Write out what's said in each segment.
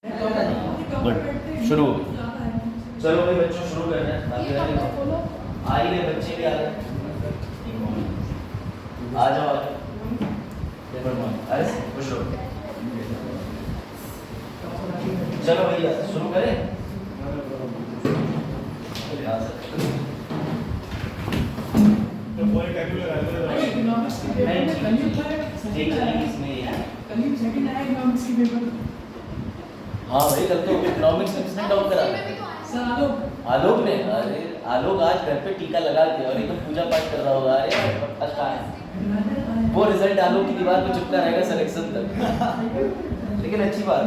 Good, शुरू। चलो भाई बच्चों शुरू करते हैं। आइए बच्चे भी आ गए, आ जाओ अरे खुश हो। चलो भैया शुरू करें। हाँ भाई कल तो इकोनॉमिक्स में किसने टॉप करा? आलोक ने। अरे आलोक आज घर पे टीका लगा के और एकदम पूजा पाठ कर रहा होगा। अरे फर्स्ट टाइम वो रिजल्ट आलोक की दीवार पे चिपका रहेगा सिलेक्शन तक। लेकिन अच्छी बात,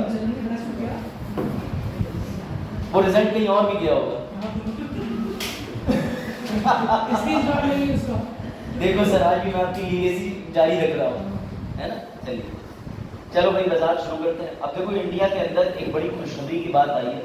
वो रिजल्ट कहीं और भी गया होगा। देखो सर आज भी मैं आपकी लीगेसी जारी रख रहा हूँ, है ना। चलिए चलो भाई बाजार शुरू करते हैं। अब देखो इंडिया के अंदर एक बड़ी खुशखबरी की बात आई है।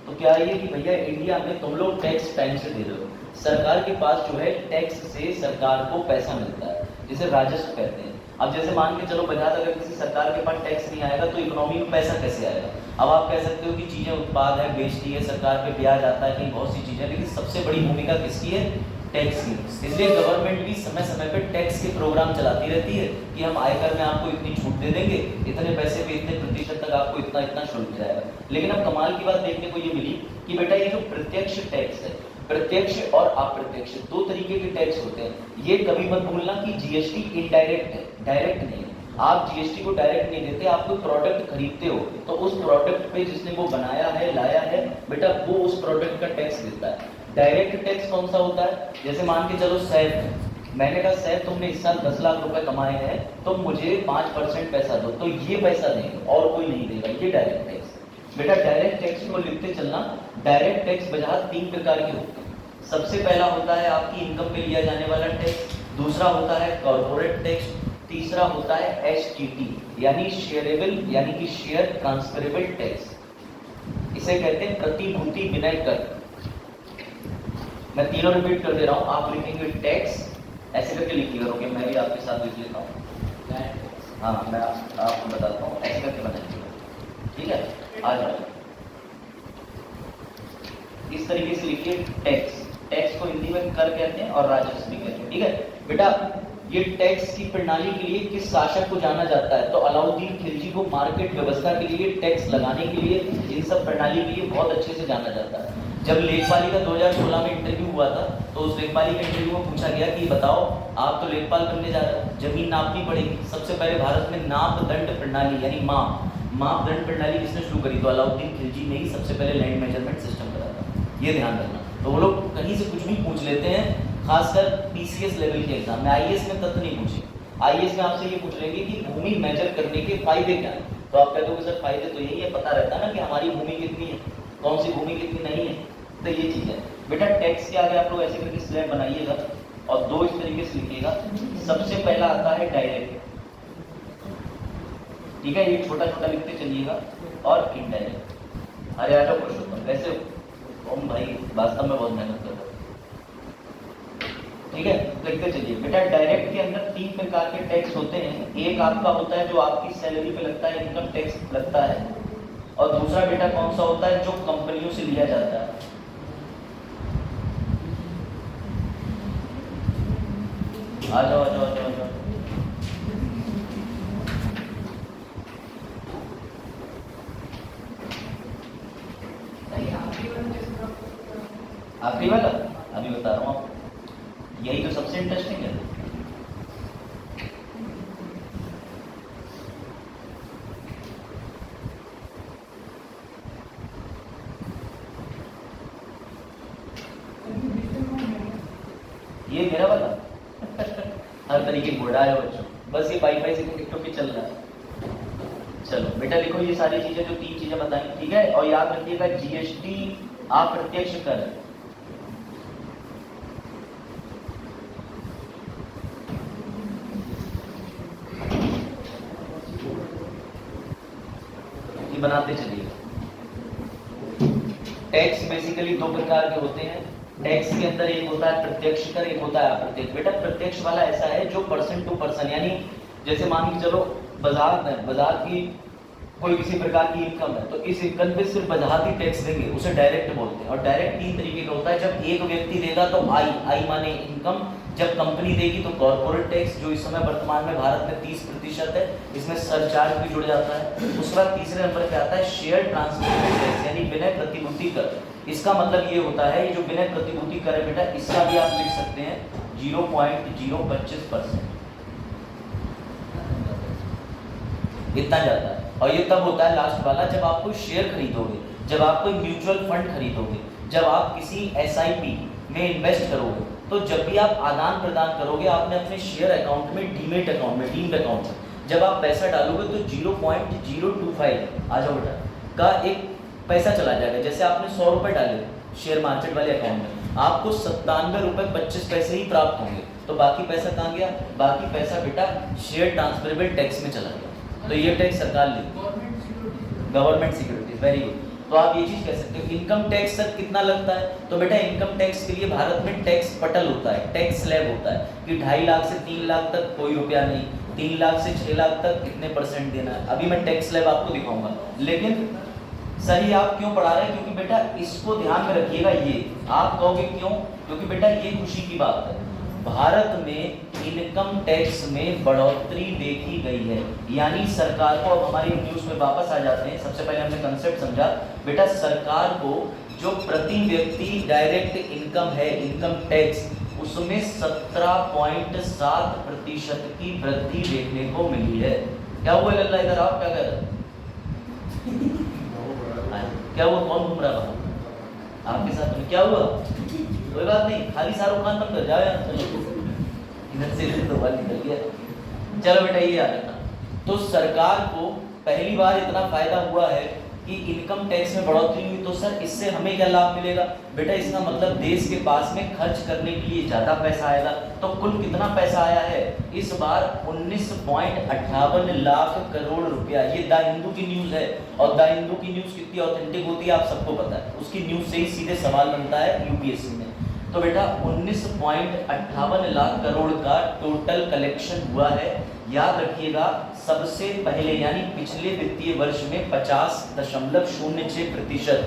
तो क्या है कि भैया इंडिया में तुम लोग टैक्स टाइम से दे रहे हो। सरकार के पास जो है टैक्स से सरकार को पैसा मिलता है, जिसे राजस्व कहते हैं। अब जैसे मान के चलो बाजार अगर किसी सरकार के पास टैक्स नहीं आएगा तो इकोनॉमी में पैसा कैसे आएगा। अब आप कह सकते हो कि चीजें उत्पाद है, बेचती है सरकार पे ब्याज आता है, कहीं बहुत सी चीजें, लेकिन सबसे बड़ी भूमिका किसकी है? टैक्स की। इसलिए गवर्नमेंट भी समय समय पे टैक्स के प्रोग्राम चलाती रहती है कि हम आयकर में आपको इतनी छूट दे देंगे, इतने पैसे पे इतने प्रतिशत तक आपको इतना इतना शुल्क जाएगा। लेकिन अब कमाल की बात देखने को ये मिली कि बेटा ये जो प्रत्यक्ष टैक्स है, प्रत्यक्ष और अप्रत्यक्ष दो तरीके के टैक्स होते हैं। ये कभी मत भूलना कि जीएसटी इनडायरेक्ट है, डायरेक्ट नहीं है। आप जीएसटी को डायरेक्ट नहीं देते, आप कोई प्रोडक्ट खरीदते हो तो उस प्रोडक्ट पे जिसने वो बनाया है, लाया है, बेटा वो उस प्रोडक्ट का टैक्स देता है। डायरेक्ट टैक्स कौन सा होता है? जैसे मान के चलो सैफ है, मैंने कहा सैफ तुमने इस साल 10 लाख रुपए कमाए हैं तो मुझे 5% पैसा दो, तो ये पैसा देंगे और कोई नहीं देगा, ये डायरेक्ट टैक्स। बेटा डायरेक्ट टैक्स को लिखते चलना। डायरेक्ट टैक्स बजाय 3 प्रकार के होते हैं। सबसे पहला होता है आपकी इनकम पे लिया जाने वाला टैक्स, दूसरा होता है कॉर्पोरेट टैक्स, तीसरा होता है एसटीटी यानी शेयरेबल यानी कि शेयर ट्रांसफरेबल टैक्स। इसे कहते हैं प्रतिभूति विनय कर। मैं तीनों रिपीट कर दे रहा हूं, आप लिखेंगे टैक्स, ऐसे करके लिखिएगा। ओके मैं भी आपके साथ लिख लेता हूँ। हाँ मैं आपको बताता हूँ, ऐसे करके बनाइएगा, ठीक है। आ जाओ इस तरीके से लिखिए टैक्स। टैक्स को हिंदी में कर कहते हैं और राजस्व भी कहते हैं, ठीक है बेटा। ये टैक्स की प्रणाली के लिए किस शासक को जाना जाता है? तो अलाउद्दीन खिलजी को मार्केट व्यवस्था के लिए, टैक्स लगाने के लिए, इन सब प्रणाली के लिए बहुत अच्छे से जाना जाता है। जब लेखपाली का 2016 में इंटरव्यू हुआ था तो उस लेखपाली के इंटरव्यू में पूछा गया कि बताओ आप तो लेखपाल बनने जा रहे हो, जमीन नापनी पड़ेगी। सबसे पहले भारत में नापदंड प्रणाली यानी मापदंड प्रणाली किसने शुरू करी? तो अलाउद्दीन खिलजी ने ही सबसे पहले लैंड मेजरमेंट सिस्टम करा था। ये ध्यान रखना। तो वो लोग कहीं से कुछ भी पूछ लेते हैं, खासकर पीसीएस लेवल के एग्जाम में। आईएएस में तत्व नहीं पूछे। आईएएस में आपसे ये पूछ लेंगे कि भूमि मेजर करने के फायदे क्या हैं। तो आप कह दोगे सर फायदे तो यही है, पता रहता है ना कि हमारी भूमि कितनी है, कौन सी भूमि कितनी नहीं है। तो ये चीज है बेटा। टैक्स के आगे आप लोग ऐसे करके स्लैब बनाइएगा और दो इस तरीके से लिखिएगा। सबसे पहला आता है डायरेक्ट, ठीक है, ये छोटा छोटा लिखते चलिएगा, और इनडायरेक्ट। अरे आ जाओ पुरुषोत्तम, वैसे ओम भाई वास्तव में बहुत मेहनत कर रहे हो, ठीक है। लिखते चलिए बेटा। डायरेक्ट के अंदर 3 प्रकार के टैक्स होते हैं। एक आपका होता है जो आपकी सैलरी पे लगता है, इनकम टैक्स लगता है। और दूसरा बेटा कौन सा होता है? जो कंपनियों से लिया जाता है। आ जाओ आ जाओ आ जाओ आ जाओ। आखिरी वाला अभी बता रहा हूँ आपको, यही तो सबसे इंटरेस्टिंग है। ये मेरा वाला हर तरीके घोड़ा है बच्चों, बस ये वाईफाई से टिकटॉक पे चल रहा है। चलो बेटा लिखो ये सारी चीजें, जो 3 चीजें बताई, ठीक है। और याद रखिएगा जीएसटी अप्रत्यक्ष कर है। ये बनाते चलिए। टैक्स बेसिकली 2 प्रकार के होते हैं। टैक्स के अंदर एक होता है प्रत्यक्ष कर, एक होता है अप्रत्यक्ष। बेटा प्रत्यक्ष वाला ऐसा है जो पर्सन टू पर्सन, यानी जैसे मान के चलो बाजार की कोई किसी प्रकार की इनकम है, तो इस इनकम पे सिर्फ वजाहती टैक्स देंगे, उसे डायरेक्ट बोलते हैं। और डायरेक्ट 3 तरीके का होता है। जब एक व्यक्ति देगा तो आई माने इनकम, जब कंपनी देगी तो कॉर्पोरेट टैक्स, जो इस समय वर्तमान में भारत में 30% है, इसमें सरचार्ज भी जुड़ जाता है। उसके बाद तीसरे नंबर पे आता है शेयर ट्रांसफर टैक्स, यानी विनय प्रतिभूति कर। इसका मतलब ये होता है, ये जो विनय प्रतिभूति कर है बेटा, इसका भी आप लिख सकते हैं 0.025%, इतना जाता है। और ये तब होता है लास्ट वाला, जब आप कोई शेयर खरीदोगे, जब आप कोई म्यूचुअल फंड खरीदोगे, जब आप किसी SIP में इन्वेस्ट करोगे, तो जब भी आप आदान प्रदान करोगे, आपने अपने शेयर अकाउंट में डीमेट अकाउंट में, डीम्ड अकाउंट में जब आप पैसा डालोगे तो 0.025 आ जाओ बेटा का एक पैसा चला जाएगा। जैसे आपने 100 रुपये डाले शेयर मार्केट वाले अकाउंट में, आपको 97 रुपये 25 पैसे ही प्राप्त होंगे। तो बाकी पैसा कहाँ गया? बाकी पैसा बेटा शेयर ट्रांसफरेबल टैक्स में चला गया। तो ये टैक्स सरकार लेती, गवर्नमेंट सिक्योरिटीज। Very good. तो आप ये चीज कह सकते हो। इनकम टैक्स सर कितना लगता है? तो बेटा इनकम टैक्स के लिए भारत में टैक्स पटल होता है, टैक्स स्लैब होता है कि 2.5 लाख से 3 लाख तक कोई रुपया नहीं, 3 लाख से 6 लाख तक कितने % देना है। अभी मैं टैक्स स्लैब आपको दिखाऊंगा। लेकिन सर ये आप क्यों पढ़ा रहे हैं? क्योंकि बेटा इसको ध्यान में रखिएगा। ये आप कहोगे क्यों? क्योंकि बेटा ये खुशी की बात है, भारत में इनकम टैक्स में बढ़ोतरी देखी गई है। यानी सरकार को, अब हमारी न्यूज़ में वापस आ जाते हैं। सबसे पहले हमने कंसेप्ट समझा बेटा, सरकार को जो प्रति व्यक्ति डायरेक्ट इनकम है, इनकम टैक्स, उसमें 17.7% की वृद्धि देखने को मिली है। क्या हुआ लल्ला? इधर आप क्या कर रहे? क्या हुआ? कौन घूम रहा है आपके साथ में? क्या हुआ? कोई बात नहीं, खाली शाहरुख खान बंद कर जाओ यार। चलो इधर से तो बात निकल गया। चलो बेटा ये याद रखना। तो सरकार को पहली बार इतना फायदा हुआ है कि इनकम टैक्स में बढ़ोतरी हुई। तो सर इससे हमें क्या लाभ मिलेगा? बेटा इसका मतलब देश के पास में खर्च करने के लिए ज्यादा पैसा आएगा। तो कुल कितना पैसा आया है इस बार? 19.58 लाख करोड़ रुपया। ये द हिंदू की न्यूज है। और द हिंदू की न्यूज कितनी ऑथेंटिक होती है आप सबको पता है। उसकी न्यूज से ही सीधे सवाल बनता है UPSC में। तो बेटा 19.58 लाख करोड़ का टोटल कलेक्शन हुआ है। याद रखिएगा, सबसे पहले यानी पिछले वित्तीय वर्ष में 50.06%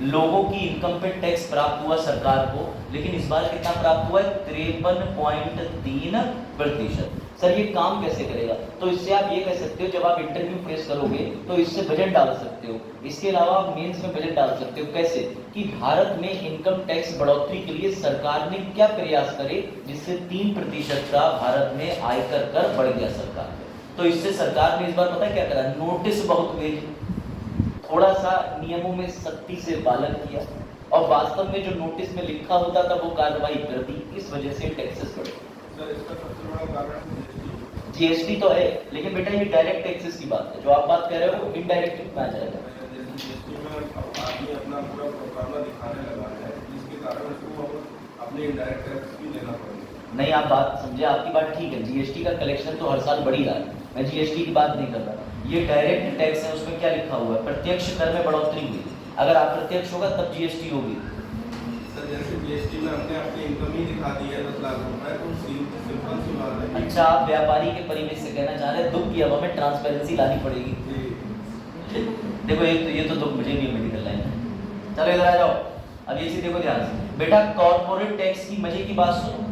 लोगों की इनकम पे टैक्स प्राप्त हुआ सरकार को। लेकिन इस बार कितना प्राप्त हुआ है? 53.3%। सर ये काम कैसे करेगा? तो इससे आप ये कह सकते हो, जब आप इंटरव्यू फेस करोगे तो इससे बजट डाल सकते हो। इसके अलावा आप मेंस में बजट डाल सकते हो। कैसे? कि भारत में इनकम टैक्स बढ़ोतरी के लिए सरकार ने क्या प्रयास करे जिससे 3% का भारत में आयकर कर बढ़ गया सरकार। तो इससे सरकार ने इस बार पता है क्या करा? नोटिस बहुत भेजे, थोड़ा सा नियमों में सख्ती से पालन किया, और वास्तव में जो नोटिस में लिखा होता था वो कार्रवाई कर दी। इस वजह से टैक्सेस बढ़े। GST तो है, लेकिन बेटा ये डायरेक्ट टैक्सेस की बात है। जो आप बात कर रहे हो इनडायरेक्ट में आ जाएगा। नहीं, आप बात समझे, आपकी बात ठीक है। GST का कलेक्शन तो हर साल बढ़ ही रहा है। मैं GST की बात नहीं कर रहा। ये डायरेक्ट टैक्स है, उसमें क्या लिखा हुआ है? प्रत्यक्ष कर में बढ़ोतरी हुई। अगर अप्रत्यक्ष होगा तब GST होगी। जैसे GST में हमने अपनी इनकम ही दिखा दी है 10 लाख रुपए, तो सिंपल सी बात है। अच्छा, आप व्यापारी के परिवेश से कहना चाह रहे हैं दुख की अब हमें ट्रांसपेरेंसी लानी पड़ेगी। देखो ये तो दुख मुझे भी मेडिकल लाइन है। चलो इधर आ जाओ। अब ये चीज देखो ध्यान से बेटा, कॉर्पोरेट टैक्स की मजे की बात सुनो।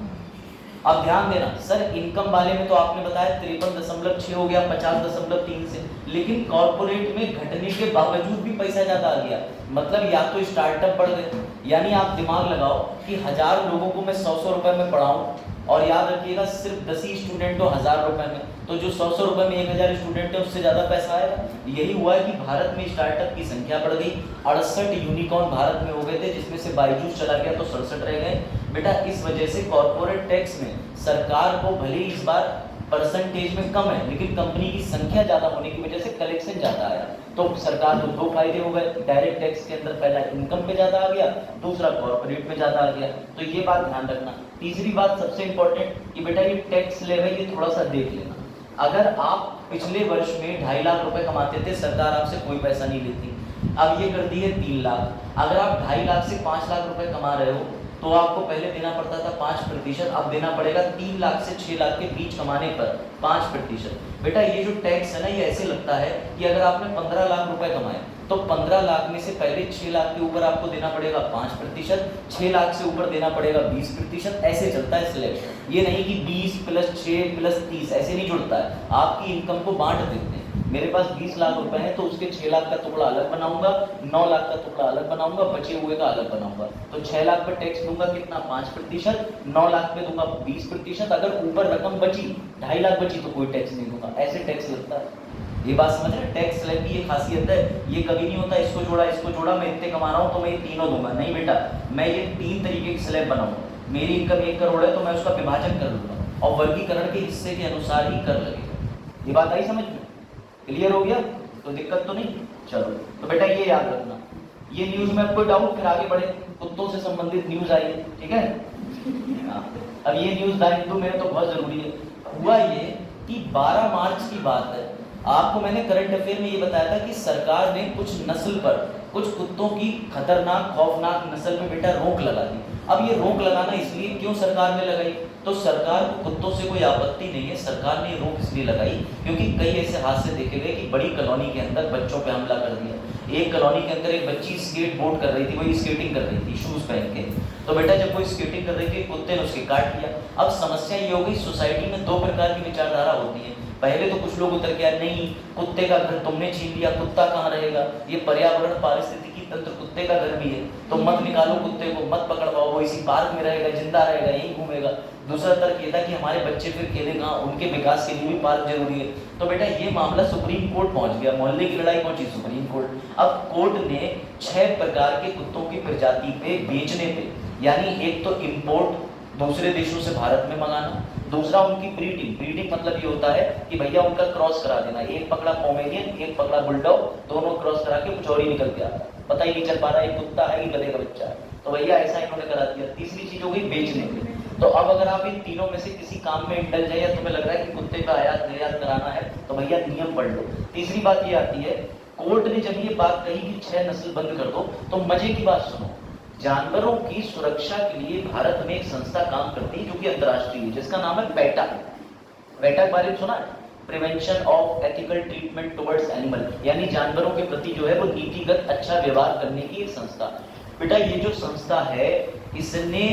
अब ध्यान देना सर, इनकम वाले में तो आपने बताया 53.6 हो गया 50.3 से, लेकिन कॉर्पोरेट में घटने के बावजूद भी पैसा ज्यादा आ गया। मतलब या तो स्टार्टअप बढ़ गए, यानी आप दिमाग लगाओ कि 1000 लोगों को मैं 100 रुपए में पढ़ाऊं, और याद रखिएगा सिर्फ 10 ही स्टूडेंट हो 1000 रुपए में, तो जो 100 रुपए में 1000 स्टूडेंट है उससे ज्यादा पैसा आएगा। यही हुआ है कि भारत में स्टार्टअप की संख्या बढ़ गई। 68 यूनिकॉर्न भारत में हो गए थे, जिसमें से बायजूस चला गया तो 67 रह गए। बेटा इस वजह से कॉर्पोरेट टैक्स में सरकार को भले इस बार परसेंटेज में कम है, लेकिन कंपनी की संख्या ज्यादा होने की वजह से कलेक्शन ज्यादा आया। तो सरकार को 2 फायदे हो गए। डायरेक्ट टैक्स के अंदर पहला इनकम पे ज्यादा आ गया, दूसरा कॉर्पोरेट में ज्यादा आ गया। तो ये बात ध्यान रखना। तीसरी बात सबसे इंपॉर्टेंट कि बेटा ये टैक्स लेवल ये थोड़ा सा देख लेना। अगर आप पिछले वर्ष में 2.5 लाख रुपए कमाते थे, सरकार आपसे कोई पैसा नहीं लेती। अब ये कर दी है 3 लाख। अगर आप 2.5 लाख से 5 लाख रुपए कमा रहे हो तो तो आपको पहले देना पड़ता था 5%, अब देना पड़ेगा 3 लाख से 6 लाख के बीच कमाने पर 5%। बेटा ये जो टैक्स है ना, ये ऐसे लगता है कि अगर आपने 15 लाख रुपए कमाए तो 15 लाख में से पहले 6 लाख के ऊपर आपको देना पड़ेगा 5%, 6 लाख से ऊपर देना पड़ेगा 20%, ऐसे चलता है स्लैब। ये नहीं कि 20 + 6 + 30 ऐसे नहीं जुड़ता है, आपकी इनकम को बांट देते हैं। मेरे पास 20 लाख रुपए हैं तो उसके 6 लाख का टुकड़ा अलग बनाऊंगा, 9 लाख का टुकड़ा अलग बनाऊंगा, बचे हुए का अलग बनाऊंगा। तो 6 लाख पे टैक्स दूंगा कितना, 5%, 9 लाख पे दूंगा 20%, अगर ऊपर रकम बची 2.5 लाख बची तो कोई टैक्स नहीं दूंगा। ऐसे टैक्स लगता है। ये बात समझ रहे हैं? टैक्स स्लैब की ये खासियत है। ये कभी नहीं होता इसको जोड़ा मैं इतने कमा रहा हूँ तो मैं ये तीनों दूंगा, नहीं बेटा, मैं ये 3 तरीके की स्लैब बनाऊंगा। मेरी इनकम 1 करोड़ है तो मैं उसका विभाजन कर लूंगा और वर्गीकरण के हिस्से के अनुसार ही कर लगेगा। ये बात आई समझ में? क्लियर हो गया? तो दिक्कत तो नहीं। चलो तो बेटा ये याद रखना, ये न्यूज में कोई डाउट, फिर आगे बढ़े। कुत्तों से संबंधित न्यूज आई है, ठीक है? अब ये न्यूज द हिंदू में तो बहुत जरूरी है। हुआ ये कि 12 मार्च की बात है, आपको मैंने करंट अफेयर में ये बताया था कि सरकार ने कुछ नस्ल पर, कुछ कुत्तों की खतरनाक खौफनाक नस्ल पे बेटा रोक लगा दी। अब ये रोक लगाना इसलिए क्यों सरकार ने लगाई, तो सरकार को कुत्तों से कोई आपत्ति नहीं है, सरकार ने रोक इसलिए लगाई क्योंकि कई ऐसे हादसे देखे गए कि बड़ी कॉलोनी के अंदर बच्चों पे हमला कर दिया। एक कॉलोनी के अंदर एक बच्ची स्केट बोर्ड कर रही थी, वही स्केटिंग कर रही थी शूज पहन के। तो बेटा जब कोई स्केटिंग कर रही थी, कुत्ते ने उसके काट लिया। अब समस्या ये हो गई, सोसाइटी में 2 प्रकार की विचारधारा होती है। पहले तो कुछ लोग उतर के आए, नहीं कुत्ते का घर तुमने छीन लिया, कुत्ता कहाँ रहेगा, ये पर्यावरण पारिस्थितिकी तंत्र कुत्ते का घर भी है, तो मत निकालो कुत्ते को, मत पकड़वाओ, वो इसी पार्क में रहेगा, जिंदा रहेगा, यहीं घूमेगा। दूसरा तर्क ये था कि हमारे बच्चे फिर खेले कहाँ, उनके विकास के लिए भी पार्क जरूरी है। तो बेटा ये मामला सुप्रीम कोर्ट पहुंच गया, मोहल्ले की लड़ाई पहुंची सुप्रीम कोर्ट। अब कोर्ट ने 6 प्रकार के कुत्तों की प्रजाति पे बेचने पे, यानी एक तो इम्पोर्ट दूसरे देशों से भारत में मंगाना, दूसरा उनकी ब्रीडिंग मतलब ये होता है कि भैया उनका क्रॉस करा देना, एक पकड़ा पोमेरियन, एक पकड़ा बुलडॉग, दोनों क्रॉस करा के कुछ और ही निकल के आता, पता ही नहीं चल पा रहा है कुत्ता है कि गधे का बच्चा है। तो भैया ऐसा इन्होंने करा दिया। तीसरी चीज हो गई बेचने की। तो अब अगर आप इन तीनों में से किसी काम में इंडल जाए या तुम्हें लग रहा है कि कुत्ते का आयात निर्यात कराना है, तो भैया नियम पढ़ लो। तीसरी बात ये आती है, कोर्ट ने जब ये बात कही कि 6 नस्ल बंद कर दो, तो मजे की बात सुनो, जानवरों की सुरक्षा के लिए भारत में एक संस्था काम करती है जो कि अंतर्राष्ट्रीय है, जिसका नाम है पैटा। पैटा के बारे में सुना है? Prevention of ethical treatment towards animal, यानी जानवरों के प्रति जो है वो नीतिगत अच्छा व्यवहार करने की एक संस्था। बेटा ये जो संस्था है, इसने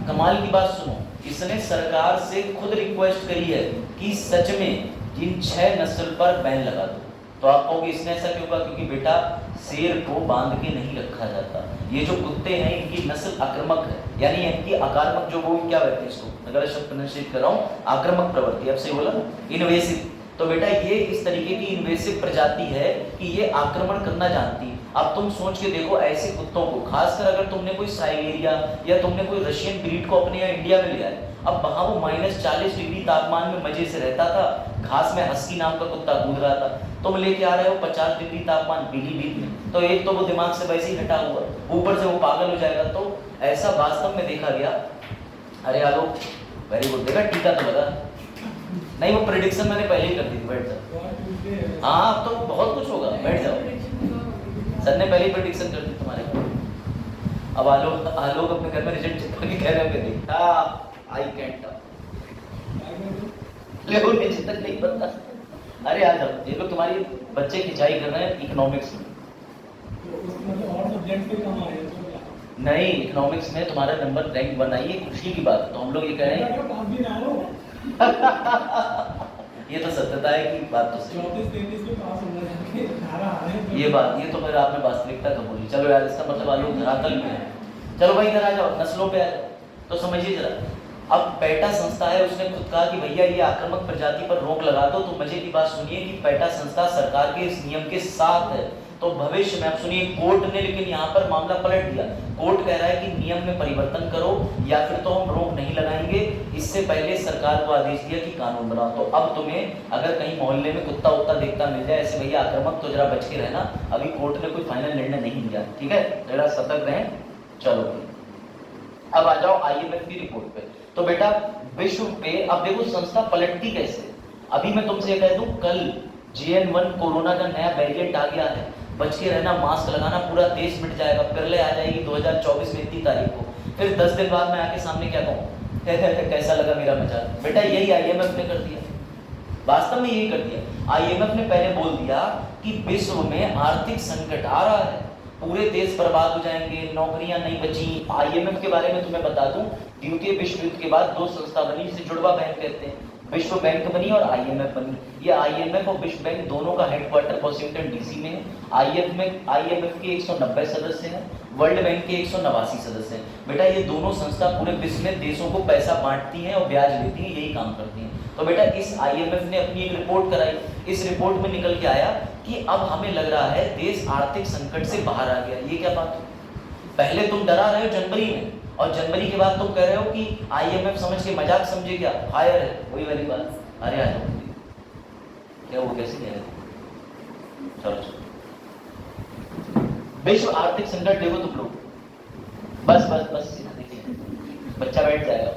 कमाल की बात सुनो, इसने सरकार से खुद रिक्वेस्ट करी है कि सच में इन 6 नस्ल पर बैन लगा दो। तो आप कहोगे इसने ऐसा क्यों कहा? क्योंकि बेटा शेर को बांध के नहीं रखा जाता। ये जो कुत्ते हैं इनकी नस्ल आक्रामक है, यानी इनकी आक्रामक जो वो क्या कहते हैं इसको, अगर शब्द प्रोनाउंसिएट कर रहा हूँ, आक्रामक प्रवृत्ति, अब सही बोला, इन्वेसिव। तो बेटा ये इस तरीके की इन्वेसिव प्रजाति है कि ये आक्रमण करना जानती है। अब तुम सोच के देखो, ऐसे कुत्तों को, खासकर अगर तुमने कोई साइबेरिया या तुमने कोई रशियन ब्रीड को अपने यहाँ इंडिया में लिया है, अब वहां वो -40 डिग्री तापमान में मजे से रहता था, घास में हस्की नाम का कुत्ता कूद रहा था, तुम लेके आ रहे हो 50 डिग्री तापमान पीलीभीत में, तो एक तो वो दिमाग से वैसे ही हटा हुआ, ऊपर से वो पागल हो जाएगा। तो ऐसा वास्तव में देखा गया। अरे आलोक वेरी गुड, देखा टीका तो लगा नहीं, वो प्रेडिक्शन मैंने पहले ही कर दी थी, बैठ जाओ। हाँ तो बहुत कुछ होगा, बैठ जाओ, सर ने पहले ही प्रेडिक्शन कर दी तुम्हारे। अब आलोक अपने घर में रिजल्ट चेक करके कह रहे हो आई कैंट तक नहीं पता। अरे आ जाओ, ये लोग तुम्हारी बच्चे खिंचाई कर रहे हैं इकोनॉमिक्स में। नहीं, इकोनॉमिक्स में तुम्हारा नंबर रैंक 1 आई है, खुशी की बात। तो हम लोग ये कह रहे हैं ये तो सत्यता है कि बात तो सही। 34-33 में पास हो गए। ये बात, ये तो फिर आपने वास्तविकता का बोली। चलो यार, इसका मतलब आलोक धरातल में है। चलो भाई इधर आ जाओ, नस्लों पे आ जाओ। तो समझिए जरा, अब पैटा संस्था है, उसने खुद कहा कि भैया ये आक्रामक प्रजाति पर रोक लगा दो। तो मजे की बात सुनिए कि पैटा संस्था सरकार के इस नियम के साथ है। तो भविष्य में आप सुनिए, कोर्ट ने लेकिन यहाँ पर मामला पलट दिया। कोर्ट कह रहा है कि नियम में परिवर्तन करो या फिर तो हम रोक नहीं लगाएंगे। इससे पहले सरकार को आदेश दिया कि कानून बनाओ। तो अब तुम्हें अगर कहीं मोहल्ले में कुत्ता उत्ता देखता मिल जाए ऐसे भैया आक्रामक, तो जरा बच के रहना। अभी कोर्ट ने कोई फाइनल निर्णय नहीं दिया, ठीक है, जरा सतर्क रहें। चलो अब आ जाओ IMF की रिपोर्ट पे। तो बेटा विश्व पे अब देखो संस्था पलटती कैसे। अभी मैं तुमसे कह दूं, कल JN1 कोरोना का नया वेरिएंट आ गया है। बच के रहना, मास्क लगाना, पूरा देश मिट जाएगा, प्रलय आ जाएगी 2024 में 30 तारीख को। फिर 10 दिन बाद मैं आके सामने क्या कहूँ, कैसा लगा मेरा मजाक? बेटा यही IMF ने कर दिया, वास्तव में यही कर दिया। IMF ने पहले बोल दिया कि विश्व में आर्थिक संकट आ रहा है, पूरे देश बर्बाद हो जाएंगे, नौकरियां नहीं बची। IMF के बारे में तुम्हें बता दूं, द्वितीय विश्व युद्ध के बाद 2 संस्था बनी जिसे जुड़वा बैंक कहते हैं, विश्व बैंक बनी और IMF बनी। ये IMF और विश्व बैंक दोनों का हेडक्वार्टर वॉशिंगटन DC में है। IMF के 190 सदस्य हैं, वर्ल्ड बैंक के 189 सदस्य हैं। बेटा ये दोनों संस्था पूरे विश्व में देशों को पैसा बांटती हैं और ब्याज लेती हैं, यही काम करती हैं। तो बेटा इस IMF ने अपनी एक रिपोर्ट कराई, इस रिपोर्ट में निकल के आया कि अब हमें लग रहा है देश आर्थिक संकट से बाहर आ गया। ये क्या बात है? पहले तुम डरा रहे हो जनवरी में, और जनवरी के बाद तुम कह रहे हो कि IMF समझ के मजाक समझे क्या, फायर है, वही वाली बात। अरे आ जाओ, क्या वो कैसे कह रहे थे? चलो विश्व आर्थिक संकट देखो तुम लोग, बस देखिए बच्चा बैठ जाएगा।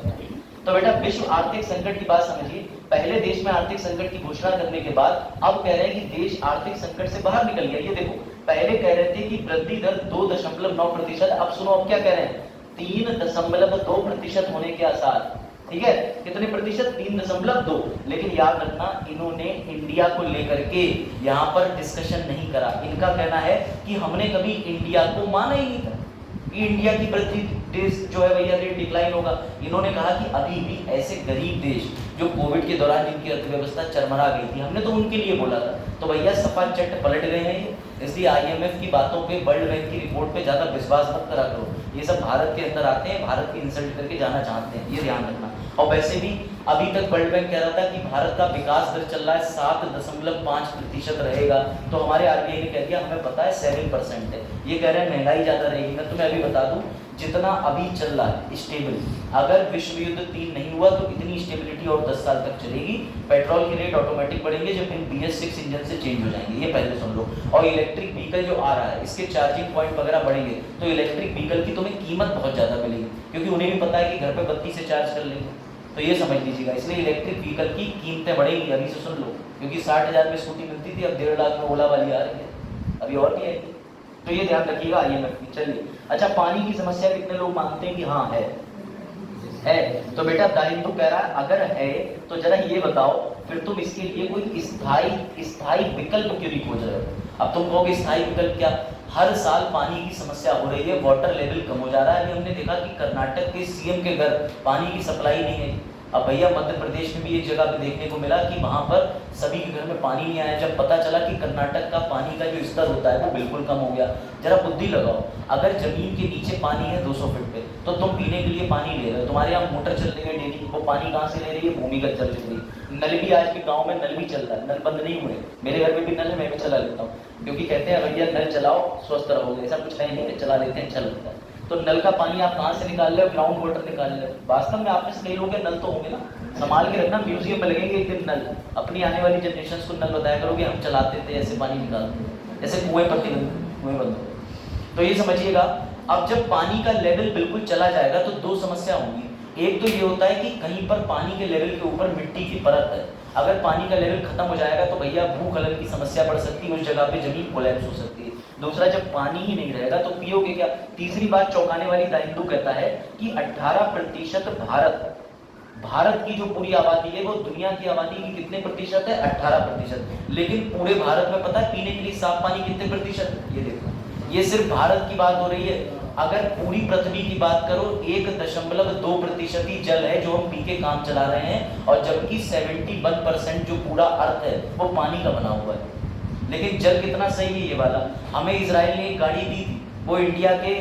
तो बेटा विश्व आर्थिक संकट की बात समझिए, पहले देश में आर्थिक संकट की घोषणा करने के बाद अब कह रहे हैं कि देश आर्थिक संकट से बाहर निकल गया। ये देखो, पहले कह रहे थे कि वृद्धि दर 2.9%, अब सुनो अब क्या कह रहे हैं, 3.2% होने के आसार। ठीक है, कितने प्रतिशत? 3.2। लेकिन याद रखना, इन्होंने इंडिया को लेकर के यहाँ पर डिस्कशन नहीं करा। इनका कहना है कि हमने कभी इंडिया को माना ही नहीं था कि इंडिया की वृद्धि देश जो है भैया रेट डिक्लाइन होगा। इन्होंने कहा कि अभी भी ऐसे गरीब देश जो कोविड के दौरान जिनकी अर्थव्यवस्था चरमरा गई थी, हमने तो उनके लिए बोला था। तो भैया सपा चट पलट गए हैं ये। इसलिए IMF की बातों पे, वर्ल्ड बैंक की रिपोर्ट पे ज्यादा विश्वास मत करा करो। ये सब भारत के अंदर आते हैं, भारत की इंसल्ट करके जाना चाहते हैं, ये ध्यान रखना। और वैसे भी अभी तक वर्ल्ड बैंक कह रहा था कि भारत का विकास दर चल रहा है 7.5% रहेगा, तो हमारे RBI ने कह दिया हमें पता है 7% है। ये कह रहे हैं महंगाई ज्यादा रहेगी। मैं तुम्हें अभी बता दूं, जितना अभी चल रहा है स्टेबल, अगर विश्व युद्ध 3 नहीं हुआ तो इतनी स्टेबिलिटी और 10 साल तक चलेगी। पेट्रोल के रेट ऑटोमेटिक बढ़ेंगे जब इन BS6 इंजन से चेंज हो जाएंगे, ये पहले सुन लो। और इलेक्ट्रिक व्हीकल जो आ रहा है, इसके चार्जिंग पॉइंट वगैरह बढ़ेंगे, तो इलेक्ट्रिक व्हीकल की तुम्हें कीमत बहुत ज्यादा मिलेगी, क्योंकि उन्हें भी पता है कि घर पे बत्ती से चार्ज कर लेंगे। तो ये समझ लीजिएगा, इसलिए इलेक्ट्रिक व्हीकल की कीमतें बढ़ेंगी, अभी से सुन लो। क्योंकि 60,000 में स्कूटी मिलती थी, अब 1.5 लाख में ओला वाली आ रही है, अभी और भी आएगी। तो ये ध्यान रखिएगा IMF की। चलिए, अच्छा पानी की समस्या कितने लोग मानते हैं कि हाँ है? तो बेटा दारिंदु कह रहा है अगर है तो जरा ये बताओ, फिर तुम इसके लिए कोई स्थायी विकल्प क्यों नहीं खोज रहे हो? अब तुम कहोगे स्थायी विकल्प क्या? हर साल पानी की समस्या हो रही है, वाटर लेवल कम हो जा रहा है। अभी हमने देखा कि कर्नाटक के CM के घर पानी की सप्लाई नहीं है। अब भैया मध्य प्रदेश में भी एक जगह पे देखने को मिला कि वहां पर सभी के घर में पानी नहीं आया। जब पता चला कि कर्नाटक का पानी का जो स्तर होता है वो बिल्कुल कम हो गया। जरा बुद्धि लगाओ, अगर जमीन के नीचे पानी है 200 फीट पे, तो तुम पीने के लिए पानी ले रहे हो, तुम्हारे यहाँ मोटर चल रही है डेली, वो पानी कहाँ से ले रही है? भूमिगत जल से ले रही है। नल भी आज के गाँव में नल भी चल रहा है, नल बंद नहीं हुए। मेरे घर में भी नल है, मैं भी चला लेता हूँ, क्योंकि कहते हैं भैया नल चलाओ स्वस्थ रहोगे। ऐसा कुछ नहीं है, चला लेते हैं, अच्छा लगता है। तो नल का पानी आप कहाँ से निकाल रहे हो? ग्राउंड वाटर निकाल रहे हो। वास्तव में आप में से कई लोग नल तो होंगे ना, संभाल के रखना, म्यूजियम में लगेंगे एक दिन नल। अपनी आने वाली जनरेशन को नल बताया करोगे हम चलाते थे, ऐसे पानी निकालते थे, ऐसे कुएं बंद। तो ये समझिएगा, अब जब पानी का लेवल बिल्कुल चला जाएगा तो 2 समस्या होंगी। एक तो ये होता है कि कहीं पर पानी के लेवल के ऊपर मिट्टी की परत है, अगर पानी का लेवल खत्म हो जाएगा तो भैया भूखलन की समस्या बढ़ सकती है, उस जगह पे जमीन कोलैप्स हो सकती है। दूसरा, जब पानी ही नहीं रहेगा तो पियोगे क्या? तीसरी बात चौंकाने वाली, दारिंदु कहता है कि 18% भारत की जो पूरी आबादी है वो दुनिया की आबादी की कितने प्रतिशत है? 18%। लेकिन पूरे भारत में पता है पीने के लिए साफ पानी कितने प्रतिशत? ये देखो, ये सिर्फ भारत की बात हो रही है। अगर पूरी पृथ्वी की बात करो 1.2% ही जल है जो हम पी के काम चला रहे हैं, और जबकि 71% जो पूरा अर्थ है वो पानी का बना हुआ है। लेकिन जल कितना सही है ये वाला। हमें इजराइल ने एक गाड़ी दी थी, वो इंडिया के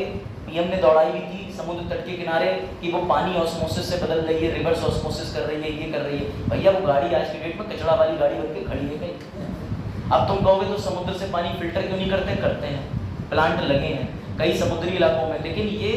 PM ने दौड़ाई हुई थी समुद्र तट के किनारे, कि वो पानी ऑस्मोसिस से बदल रही है, रिवर्स ऑस्मोसिस कर रही है, ये कर रही है। भैया वो गाड़ी आज के डेट में कचरा वाली गाड़ी बनके खड़ी है कहीं। अब तुम कहोगे तो समुद्र से पानी फिल्टर क्यों नहीं करते? करते हैं, प्लांट लगे हैं कई समुद्री इलाकों में। लेकिन ये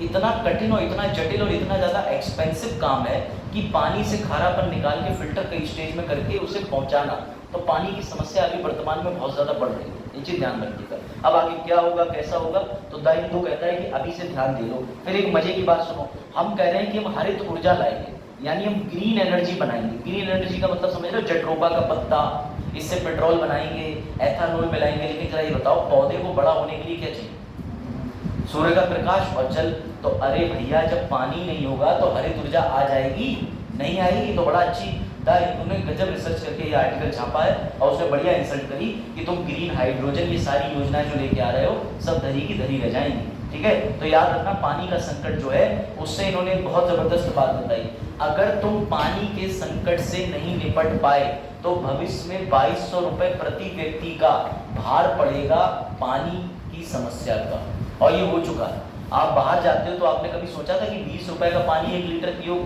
इतना कठिन और इतना जटिल और इतना ज़्यादा एक्सपेंसिव काम है कि पानी से खारापन निकाल के फिल्टर कई स्टेज में करके उसे पहुंचाना, तो पानी की समस्या अभी वर्तमान में बहुत ज़्यादा बढ़ रही है। ये चीज़ ध्यान रखिएगा। अब आगे क्या होगा, कैसा होगा, तो दारिंदु कहता है कि अभी से ध्यान दे लो। फिर एक मजे की बात सुनो, हम कह रहे हैं कि हम हरित ऊर्जा लाएंगे, यानी हम ग्रीन एनर्जी बनाएंगे। ग्रीन एनर्जी का मतलब समझ रहे हो? जट्रोबा का पत्ता, इससे पेट्रोल बनाएंगे, एथेनॉल मिलाएंगे, लेकिन जरा ये बताओ पौधे को बड़ा होने के लिए क्या चाहिए? सूर्य का प्रकाश और जल। तो अरे भैया जब पानी नहीं होगा तो हरित ऊर्जा आ जाएगी? नहीं आएगी। तो बड़ा अच्छी द हिंदू ने गजब रिसर्च करके ये आर्टिकल छापा है और उसने बढ़िया इंसल्ट करी कि तुम ग्रीन हाइड्रोजन ये सारी योजनाएं जो लेके आ रहे हो सब धरी की धरी रह जाएंगी। ठीक है, तो याद रखना पानी का संकट जो है उससे इन्होंने बहुत जबरदस्त बात बताई। अगर तुम पानी के संकट से नहीं निपट पाए तो भविष्य में 2200 रुपए प्रति व्यक्ति का भार पड़ेगा पानी की समस्या का, और ये हो चुका है। आप बाहर जाते हो तो आपने कभी सोचा था कि 20 रुपए का पानी 1 लीटर पियो,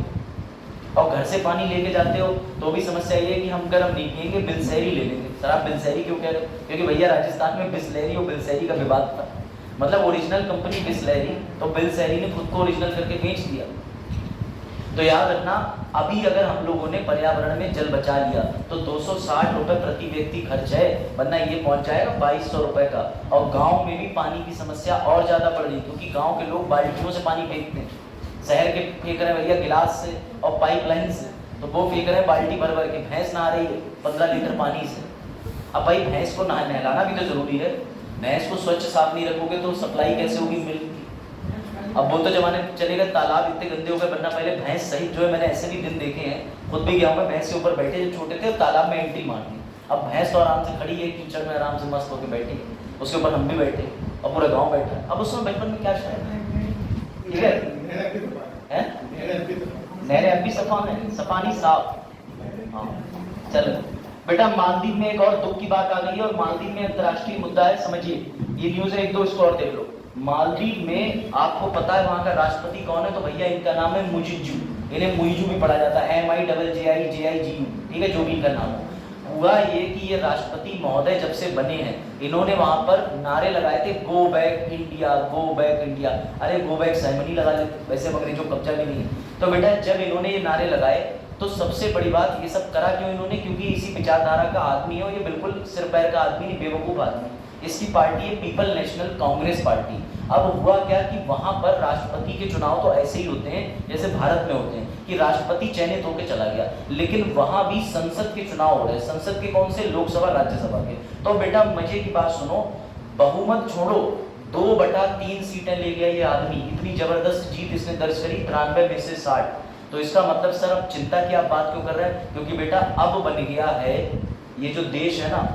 और घर से पानी लेके जाते हो तो भी समस्या ये है कि हम गर्म नहीं पिएंगे, बिसलेरी ले लेंगे। सर आप बिसलेरी क्यों कह रहे हो? क्योंकि भैया राजस्थान में बिसलेरी और बिसलेरी का विवाद था, मतलब ओरिजिनल कंपनी बिसलेरी, तो बिसलेरी ने खुद को ओरिजिनल करके बेच दिया। तो याद रखना, अभी अगर हम लोगों ने पर्यावरण में जल बचा लिया तो 260 रुपए प्रति व्यक्ति खर्च है, वरना ये पहुंच जाएगा 2200 रुपए का। और गांव में भी पानी की समस्या और ज्यादा बढ़ रही, क्योंकि गांव के लोग बाल्टियों से पानी फेंकते हैं, शहर के फेंक रहे हैं भैया गिलास से और पाइपलाइन से, तो वो फेंक रहे हैं बाल्टी भर भर के। भैंस नहा रही है 15 लीटर पानी से। अब भाई भैंस को नहलाना भी तो जरूरी है, भैंस को स्वच्छ साफ नहीं रखोगे तो सप्लाई कैसे होगी मिल्क की? अब वो तो जमाने चले गए, तालाब इतने गंदे हो गए, वरना पहले भैंस सहित जो है, मैंने ऐसे भी दिन देखे हैं, खुद भी गया हूँ मैं, भैंस के ऊपर बैठे जब छोटे थे तालाब में एंट्री मारनी। अब भैंस तो आराम से खड़ी है कीचड़ में, आराम से मस्त होकर बैठी, उसके ऊपर हम भी बैठे और पूरा गाँव बैठा है। अब उस समय बचपन में क्या शायद, ठीक है नहरें अब भी सफा है, सफानी साफ। हाँ चलो बेटा, मालदीव में एक और दुख की बात आ गई है, और मालदीव में अंतर्राष्ट्रीय मुद्दा है, समझिए ये न्यूज है, एक दो इसको और देख लो। मालदीव में आपको पता है वहां का राष्ट्रपति कौन है? तो भैया इनका नाम है मुइज़ू, इन्हें मुइज़ू भी पढ़ा जाता है, MIJIJIGU, ठीक है, जो भी इनका नाम है। हुआ ये कि ये राष्ट्रपति महोदय जब से बने हैं, इन्होंने वहां पर नारे लगाए थे, go back India, go back India. अरे गो बैक सेरेमनी लगा लेते, वैसे अंग्रेजों को कब्जा भी नहीं है। तो बेटा जब इन्होंने ये नारे लगाए तो सबसे बड़ी बात, ये सब करा क्यों इन्होंने? क्योंकि इसी विचारधारा का आदमी है, और ये बिल्कुल सिर पैर का आदमी नहीं, बेवकूफ आदमी। इसकी पार्टी है पीपल नेशनल कांग्रेस पार्टी। अब हुआ क्या कि वहां पर राष्ट्रपति के चुनाव तो ऐसे ही होते हैं जैसे भारत में होते हैं कि राष्ट्रपति चयनित होकर चला गया, लेकिन वहां भी संसद के चुनाव हो रहे हैं। संसद के कौन से? लोकसभा राज्यसभा के। तो बेटा मजे की बात सुनो, बहुमत छोड़ो, 2/3 सीटें ले गया ये आदमी, इतनी जबरदस्त जीत इसने दर्ज करी, 93 में से 60। तो इसका मतलब सर अब चिंता की आप बात क्यों कर रहे हैं? क्योंकि बेटा अब बन गया है ये जो देश है ना,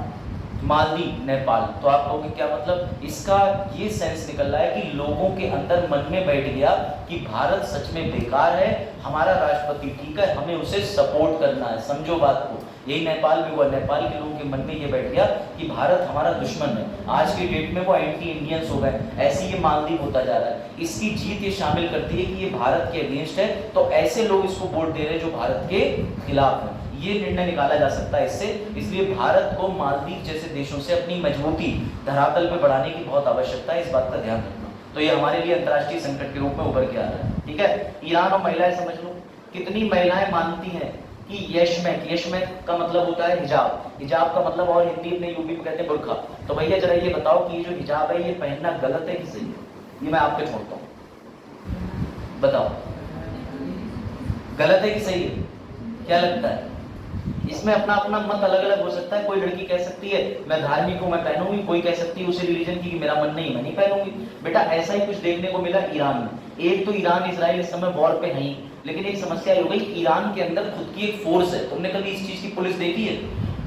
मालदीव, नेपाल। तो आप कहोगे क्या मतलब? इसका ये सेंस निकल रहा है कि लोगों के अंदर मन में बैठ गया कि भारत सच में बेकार है, हमारा राष्ट्रपति ठीक है, हमें उसे सपोर्ट करना है। समझो बात को, यही नेपाल में हुआ। नेपाल के लोगों के मन में ये बैठ गया कि भारत हमारा दुश्मन है, आज की डेट में वो एंटी इंडियंस हो गए। ऐसे ये मालदीव होता जा रहा है। इसकी जीत ये शामिल करती है कि ये भारत के अगेंस्ट है, तो ऐसे लोग इसको वोट दे रहे हैं जो भारत के खिलाफ है। ये निर्णय निकाला जा सकता है इससे। इसलिए भारत को मालदीव जैसे देशों से अपनी मजबूती धरातल पर बढ़ाने की बहुत आवश्यकता है, इस बात का ध्यान रखना। तो ये हमारे लिए अंतर्राष्ट्रीय संकट के रूप में उभर के आ रहा है। ठीक है, ईरान और महिलाएं समझ लो, कितनी महिलाएं मानती हैं कि यशमैक का मतलब होता है हिजाब, हिजाब का मतलब और हिंदी में यूपी में कहते हैं बुर्खा। तो भैया जरा ये बताओ कि ये जो हिजाब है ये पहनना गलत है कि सही है? ये मैं आपके छोड़ता हूँ, बताओ गलत है कि सही है? क्या लगता है? इसमें अपना अपना मत अलग अलग हो सकता है। कोई लड़की कह सकती है मैं धार्मिक हूँ, मैं पहनूंगी, कोई कह सकती है उसे रिलीजन की कि मेरा मन नहीं, मैं नहीं पहनूंगी। बेटा ऐसा ही कुछ देखने को मिला ईरान में। एक तो ईरान इजराइल इस समय वॉर पे है, लेकिन एक समस्या हो गई, ईरान के अंदर खुद की एक फोर्स है। तुमने कभी इस चीज की पुलिस देखी है?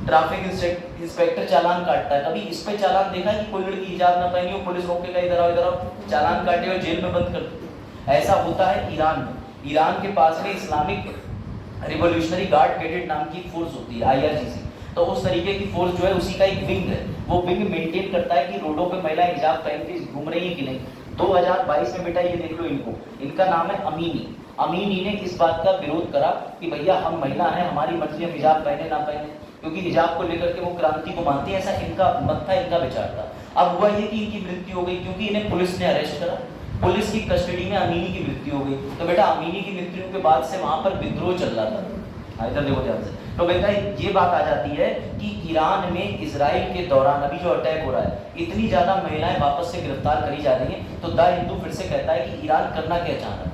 ट्रैफिक इंस्पेक्टर चालान काटता है, कभी इस पे चालान देखा है कि कोई लड़की हिजाब ना पहनी हो, पुलिस रोकेगा इधर आओ इधर आओ, चालान काटे और जेल में बंद कर दो। ऐसा होता है ईरान में। ईरान के पास में इस्लामिक रिवोल्यूशनरी गार्ड कैडेट नाम की फोर्स होती है, IRGC। तो उस तरीके की फोर्स जो है उसी का एक विंग है। वो विंग मेंटेन करता है कि रोडों पे महिलाएं हिजाब पहन के घूम रही है कि नहीं। 2022 में बेटा ये देख लो इनको, इनका नाम है अमीनी। अमीनी ने इस बात का विरोध करा कि भैया हम महिला हैं, हमारी मर्जी हम हिजाब पहने ना पहने, क्योंकि हिजाब को लेकर के वो क्रांति को मानती है, ऐसा इनका मत था, इनका विचार था। अब हुआ ये कि इनकी मृत्यु हो गई क्योंकि इन्हें पुलिस ने अरेस्ट करा, पुलिस की कस्टडी में अमीनी की मृत्यु हो गई। तो बेटा अमीनी की मृत्यु के बाद से वहां पर विद्रोह चल रहा था। इधर देखो ध्यान से। तो बेटा ये बात आ जाती है कि ईरान में इजराइल के दौरान अभी जो अटैक हो रहा है, इतनी ज्यादा महिलाएं वापस से गिरफ्तार करी जा रही हैं। तो द हिंदू फिर से कहता है कि ईरान करना क्या चाह रहा है?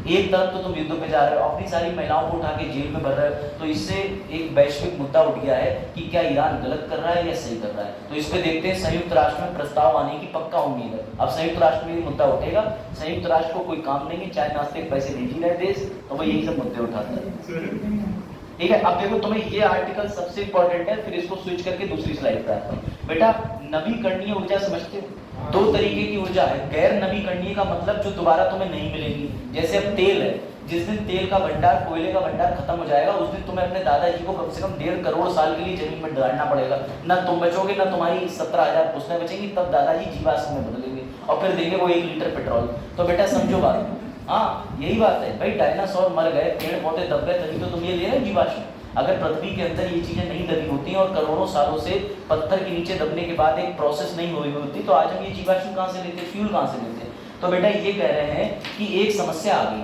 एक तरफ तो तुम युद्ध पे जा रहे हो, अपनी सारी महिलाओं को उठा के जेल में भर रहे हो, तो इससे एक वैश्विक मुद्दा उठ गया है कि क्या ईरान गलत कर रहा है या सही कर रहा है। तो इस पे देखते हैं संयुक्त राष्ट्र में प्रस्ताव आने की पक्का उम्मीद है। अब संयुक्त राष्ट्र में ये मुद्दा उठेगा, संयुक्त राष्ट्र को कोई काम नहीं है, चाहे नास्तिक पैसे भेज ही रहे देश, तो वो यही सब मुद्दे उठाता है। ठीक है, अब देखो तुम्हें ये आर्टिकल सबसे इंपॉर्टेंट है, फिर इसको स्विच करके दूसरी स्लाइड पे आता हूं। बेटा नवीकरणीय ऊर्जा समझते हो? दो तरीके की ऊर्जा है। गैर नवीकरणीय का मतलब जो दोबारा तुम्हें नहीं मिलेगी, जैसे अब तेल है, जिस दिन तेल का भंडार, कोयले का भंडार खत्म हो जाएगा, उस दिन तुम्हें अपने दादाजी को कम से कम 1.5 करोड़ साल के लिए जमीन में गाड़ना पड़ेगा। ना तुम बचोगे, ना तुम्हारी 17,000 पुश्तें बचेंगी, तब दादाजी जीवाश्म में बदलेंगे और फिर देंगे वो 1 लीटर पेट्रोल। तो बेटा समझो बात, हाँ यही बात है भाई, डायनासोर मर गए, पेड़ पौधे दब गए, तभी तो तुम ये ले रहे हो जीवाश्म। अगर पृथ्वी के अंदर ये चीजें नहीं दबी होती और करोड़ों सालों से पत्थर के नीचे दबने के बाद एक प्रोसेस नहीं हुई होती, तो आज हम ये जीवाश्म कहाँ से लेते, फ्यूल कहाँ से लेते। तो बेटा ये कह रहे हैं कि एक समस्या आ गई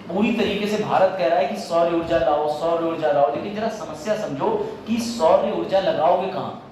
पूरी तरीके से। भारत कह रहा है कि सौर ऊर्जा लाओ, सौर ऊर्जा लाओ, लेकिन जरा समस्या समझो कि सौर ऊर्जा लगाओगे कहाँ,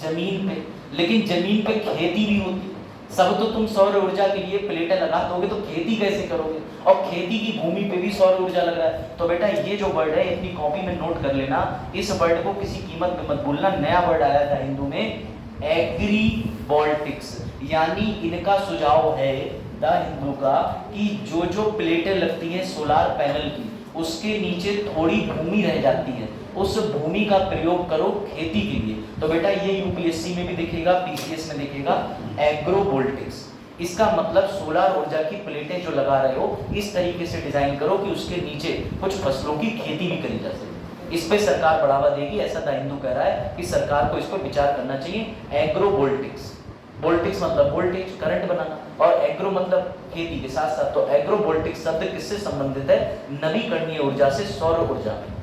जमीन पे। लेकिन जमीन पे खेती भी होती, सब तो तुम सौर ऊर्जा के लिए प्लेटें लगा दोगे, तो खेती कैसे करोगे, और खेती की भूमि पे भी सौर ऊर्जा लग रहा है। तो बेटा ये जो वर्ड है अपनी कॉपी में नोट कर लेना, इस वर्ड को किसी कीमत में मत भूलना। नया वर्ड आया था हिंदू में, एग्रीवोल्टिक्स, यानी इनका सुझाव है द हिंदू का कि जो जो प्लेटें लगती हैं सोलार पैनल की, उसके नीचे थोड़ी भूमि रह जाती है, उस भूमि का प्रयोग करो खेती के लिए। तो बेटा ये यूपीएससी में भी दिखेगा, पीसीएस में दिखेगा, एग्रोवोल्टिक्स। इसका मतलब सोलार ऊर्जा की प्लेटें जो लगा रहे हो, इस तरीके से डिजाइन करो कि उसके नीचे कुछ फसलों की खेती भी करी जा सके। इस पे सरकार बढ़ावा देगी, ऐसा द हिंदू कह रहा है कि सरकार को इस पर विचार करना चाहिए। एग्रोवोल्टिक्स, वोल्टिक्स मतलब वोल्टेज, करंट बनाना, और एग्रो मतलब खेती के साथ साथ। तो एग्रोवोल्टिक्स शब्द किससे संबंधित है, नवीकरणीय ऊर्जा से, सौर ऊर्जा में।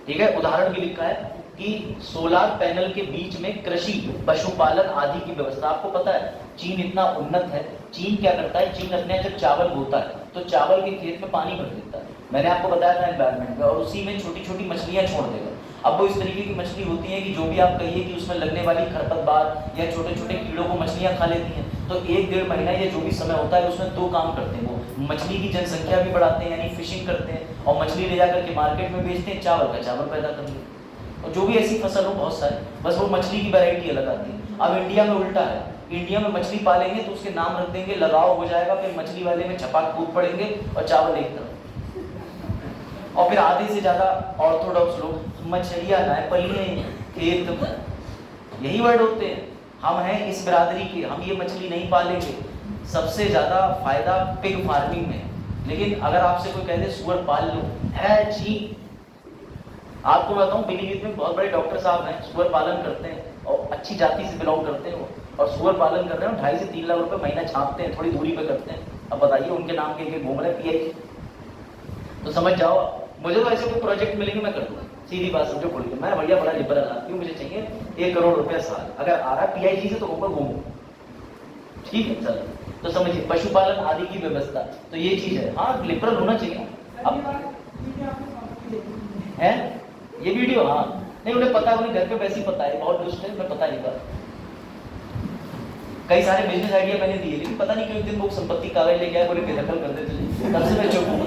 ठीक है, उदाहरण भी लिखा है कि सोलार पैनल के बीच में कृषि, पशुपालन आदि की व्यवस्था। आपको पता है चीन इतना उन्नत है, चीन क्या करता है, चीन अपने जब चावल बोता है तो चावल के खेत में पानी भर देता है, मैंने आपको बताया था एनवायरमेंट में, और उसी में छोटी छोटी मछलियां छोड़ देगा। अब वो इस तरीके की मछली होती है कि जो भी आप कहिए कि उसमें लगने वाली खरपतवार या छोटे छोटे कीड़ों को मछलियां खा लेती हैं। तो 1-1.5 महीना या जो भी समय होता है उसमें 2 काम करते हैं, वो मछली की जनसंख्या भी बढ़ाते हैं, यानी फिशिंग करते हैं, और मछली ले जाकर के मार्केट में बेचते हैं, चावल का चावल पैदा करते हैं, और जो भी ऐसी फसल हो बहुत सारी, बस वो मछली की वैरायटी अलग आती है। अब इंडिया में उल्टा है, इंडिया में मछली पालेंगे तो उसके नाम रख देंगे, लगाओ हो जाएगा, फिर मछली वाले में छपाक कूद पड़ेंगे और चावल एक तरफ। और फिर आधे से ज्यादा ऑर्थोडॉक्स लोग मछलियां ना पलिए खेत, यही वर्ड होते हैं। हम हैं इस बिरादरी के, हम ये मछली नहीं पालेंगे। सबसे ज्यादा फायदा पिग फार्मिंग में, लेकिन अगर आपसे कोई कह दे सुअर पाल लो, है जी। आपको बताऊं पीलीभीत में बहुत बड़े डॉक्टर साहब हैं, सुअर पालन करते हैं और अच्छी जाति से बिलोंग करते हैं वो, और सुअर पालन कर रहे हैं, 2.5 से 3 लाख रुपए महीना छापते हैं, थोड़ी दूरी पे करते हैं। अब बताइए उनके नाम के घूम रहे पीआईजी, तो समझ जाओ। मुझे तो ऐसे कोई प्रोजेक्ट मिलेंगे मैं कर दूंगा, सीधी बात समझो खोल के। मैं भैया बड़ा लिबरल आदमी हूं, मुझे चाहिए 1 करोड़ रुपया साल, अगर आ रहा पीआईजी से तो ऊपर घूमो, ठीक है चलो। तो समझिए पशुपालन आदि की व्यवस्था, तो ये चीज है, हाँ लिबरल होना चाहिए। अब है ये वीडियो, हाँ नहीं उन्हें पता, उन्हें घर पे वैसे ही पता है, बहुत दुष्ट है, मैं पता नहीं था। कई सारे बिजनेस आइडिया मैंने दिए, लेकिन पता नहीं क्यों एक दिन वो संपत्ति कागज लेके आए, बोले बेदखल कर दे तुझे, तब से मैं चुप हूँ।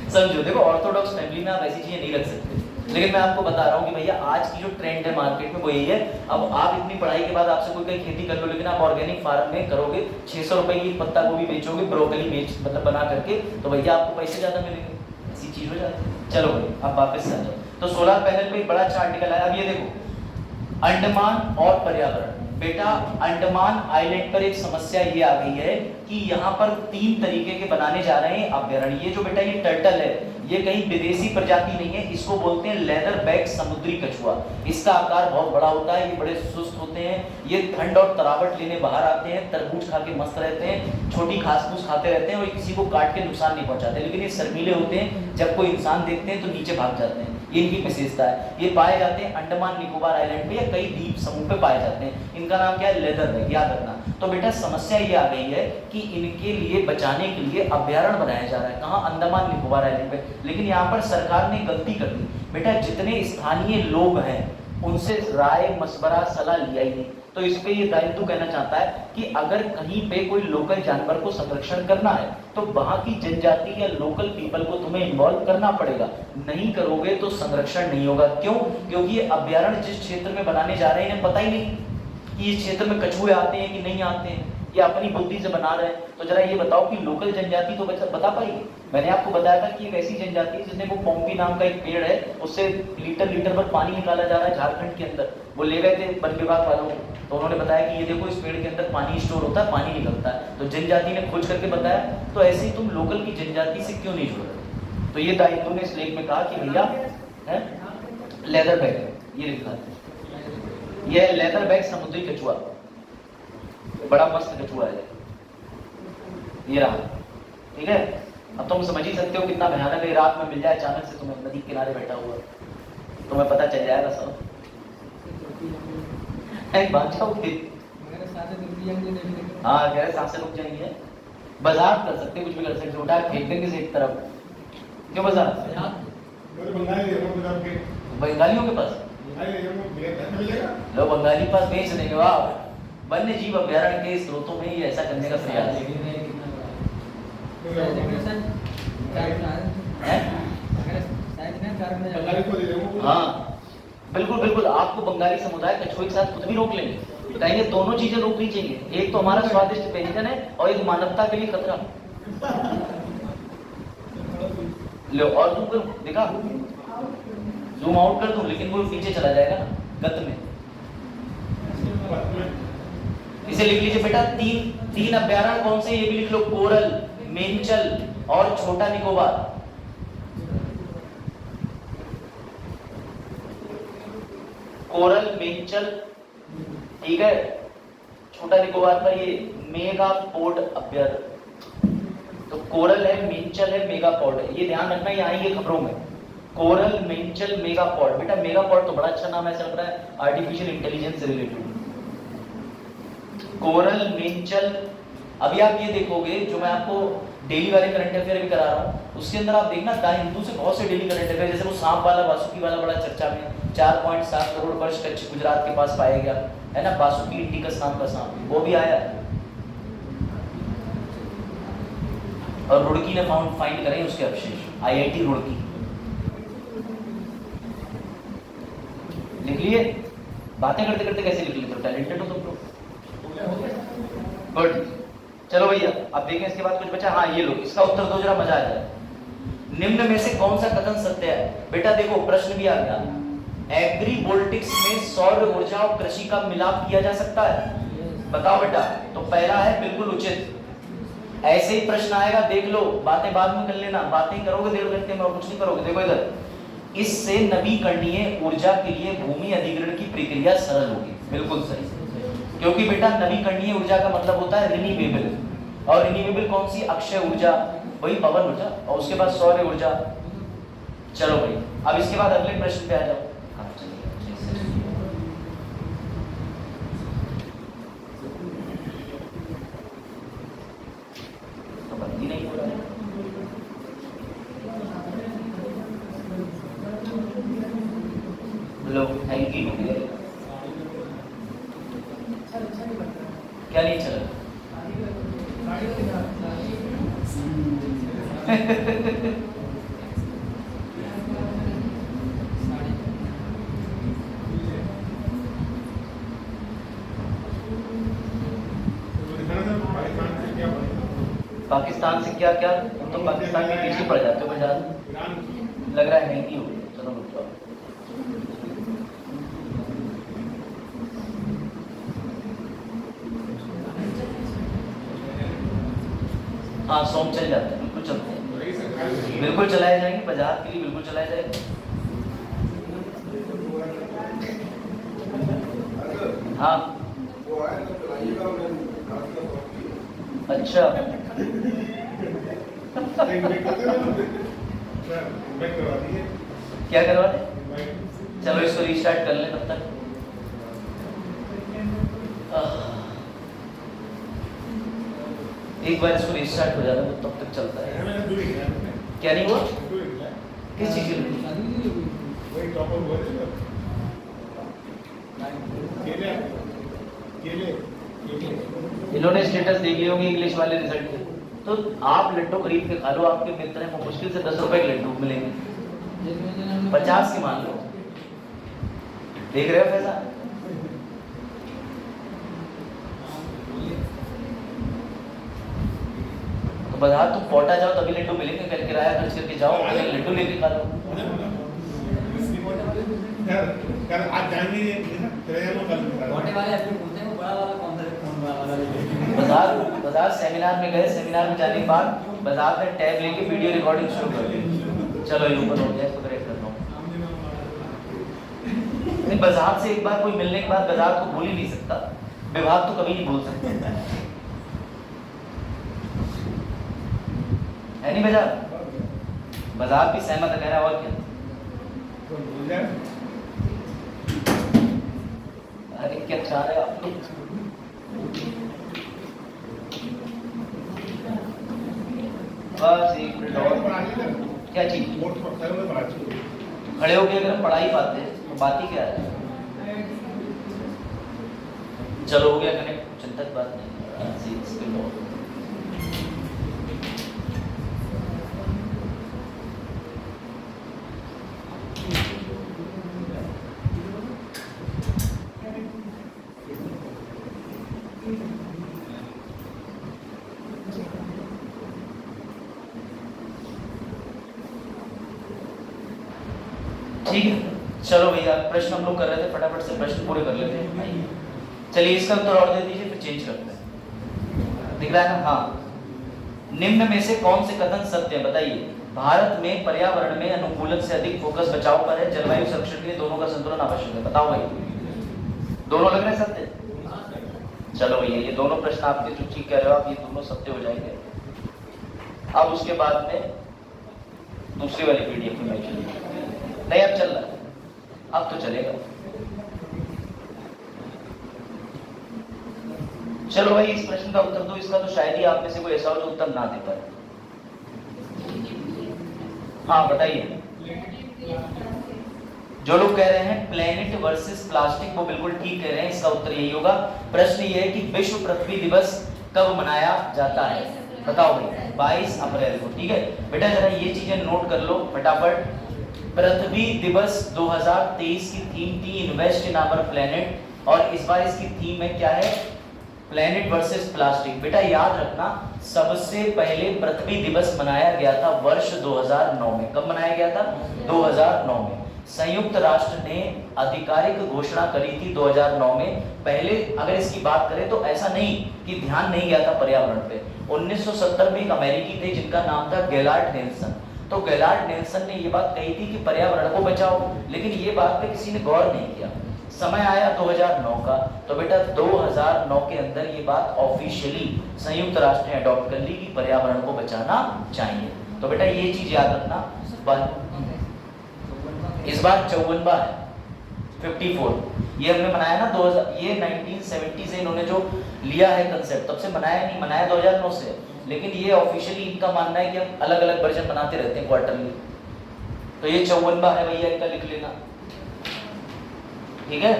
समझो, देखो ऑर्थोडॉक्स फैमिली में आप ऐसी चीजें नहीं रख सकते, लेकिन मैं आपको बता रहा हूँ कि भैया आज की जो ट्रेंड है मार्केट में वो यही है। अब आप इतनी पढ़ाई के बाद आपसे कोई कहीं खेती कर लो, लेकिन आप ऑर्गेनिक फार्म में करोगे, 600 रुपए की पत्ता गोभी बेचोगे, ब्रोकली बेच मतलब बना करके, तो भैया आपको पैसे ज्यादा मिलेंगे, ऐसी चीज हो जाती है। चलो भाई अब वापस से आ जाओ। तो सोलर पैनल पे एक बड़ा अच्छा आर्टिकल है। अब ये देखो अंडमान और पर्यावरण, बेटा अंडमान आइलैंड पर एक समस्या ये आ गई है कि यहाँ पर 3 तरीके के बनाने जा रहे हैं अभ्यारण्य। ये जो बेटा ये टर्टल है, ये कहीं विदेशी प्रजाति नहीं है, इसको बोलते हैं लेदर बैक समुद्री कछुआ। इसका आकार बहुत बड़ा होता है, ये बड़े सुस्त होते हैं, ये ठंड और तरावट लेने बाहर आते हैं, तरबूज खा के मस्त रहते हैं, छोटी घास फूस खाते रहते हैं और किसी को काट के नुकसान नहीं पहुंचाते, लेकिन ये शर्मीले होते हैं, जब कोई इंसान देखते हैं तो नीचे भाग जाते हैं। ये इनकी विशेषता है। ये पाए जाते हैं अंडमान निकोबार आइलैंड पे या कई द्वीप समूह पे पाए जाते हैं। इनका नाम क्या है, लेदर बैक, याद रखना। तो बेटा समस्या ये आ गई है कि इनके लिए बचाने के लिए अभ्यारण्य बनाया जा रहा है, कहाँ, अंडमान निकोबार आइलैंड पे। लेकिन यहाँ पर सरकार ने गलती कर दी बेटा, जितने स्थानीय लोग हैं उनसे राय मशवरा सलाह लिया ही नहीं। तो इस पे ये दायित्व कहना चाहता है कि अगर कहीं पे कोई लोकल जानवर को संरक्षण करना है तो वहां की जनजाति या लोकल पीपल को तुम्हें इन्वॉल्व करना पड़ेगा, नहीं करोगे तो संरक्षण नहीं होगा। क्यों? क्योंकि ये अभ्यारण्य जिस क्षेत्र में बनाने जा रहे हैं इन्हें पता ही नहीं कि इस क्षेत्र में कछुए आते हैं कि नहीं आते हैं, ये अपनी बुद्धि से बना रहे हैं। तो जरा ये बताओ कि लोकल जनजाति तो बता पाएगी? मैंने आपको बताया था कि एक ऐसी जनजाति जिसने वो पोम्पी नाम का एक पेड़ है उससे लीटर भर पानी निकाला जा रहा है झारखंड के अंदर। वो ले गए थे वन विभाग वालों को, तो उन्होंने बताया कि ये देखो इस पेड़ के अंदर पानी स्टोर होता है, पानी निकलता है। तो जनजाति ने खोज करके बताया। तो ऐसे ही तुम लोकल की जनजाति से क्यों नहीं जुड़ रहे? तो ये दायित्व ने इस लेख में कहा कि भैया है लेदर बैग, ये लिखा है, ये लेदर बैग समुद्री कछुआ, बड़ा मस्त कछुआ है ये रहा, ठीक है। अब तुम समझ ही सकते हो कितना भयानक है। रात में मिल जाए अचानक से तुम्हें नदी के किनारे बैठा हुआ, तुम्हें पता चल जाएगा सब। बात जाओगे हाँ, कह रहे सांस से रुक जाएंगे। बाजार कर सकते, कुछ भी कर सकते, उठा फेंक देंगे से एक तरफ। क्यों बाजार? बंगालियों के पास लो, बंगाली पास बेच देंगे। वाह, वन्य जीव अभ्यारण्य के स्रोतों में ये ऐसा करने का प्रयास है। हाँ बिल्कुल बिल्कुल, आपको बंगाली समुदाय कछुए के साथ खुद भी रोक लेंगे, कहेंगे दोनों चीजें रोकनी चाहिए, एक तो हमारा स्वादिष्ट व्यंजन है और एक मानवता के लिए खतरा। लो और जूम करूं, देखा जूम आउट कर दूं, लेकिन वो पीछे चला जाएगा ना गत में। इसे लिख लीजिए बेटा, तीन अभ्यारण्य कौन से, ये भी लिख लो, कोरल, मेंचल और छोटा निकोबार। कोरल, मेंचल, ठीक है, छोटा निकोबार का ये मेगापोड अभ्यारण्य। तो कोरल है, मेंचल है, मेगापोड है, ये ध्यान रखना, ये आएंगे खबरों में। Coral, Menchal, megapode. बेटा मेगापोड तो बड़ा अच्छा नाम है, चल रहा है आर्टिफिशियल इंटेलिजेंस से रिलेटेड। कोरल, मेंचल। अभी आप ये देखोगे जो मैं आपको डेली वाले करंट अफेयर भी करा रहा हूँ, उसके अंदर आप देखना द हिंदू से बहुत से डेली करंट अफेयर, जैसे वो सांप वाला, वासुकी वाला बड़ा चर्चा में, 4.7 करोड़ वर्ष कच्छ गुजरात के पास पाया गया है ना, वासुकी इंडिकस नाम का सांप, वो भी आया। और रुड़की ने फाइंड करे उसके अवशेष, IIT रुड़की। लिख लिए? बातें करते करते कैसे लिख लेते हो, टैलेंटेड हो तुम लोग। गुड, चलो भैया अब देखें इसके बाद कुछ बचा। हाँ ये लो, इसका उत्तर दो जरा, मजा आ जाए। निम्न में से कौन सा कथन सत्य है? बेटा देखो प्रश्न भी आ गया, एग्रीवोल्टिक्स में सौर ऊर्जा और कृषि का मिलाप किया जा सकता है? बताओ बेटा। तो पहला है बिल्कुल उचित। ऐसे ही प्रश्न आएगा, देख लो, बातें बाद में कर लेना, बातें करोगे 1.5 घंटे में और कुछ नहीं करोगे। देखो इधर, इससे नवीकरणीय ऊर्जा के लिए भूमि अधिग्रहण की प्रक्रिया सरल होगी। बिल्कुल सही, क्योंकि बेटा नवीकरणीय ऊर्जा का मतलब होता है रिन्यूएबल, और रिन्यूएबल कौन सी? अक्षय ऊर्जा, वही पवन ऊर्जा, और उसके बाद सौर ऊर्जा। चलो भाई अब इसके बाद अगले प्रश्न पे आ जाओ। हाँ चलिए, तो बंदी नहीं हो रहा है। लो थैंक यू। क्या नहीं चला? पाकिस्तान से क्या क्या? तो पाकिस्तान के पीछे पड़ जाते हो पंजाब, लग रहा है नहीं हो। चलो रुक जाओ। हाँ सोम चल जाते हैं, बिल्कुल चलते हैं, बिल्कुल चलाए जाएंगे, बाजार के लिए बिल्कुल चलाए जाएंगे। हाँ अच्छा क्या करवा दे? चलो इसको रीस्टार्ट कर लें तब तक। एक बार इसको रीस्टार्ट हो जाता है तो तब तक चलता है। क्या नहीं हुआ? किस चीज के लिए? इन्होंने स्टेटस देख लिए होंगे इंग्लिश वाले रिजल्ट के। तो आप लड्डू खरीद के खा लो, आपके मित्र हैं, वो मुश्किल से 10 रुपए के लड्डू मिलेंगे, 50 के मान लो। देख रहे हो फैजा? तो बाजार तुम पोटा जाओ तभी लड्डू मिलेंगे, कल किराया खर्च करके जाओ लड्डू लेके खा लो। आज जाएंगे बाजार सेमिनार में गए, सेमिनार में जाने के बाद बाजार में टैब लेके वीडियो रिकॉर्डिंग शुरू कर दी। चलो ये ऊपर हो गया, इसको करेक्ट कर दो। नहीं, बाजार से एक बार कोई मिलने के बाद बाजार को भूल ही नहीं सकता, विभाग तो कभी नहीं भूल सकता है नहीं बाजार? बाजार भी सहमत है, कह रहा है और क्या? अरे क्या चाह रहे हो आप लोग? बस एक मिनट और। क्या चीज? खड़े होके अगर हम पढ़ा ही पाते तो बात ही क्या है? चलो हो गया कनेक्ट, चिंता की बात नहीं। ठीक है, चलो भैया प्रश्न हम लोग कर रहे थे, फटाफट से प्रश्न पूरे कर लेते हैं। चलिए इसका उत्तर और दे दीजिए, फिर चेंज करते हैं। दिख रहा है ना? हाँ। निम्न में से कौन से कथन सत्य है बताइए? भारत में पर्यावरण में अनुकूलन से अधिक फोकस बचाव पर है, जलवायु संरक्षण के लिए दोनों का संतुलन आवश्यक है। बताओ भाई, दोनों लग रहे हैं सत्य? चलो भैया ये दोनों प्रश्न आपके जो ठीक कह रहे हो आप, ये दोनों सत्य हो जाएंगे। अब उसके बाद में दूसरी वाली पीडीएफ में नहीं, अब चल रहा है, अब तो चलेगा। चलो भाई इस प्रश्न का उत्तर दो, इसका तो शायद ही आप में से कोई ऐसा हो जो उत्तर ना दे पाए। हाँ बताइए। जो लोग कह रहे हैं प्लेनेट वर्सेस प्लास्टिक, वो बिल्कुल ठीक कह रहे हैं, इसका उत्तर यही होगा। प्रश्न ये है कि विश्व पृथ्वी दिवस कब मनाया जाता है? बताओ भाई। 22 अप्रैल को। ठीक है बेटा, जरा ये चीजें नोट कर लो फटाफट। पृथ्वी दिवस 2023 की थीम थी इन्वेस्ट इन आवर प्लेनेट, और इस बार इसकी थीम है क्या है? Planet versus plastic. बेटा याद रखना, सबसे पहले पृथ्वी दिवस मनाया गया था वर्ष 2009 में। कब मनाया गया था? 2009 में। संयुक्त राष्ट्र ने आधिकारिक घोषणा करी थी 2009 में। पहले अगर इसकी बात करें तो ऐसा नहीं कि ध्यान नहीं गया था पर्यावरण पे। 1970 में एक अमेरिकी थे जिनका नाम था गेलार्ड नेल्सन। तो गेलार्ड नेल्सन ने ये बात कही थी कि पर्यावरण को बचाओ, लेकिन ये बात पे किसी ने गौर नहीं किया। समय आया 2009 का, तो बेटा 2009 के अंदर ये बात ऑफिशियली संयुक्त राष्ट्र ने अडॉप्ट कर ली कि पर्यावरण को बचाना चाहिए। तो बेटा ये चीज याद रखना। इस बार 54वां है, 54 ये हमने मनाया ना 2000, ये 1970 से इन्होंने जो लिया है कंसेप्ट, तब से मनाया नहीं, मनाया 2009 से। लेकिन ये ऑफिशियली इनका मानना है कि हम अलग अलग वर्जन बनाते रहते हैं क्वार्टरली। तो ये 54वां है भैया, इनका लिख लेना। ठीक है,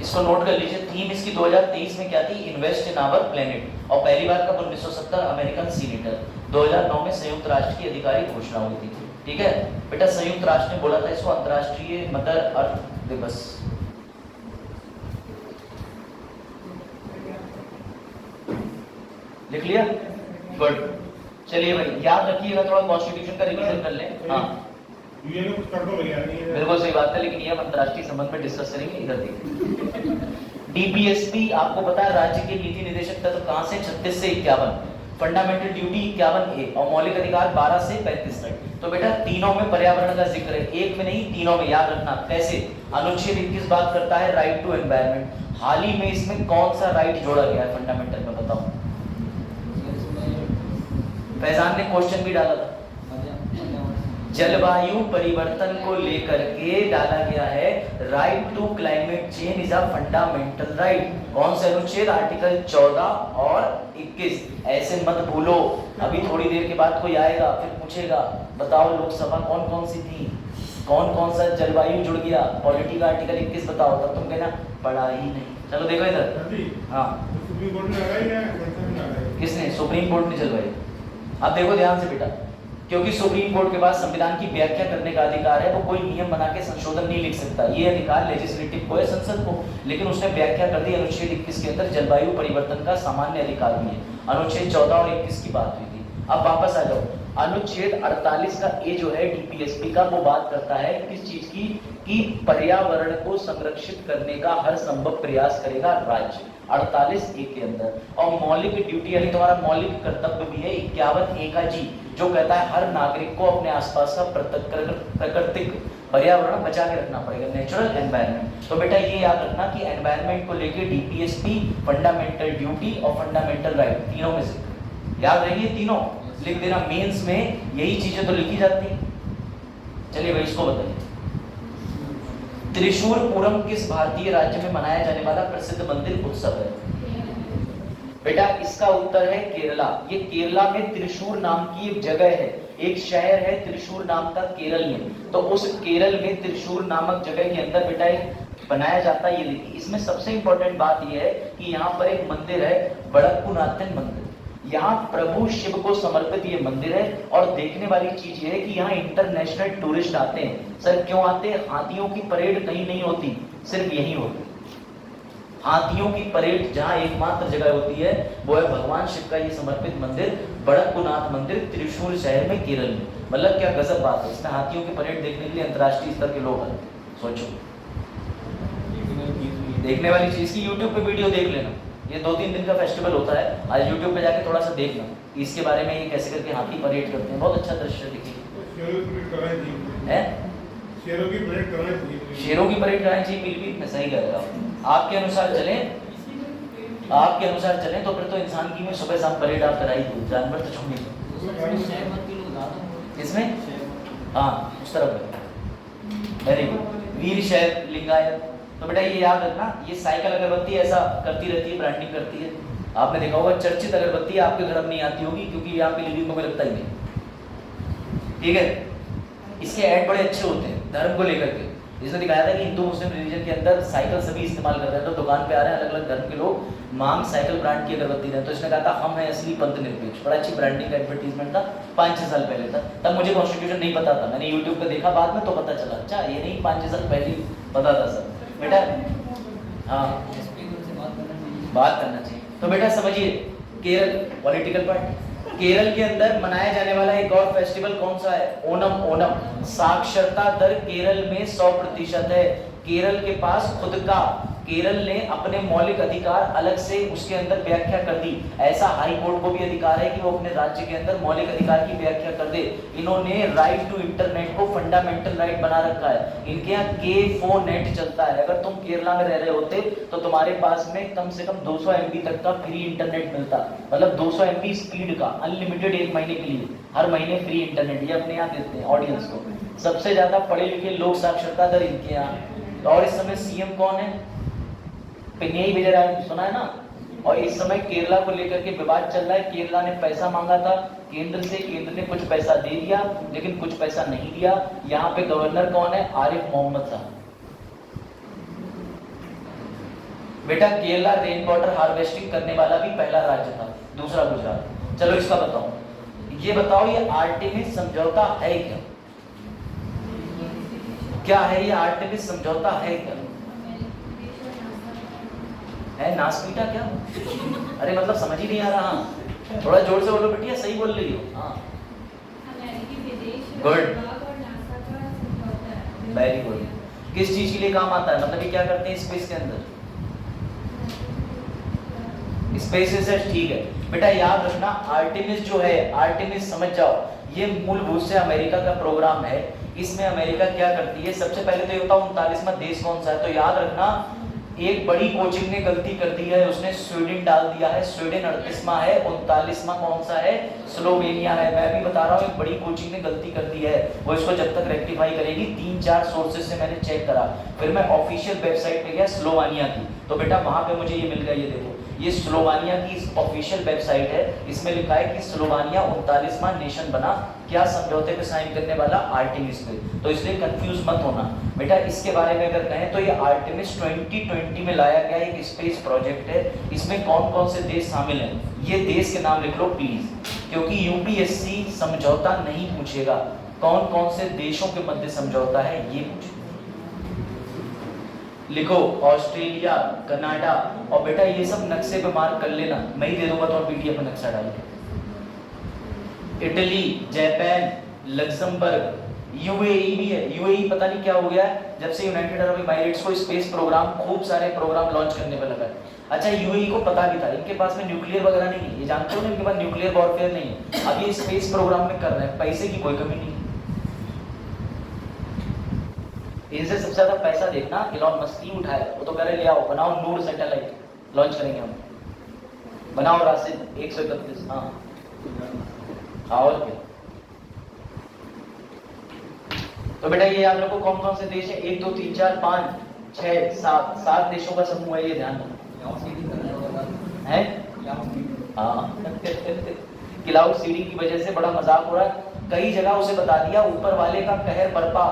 इसको नोट कर लीजिए। थीम इसकी 2023 में क्या थी? Invest in our planet. और पहली बार कब? 1970 अमेरिकन सीनेटर। 2009 में संयुक्त राष्ट्र की आधिकारिक घोषणा हुई थी। ठीक है बेटा, संयुक्त राष्ट्र ने बोला था इसको अंतर्राष्ट्रीय मदर अर्थ दिवस। लिख लिया? गुड। चलिए भाई याद रखिएगा, थोड़ा कॉन्स्टिट्यूशन का रिवीजन कर लें। हाँ बिल्कुल सही बात है, लेकिन ये हम अंतर्राष्ट्रीय संबंध में डिस्कस करेंगे। इधर देखिए, डीपीएसपी आपको पता है राज्य के नीति निदेशक तत्व कहां से? 36 से 51। फंडामेंटल ड्यूटी 51A और मौलिक अधिकार 12 से 35 तक। तो बेटा तीनों में पर्यावरण का जिक्र है, एक में नहीं तीनों में। याद रखना कैसे? अनुच्छेद 21 बात करता है राइट टू एनवायरनमेंट। हाल ही में इसमें कौन सा राइट जोड़ा गया है फंडामेंटल में? बताओ। फैजान ने क्वेश्चन भी डाला था, जलवायु परिवर्तन को लेकर के डाला गया है right to climate change is a fundamental right. कौन से अनुच्छेद? आर्टिकल 14 और 21। ऐसे मत भूलो, अभी थोड़ी देर के बाद कोई आएगा फिर पूछेगा बताओ लोकसभा कौन कौन सी थी। कौन कौन सा जलवायु जुड़ गया, पॉलिटी का आर्टिकल 21 बताओ, तब तुम कहना पढ़ा ही नहीं। चलो देखो इधर, हाँ सुप्रीम कोर्ट ने लगाई है, संसद ने लगाई। किसने? सुप्रीम कोर्ट ने चलवाई। अब देखो ध्यान से बेटा, क्योंकि सुप्रीम कोर्ट के पास संविधान की व्याख्या करने का अधिकार है, वो कोई नियम बना के संशोधन नहीं लिख सकता, ये अधिकार लेजिस्लेटिव को है, संसद को। लेकिन उसने व्याख्या कर दी अनुच्छेद 21 के अंदर जलवायु परिवर्तन का सामान्य अधिकार भी है। अनुच्छेद 14 और 21 की बात हुई थी। अब वापस आ जाओ, अनुच्छेद 48 का ए जो है डीपीएसपी का, वो बात करता है किस चीज की, कि पर्यावरण को संरक्षित करने का हर संभव प्रयास करेगा राज्य, 48 ए के अंदर। और मौलिक ड्यूटी यानी तुम्हारा मौलिक कर्तव्य भी है 51 ए का जी, जो कहता है हर नागरिक को अपने आसपास का प्राकृतिक पर्यावरण बचा के रखना पड़ेगा, नेचुरल एनवायरनमेंट। तो बेटा ये याद रखना कि एनवायरनमेंट को लेके डीपीएसपी, फंडामेंटल ड्यूटी और फंडामेंटल राइट, तीनों में से याद रहेंगे, तीनों लिख देना। मेंस में यही चीजें तो लिखी जाती हैं। चलिए भाई इसको बताइए, त्रिशूर पूरम किस भारतीय राज्य में मनाया जाने वाला प्रसिद्ध मंदिर उत्सव है? बेटा इसका उत्तर है केरला। ये केरला में त्रिशूर नाम की एक जगह है, एक शहर है त्रिशूर नाम का केरल में। तो उस केरल में त्रिशूर नामक जगह के अंदर बेटा एक बनाया जाता है। ये देखिए, इसमें सबसे इंपॉर्टेंट बात यह है कि यहाँ पर एक मंदिर है, बड़कुनाथन मंदिर। यहाँ प्रभु शिव को समर्पित ये मंदिर है। और देखने वाली चीज ये है कि यहाँ इंटरनेशनल टूरिस्ट आते हैं। सर क्यों आते हैं? हाथियों की परेड कहीं नहीं होती, सिर्फ यही होती। हाथियों की परेड जहाँ एकमात्र जगह होती है वो है भगवान शिव का ये समर्पित मंदिर, बड़कुनाथ मंदिर, त्रिशूर शहर में, केरल में। मतलब क्या गजब बात है, इसमें हाथियों की परेड देखने के लिए अंतर्राष्ट्रीय स्तर के लोग आते हैं। सोचो, देखने वाली चीज की यूट्यूब पे वीडियो देख लेना, ये 2-3 दिन का फेस्टिवल होता है, आज यूट्यूब पे जाके थोड़ा सा देखना इसके बारे में, ये कैसे करके हाथी परेड करते हैं, बहुत अच्छा दृश्य दिखिए। शेरों की परेड करानी चाहिए। शेरों की परेड करानी चाहिए, पीलीभीत में, सही कह रहे हो। आपके अनुसार चलें, आपके अनुसार चलें तो फिर तो इंसान की में सुबह शाम परेड आप कराई दो, जानवर तो छोड़ नहीं। इसमें हाँ उस तरफ वेरी गुड, वीर शैव लिंगायत। तो बेटा ये याद रखना, ये साइकिल अगरबत्ती ऐसा करती रहती है, ब्रांडिंग करती है। आपने देखा होगा चर्चित अगरबत्ती आपके घर में नहीं आती होगी, क्योंकि यहाँ पीलीभीत में कोई लगता ही नहीं। ठीक है, इसके ऐड बड़े अच्छे होते हैं धर्म को लेकर के। इसमें दिखाया था कि हिंदू मुस्लिम रिलीजन के अंदर साइकिल सभी इस्तेमाल कर रहे हैं, तो दुकान पे आ रहे हैं अलग अलग धर्म के लोग, मांग साइकिल ब्रांड की अगरबत्ती रहे। तो इसने कहा था हम हैं असली पंथ निरपेक्ष। बड़ा अच्छी ब्रांडिंग का एडवर्टीजमेंट था, 5-6 साल पहले था। तब मुझे कॉन्स्टिट्यूशन नहीं पता था, मैंने यूट्यूब पे देखा बाद में तो पता चला, अच्छा ये नहीं 5-6 साल पहले पता था सर। बेटा हाँ बात करना चाहिए। तो बेटा समझिए, केरल पॉलिटिकल पार्टी, केरल के अंदर मनाया जाने वाला एक और फेस्टिवल कौन सा है? ओणम। ओणम साक्षरता दर केरल में 100% है। केरल के पास खुद का, केरल ने अपने मौलिक अधिकार अलग से उसके अंदर व्याख्या कर दी। ऐसा हाई कोर्ट को भी अधिकार है कि वो अपने राज्य के अंदर मौलिक अधिकार की व्याख्या कर दे। इन्होंने राइट टू इंटरनेट को फंडामेंटल राइट बना रखा है। इनके यहाँ के4 नेट चलता है। अगर तुम केरला में रह रहे होते तो तुम्हारे पास में कम से कम 200 MB तक का फ्री इंटरनेट मिलता, मतलब 200 MB स्पीड का अनलिमिटेड 1 महीने के लिए, हर महीने फ्री इंटरनेट। ये अपने यहाँ देते हैं ऑडियंस को। सबसे ज्यादा पढ़े लिखे लोग, साक्षरता दर इनके यहाँ। और इस समय सीएम कौन है? पिनराई विजयन, सुना है ना। और इस समय केरला को लेकर के विवाद चल रहा है। केरला ने पैसा मांगा था केंद्र से, केंद्र ने कुछ पैसा दे दिया लेकिन कुछ पैसा नहीं दिया। यहाँ पे गवर्नर कौन है? आरिफ मोहम्मद साहब। बेटा केरला रेन वाटर हार्वेस्टिंग करने वाला भी पहला राज्य था, दूसरा गुजरात। चलो इसका बताओ, ये बताओ ये आर्टेमिस समझौता है क्या? क्या है ये आर्टेमिस समझौता है क्या? है नासपीटा क्या? अरे मतलब समझ ही नहीं आ रहा। थोड़ा जोर से बोलो बेटिया, सही बोल रही हो। हाँ गुड, वेरी गुड। किस चीज के लिए काम आता है? मतलब ये क्या करते हैं स्पेस के अंदर? Space research. ठीक है बेटा, याद रखना आर्टेमिस जो है, आर्टेमिस समझ जाओ, ये मूलभूत से अमेरिका का प्रोग्राम है। इसमें अमेरिका क्या करती है? सबसे पहले तो ये होता है 39वां देश कौन सा है, तो याद रखना एक बड़ी कोचिंग ने गलती कर दी है, उसने स्वीडन डाल दिया है। स्वीडन 38वां है, 39वां कौन सा है? स्लोवेनिया है। मैं भी बता रहा हूँ एक बड़ी कोचिंग ने गलती कर दी है, वो इसको जब तक रेक्टिफाई करेगी। 3-4 सोर्सेज से मैंने चेक करा, फिर मैं ऑफिशियल वेबसाइट पे गया स्लोवानिया की, तो बेटा वहां पे मुझे ये मिल गया। ये देखो, ये स्लोवानिया की ऑफिशियल वेबसाइट है, इसमें लिखा है कि स्लोवानिया 39वां नेशन बना क्या समझौते पे साइन करने वाला? आर्टेमिस पे। तो इसलिए कंफ्यूज मत होना बेटा। इसके बारे में अगर कहें तो ये आर्टेमिस 2020 में लाया गया एक स्पेस प्रोजेक्ट है। इसमें कौन कौन से देश शामिल हैं ये देश के नाम लिख लो प्लीज, क्योंकि यूपीएससी समझौता नहीं पूछेगा, कौन कौन से देशों के मध्य समझौता है ये पूछेगा। लिखो ऑस्ट्रेलिया, कनाडा, और बेटा ये सब नक्शे पे मार्क कर लेना, मैं ही दे दूंगा तो पीडीएफ में नक्शा डाल के। इटली, जापान, लग्जमबर्ग, यूएई भी है। यूएई पता नहीं क्या हो गया जब से यूनाइटेड अरब एमिरेट्स को स्पेस प्रोग्राम, खूब सारे प्रोग्राम लॉन्च करने पर लगा है। अच्छा यूएई को पता भी था इनके पास में न्यूक्लियर वगैरह नहीं है, ये जानते हो ना इनके पास न्यूक्लियर वॉरफेयर नहीं है, अब ये स्पेस प्रोग्राम में कर रहे हैं, पैसे की कोई कमी नहीं है। इनसे सबसे ज्यादा पैसा देखना इलॉन मस्क ही उठाया, वो तो कह रहे ले आओ बनाओ नूर सैटेलाइट लॉन्च करेंगे हम, बनाओ राशिद 131। हाँ और क्या। तो बेटा ये आप लोग को कौन कौन से देश है? 1 2 3 4 5 6 7 देशों का समूह है, ये ध्यान रखना है। हाँ क्लाउड सीडिंग की वजह से बड़ा मजाक हो रहा है, कई जगह उसे बता दिया ऊपर वाले का कहर बरपा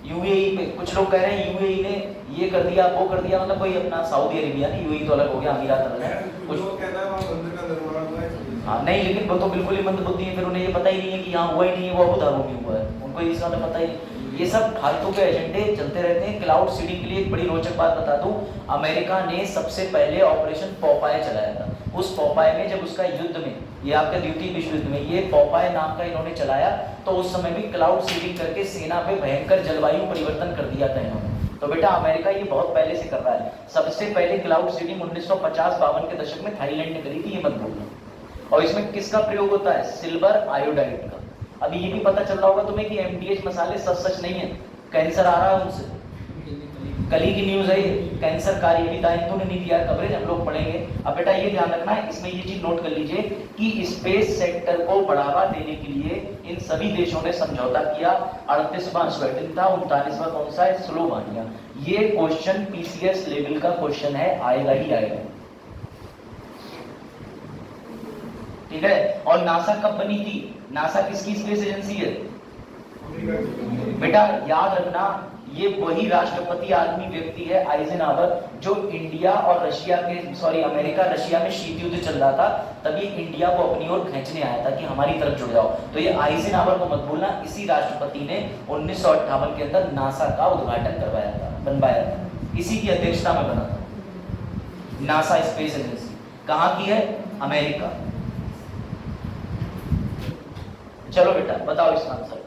यूएई पे। कुछ लोग कह रहे हैं यूएई ने ये कर दिया वो कर दिया, मतलब कोई अपना सऊदी अरेबिया नहीं, यूएई तो अलग हो गया, अमीरात अलग है। कुछ कहता है वहां मंदिर का निर्माण हुआ है। हाँ नहीं, लेकिन वो तो बिल्कुल ही मंदबुद्धि है, फिर उन्हें ये पता ही नहीं है कि यहाँ हुआ ही नहीं है, वो अबू धाबी में हुआ है, उनको इसका तो पता ही। ये सब फालतू के एजेंडे चलते रहते हैं। क्लाउड सीडिंग के लिए एक बड़ी रोचक बात बता दूं, अमेरिका ने सबसे पहले ऑपरेशन पॉपाय चलाया था। उस पॉपाय में जब उसका युद्ध में, ये आपके द्वितीय विश्व युद्ध में ये पॉपाय नाम का इन्होंने चलाया, तो उस समय भी क्लाउड सीडिंग करके सेना पे भयंकर जलवायु परिवर्तन कर दिया था इन्होंने। तो बेटा अमेरिका ये बहुत पहले से कर रहा है। सबसे पहले क्लाउड सीडिंग 1950-52 के दशक में थाईलैंड ने करी थी, ये मत भूलना। और इसमें किसका प्रयोग होता है? सिल्वर आयोडाइड का। अभी ये भी पता चल रहा होगा तुम्हें कि एमडीएच मसाले सच नहीं है, कैंसर आ रहा है उनसे। कल ही की न्यूज है ये, कैंसरकारी। अभी हिंदू ने नहीं दिया कवरेज, हम लोग पढ़ेंगे। अब बेटा ये ध्यान रखना है, इसमें ये चीज नोट कर लीजिए कि स्पेस सेक्टर को बढ़ावा देने के लिए इन सभी देशों ने समझौता किया। 38वां स्वेटिन था, 39वां कौन सा है? स्लोवानिया। ये क्वेश्चन पीसीएस लेवल का क्वेश्चन है, आएगा ही आएगा, ठीक है। और नासा कब बनी थी? नासा किसकी स्पेस एजेंसी है बेटा? याद रखना, ये वही राष्ट्रपति आदमी व्यक्ति है आइजनहावर, जो इंडिया और रशिया के, सॉरी अमेरिका रशिया में शीत युद्ध चल रहा था, तभी इंडिया को अपनी ओर खींचने आया था कि हमारी तरफ जुड़ जाओ। तो ये आइजनहावर को मत भूलना, इसी राष्ट्रपति ने 1958 के अंदर नासा का उद्घाटन करवाया था, बनवाया था, इसी की अध्यक्षता में बना था नासा स्पेस एजेंसी। कहाँ की है? अमेरिका। चलो बेटा बताओ इसका आंसर।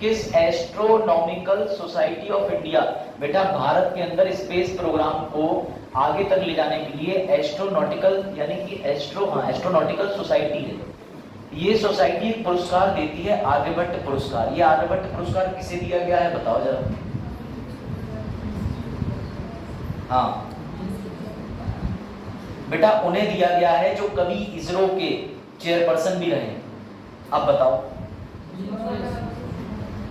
किस एस्ट्रोनॉमिकल सोसाइटी ऑफ इंडिया, बेटा भारत के अंदर स्पेस प्रोग्राम को आगे तक ले जाने के लिए एस्ट्रोनॉटिकल यानी कि एस्ट्रोनॉटिकल सोसाइटी है। ये सोसाइटी एक पुरस्कार देती है, आर्यभट्ट पुरस्कार। ये आर्यभट्ट पुरस्कार किसे दिया गया है बताओ जरा। हाँ बेटा उन्हें दिया गया है जो कभी इसरो के चेयरपर्सन भी रहे। अब बताओ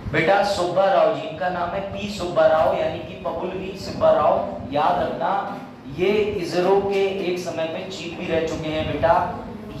बेटा, सुब्बा राव जी, इनका नाम है पी सुब्बा राव, यानी कि पपुलवी सुब्बा राव। याद रखना, ये इसरो के एक समय में चीफ भी रह चुके हैं बेटा।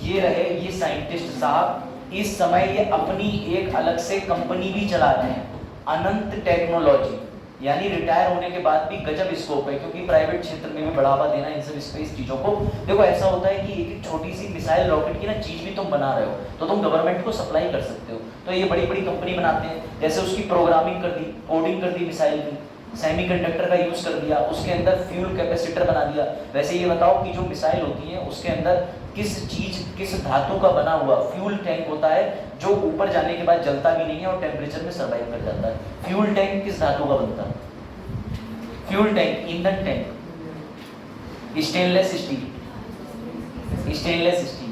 ये रहे ये साइंटिस्ट साहब, इस समय ये अपनी एक अलग से कंपनी भी चला रहे हैं, अनंत टेक्नोलॉजी। यानी रिटायर होने के बाद भी गजब स्कोप है, क्योंकि प्राइवेट क्षेत्र में भी बढ़ावा देना इन सब स्पेस चीजों को। देखो ऐसा होता है कि एक छोटी सी मिसाइल रॉकेट की ना चीज भी तुम बना रहे हो तो तुम गवर्नमेंट को सप्लाई कर सकते हो। तो ये बड़ी बड़ी कंपनी बनाते हैं, जैसे उसकी प्रोग्रामिंग कर दी, कोडिंग कर दी मिसाइल की, सेमीकंडक्टर का यूज कर दिया, उसके अंदर फ्यूल कैपेसिटर बना दिया। वैसे ये बताओ कि जो मिसाइल होती है उसके अंदर किस धातु का बना हुआ फ्यूल टैंक होता है, जो ऊपर जाने के बाद जलता भी नहीं है और टेम्परेचर में सर्वाइव कर जाता है। फ्यूल टैंक किस धातु का बनता है? फ्यूल टैंक, ईंधन टैंक स्टेनलेस स्टील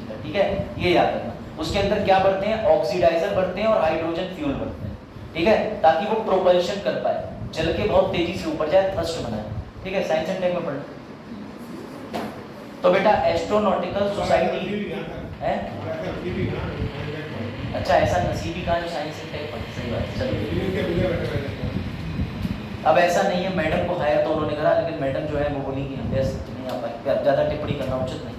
का, ठीक है, ये याद रखना। उसके अंदर क्या बढ़ते हैं? ऑक्सीडाइजर बढ़ते हैं और हाइड्रोजन फ्यूल बढ़ते हैं, ठीक है, ताकि वो प्रोपल्शन कर पाए, जल के बहुत तेजी से ऊपर जाए, थ्रस्ट बनाए, ठीक है। साइंस एंड टेक में पढ़ना। तो बेटा एस्ट्रोनॉटिकल सोसाइटी है। अच्छा ऐसा नसीबी कहा जो साइंस एंड टेक पढ़, सही बात। चलो अब ऐसा नहीं है, मैडम को हायर तो उन्होंने करा, लेकिन मैडम जो है वो बोली कि हम नहीं आ पाए, ज़्यादा टिप्पणी करना उचित नहीं।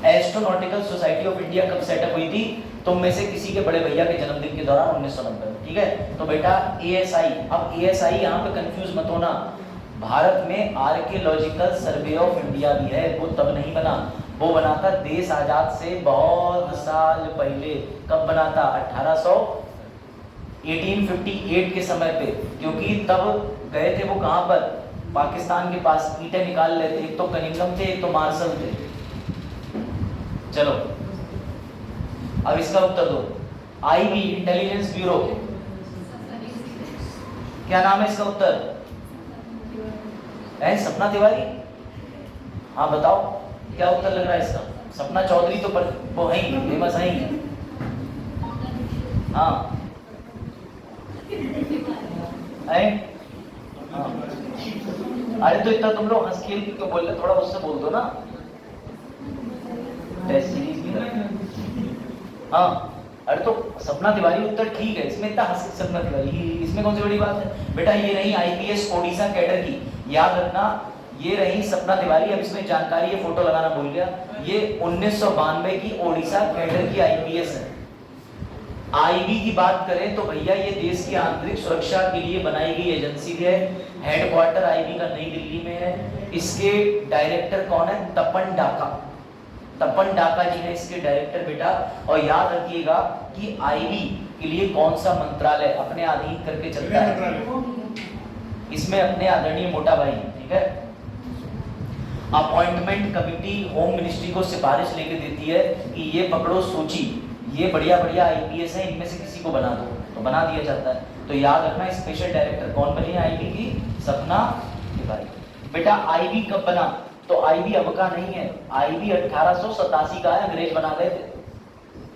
एस्ट्रोनॉटिकल सोसाइटी ऑफ इंडिया कब सेटअप हुई थी? तुम में से किसी के बड़े भैया के जन्मदिन के दौरान 1990 में, ठीक है। तो बेटा ASI, अब ASI यहाँ पे कंफ्यूज मत होना, भारत में आर्कियोलॉजिकल सर्वे ऑफ इंडिया भी है, वो तब नहीं बना, वो बना था देश आजाद से बहुत साल पहले। कब बना था? 1858 के समय पे, क्योंकि तब गए थे वो कहाँ पर, पाकिस्तान के पास, ईंटें निकाल लेते, एक तो कनिंगम थे, एक तो मार्शल थे। चलो अब इसका उत्तर दो। IB इंटेलिजेंस ब्यूरो, क्या नाम है इसका उत्तर? सपना तिवारी? हाँ बताओ क्या उत्तर लग रहा है इसका? सपना चौधरी तो पर वो है ही, फेमस है ही। हाँ हाँ, अरे तो इतना तुम लोग हंस खेल क्यों बोल रहे, थोड़ा उससे बोल दो ना। टेस्ट सीरीज भी हाँ, अरे तो सपना तिवारी उत्तर ठीक है, इसमें इतना हंस, सपना तिवारी इसमें कौन सी बड़ी बात है बेटा। ये रही IPS ओडिशा कैडर की, याद रखना, ये रही सपना तिवारी। अब इसमें जानकारी, ये फोटो लगाना भूल गया, ये 1992 की ओडिशा कैडर की IPS है। IB की बात करें तो भैया ये देश की आंतरिक सुरक्षा के लिए बनाई गई एजेंसी है। हेडक्वार्टर IB का नई दिल्ली में है। इसके डायरेक्टर कौन है? तपन डाका, तपन डाका जी है इसके डायरेक्टर बेटा। और याद रखिएगा कि IB के लिए कौन सा मंत्रालय अपने अधीन करके चलता है, इसमें अपने आदरणीय मोटा भाई, ठीक है। अपॉइंटमेंट कमिटी होम मिनिस्ट्री को सिफारिश लेके देती है कि ये पकड़ो सूची, ये बढ़िया बढ़िया IPS है, इनमें से किसी को बना दो, तो बना दिया जाता है। तो याद रखना स्पेशल डायरेक्टर कौन बनी है IB की? सपना तिवारी। बेटा IB कब बना? तो IB अब का नहीं है, IB 1887 का है, अंग्रेज बना गए थे।